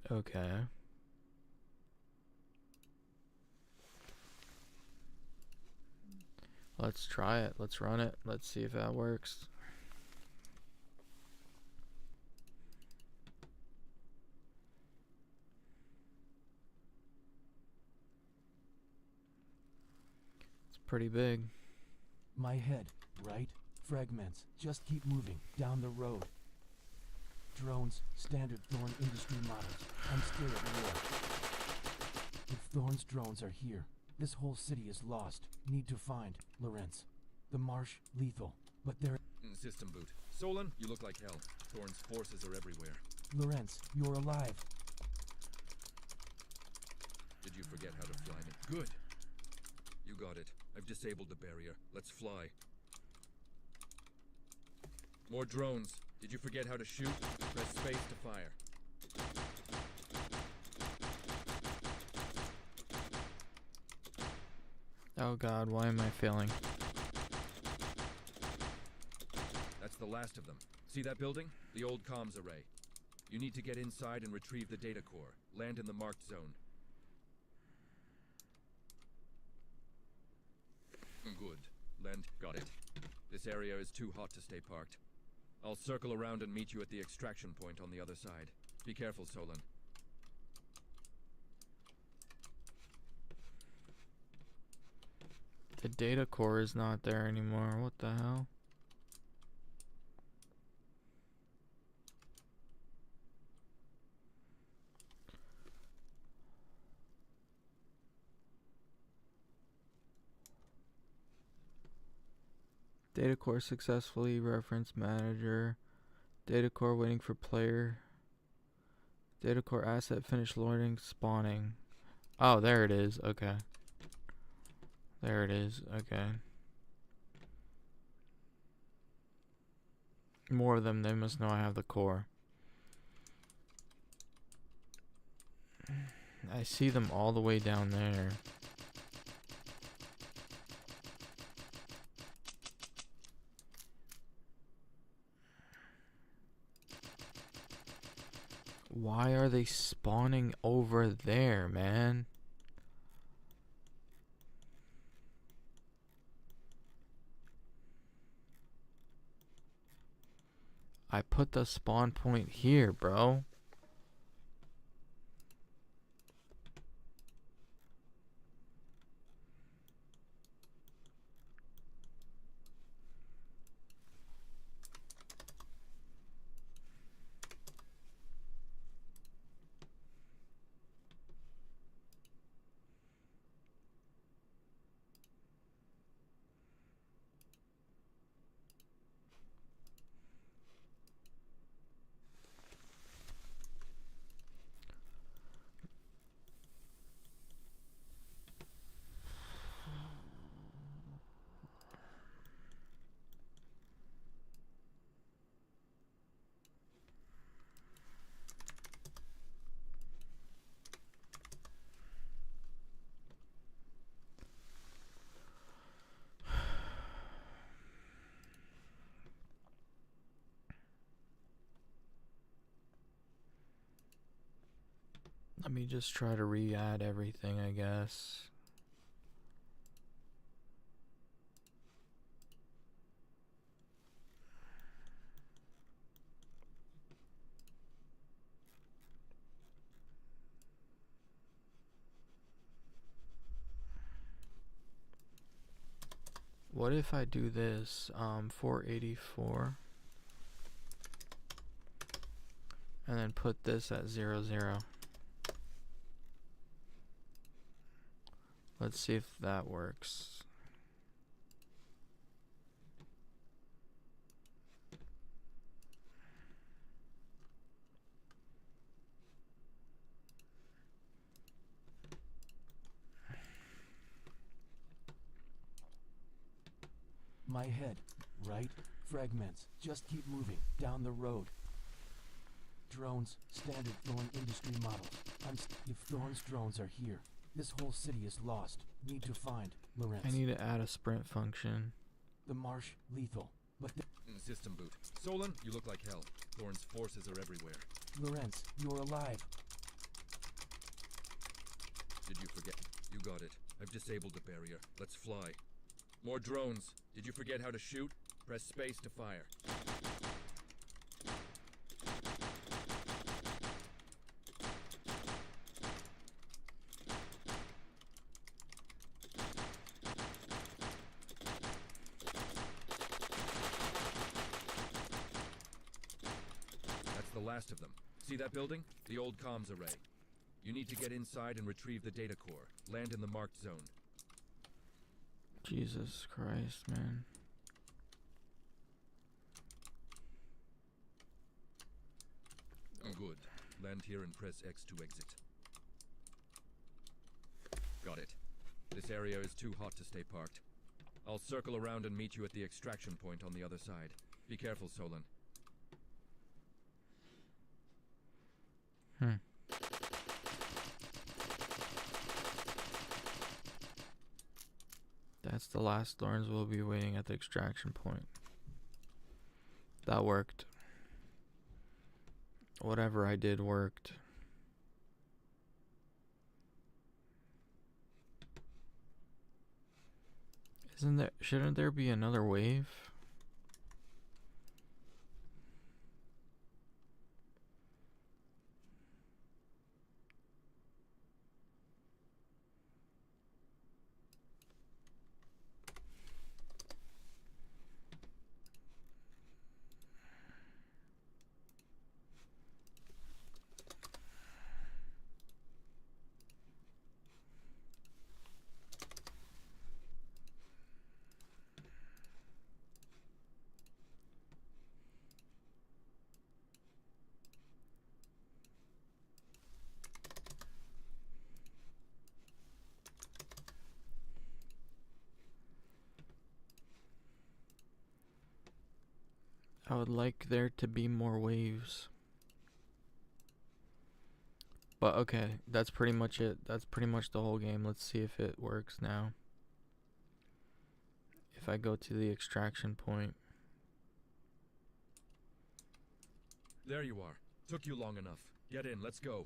Okay. Let's try it. Let's run it. Let's see if that works. Pretty big. My head, right? Fragments. Just keep moving down the road. Drones, standard Thorn industry models. I'm still at war. If Thorn's drones are here, this whole city is lost. Need to find Lorenz. The marsh, lethal. But there... System boot. Solon, you look like hell. Thorn's forces are everywhere. Lorenz, you're alive. Did you forget how to fly me? Good. You got it. I've disabled the barrier. Let's fly. More drones. Did you forget how to shoot? Press space to fire. Oh god, why am I failing? That's the last of them. See that building? The old comms array. You need to get inside and retrieve the data core. Land in the marked zone. Good. Land. Got it. This area is too hot to stay parked. I'll circle around and meet you at the extraction point on the other side. Be careful, Solon. The data core is not there anymore. What the hell? Data core successfully. Reference manager. Data core waiting for player. Data core asset finished loading. Spawning. Oh, there it is. Okay. There it is. Okay. More of them. They must know I have the core. I see them all the way down there. Why are they spawning over there, man? I put the spawn point here, bro. Let me just try to re-add everything, I guess. What if I do this, 484, and then put this at 0, 0. Let's see if that works. My head, right? Fragments. Just keep moving. Down the road. Drones, standard Thorn industry models. If Thorn's drones are here, this whole city is lost. Need to find Lorenz. I need to add a sprint function. The marsh, lethal. But System boot. Solon, you look like hell. Thorn's forces are everywhere. Lorenz, you're alive. Did you forget? You got it. I've disabled the barrier. Let's fly. More drones. Did you forget how to shoot? Press space to fire. That's the last of them. See that building? The old comms array. You need to get inside and retrieve the data core. Land in the marked zone. Jesus Christ, man. Good. Land here and press X to exit. Got it. This area is too hot to stay parked. I'll circle around and meet you at the extraction point on the other side. Be careful, Solon. That's the last Thorns will be waiting at the extraction point. That worked. Whatever I did worked. Shouldn't there be another wave? I would like there to be more waves. But okay, that's pretty much it. That's pretty much the whole game. Let's see if it works now. If I go to the extraction point. There you are. Took you long enough. Get in, let's go.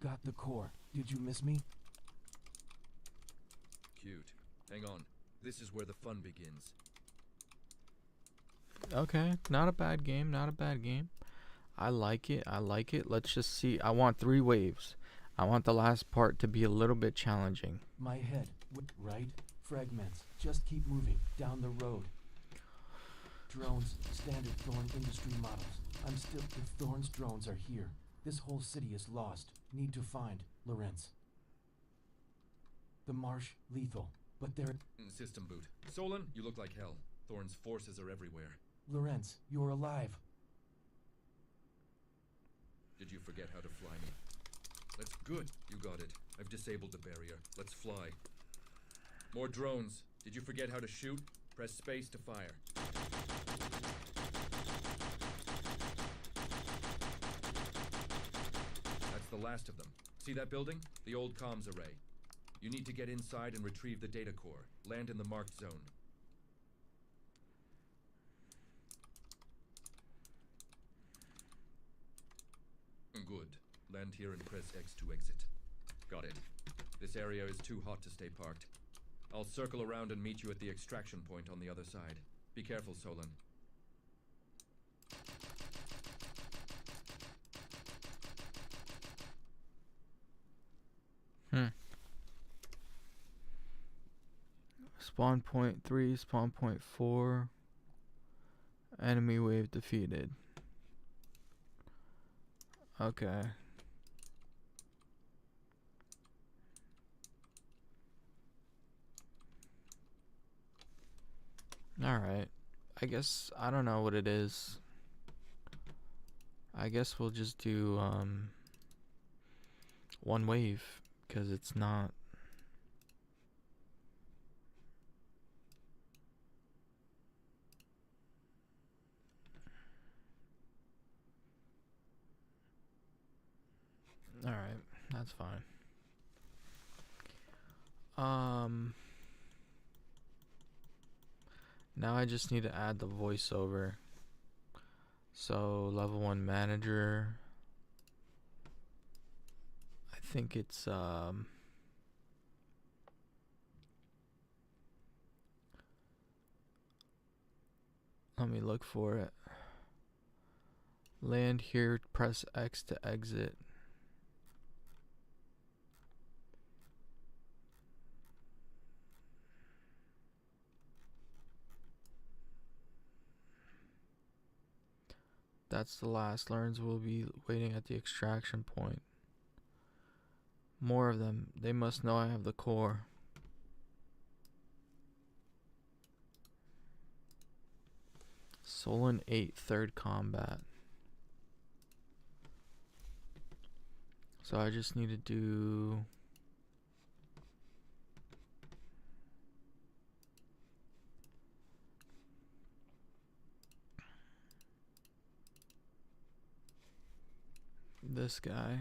Got the core. Did you miss me? Cute. Hang on. This is where the fun begins. Okay, not a bad game, not a bad game. I like it, I like it. Let's just see. I want 3 waves. I want the last part to be a little bit challenging. My head, right? Fragments. Just keep moving. Down the road. Drones, standard Thorn industry models. If Thorn's drones are here, this whole city is lost. Need to find Lorenz. The marsh, lethal. But there... System boot. Solon, you look like hell. Thorn's forces are everywhere. Lorenz, you're alive. Did you forget how to fly me? That's good. You got it. I've disabled the barrier. Let's fly. More drones. Did you forget how to shoot? Press space to fire. That's the last of them. See that building? The old comms array. You need to get inside and retrieve the data core. Land in the marked zone. Good. Land here and press X to exit. Got it. This area is too hot to stay parked. I'll circle around and meet you at the extraction point on the other side. Be careful, Solon. Spawn point 3, spawn point 4. Enemy wave defeated. Okay. Alright. I guess, I don't know what it is. I guess we'll just do, one wave, because it's not... Alright, that's fine. Now I just need to add the voiceover. So, level 1 manager. I think it's, let me look for it. Land here, press X to exit. That's the last. Learns will be waiting at the extraction point. More of them. They must know I have the core. Solon 8, third combat. So I just need to do... this guy.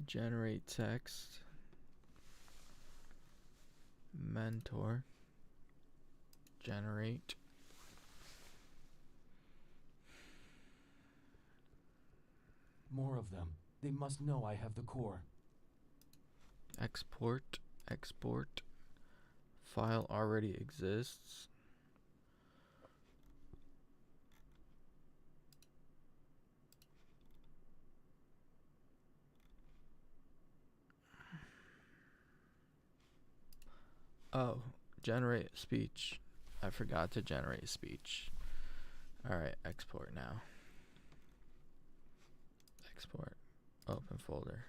Generate text. Mentor. Generate. More of them. They must know I have the core. Export. Export. File already exists. Oh, generate speech. I forgot to generate speech. Alright, export now. Export. Open folder.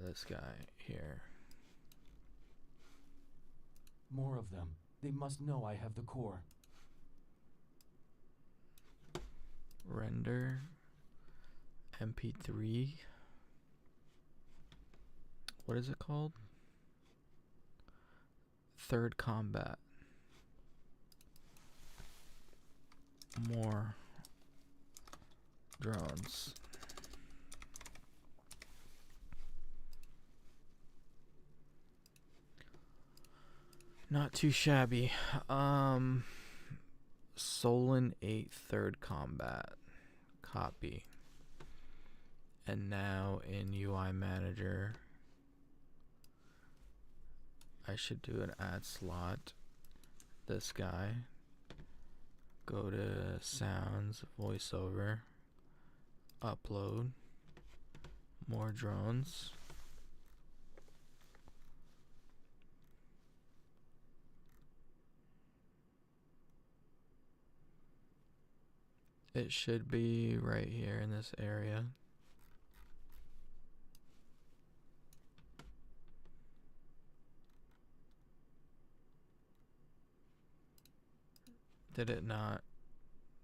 This guy here. More of them. They must know I have the core. Render. MP3. What is it called? Third combat. More drones. Not too shabby. Solon 8, third combat. Copy. And now in UI Manager, I should do an add slot. This guy. Go to sounds, voiceover, upload, more drones. It should be right here in this area. Did it not?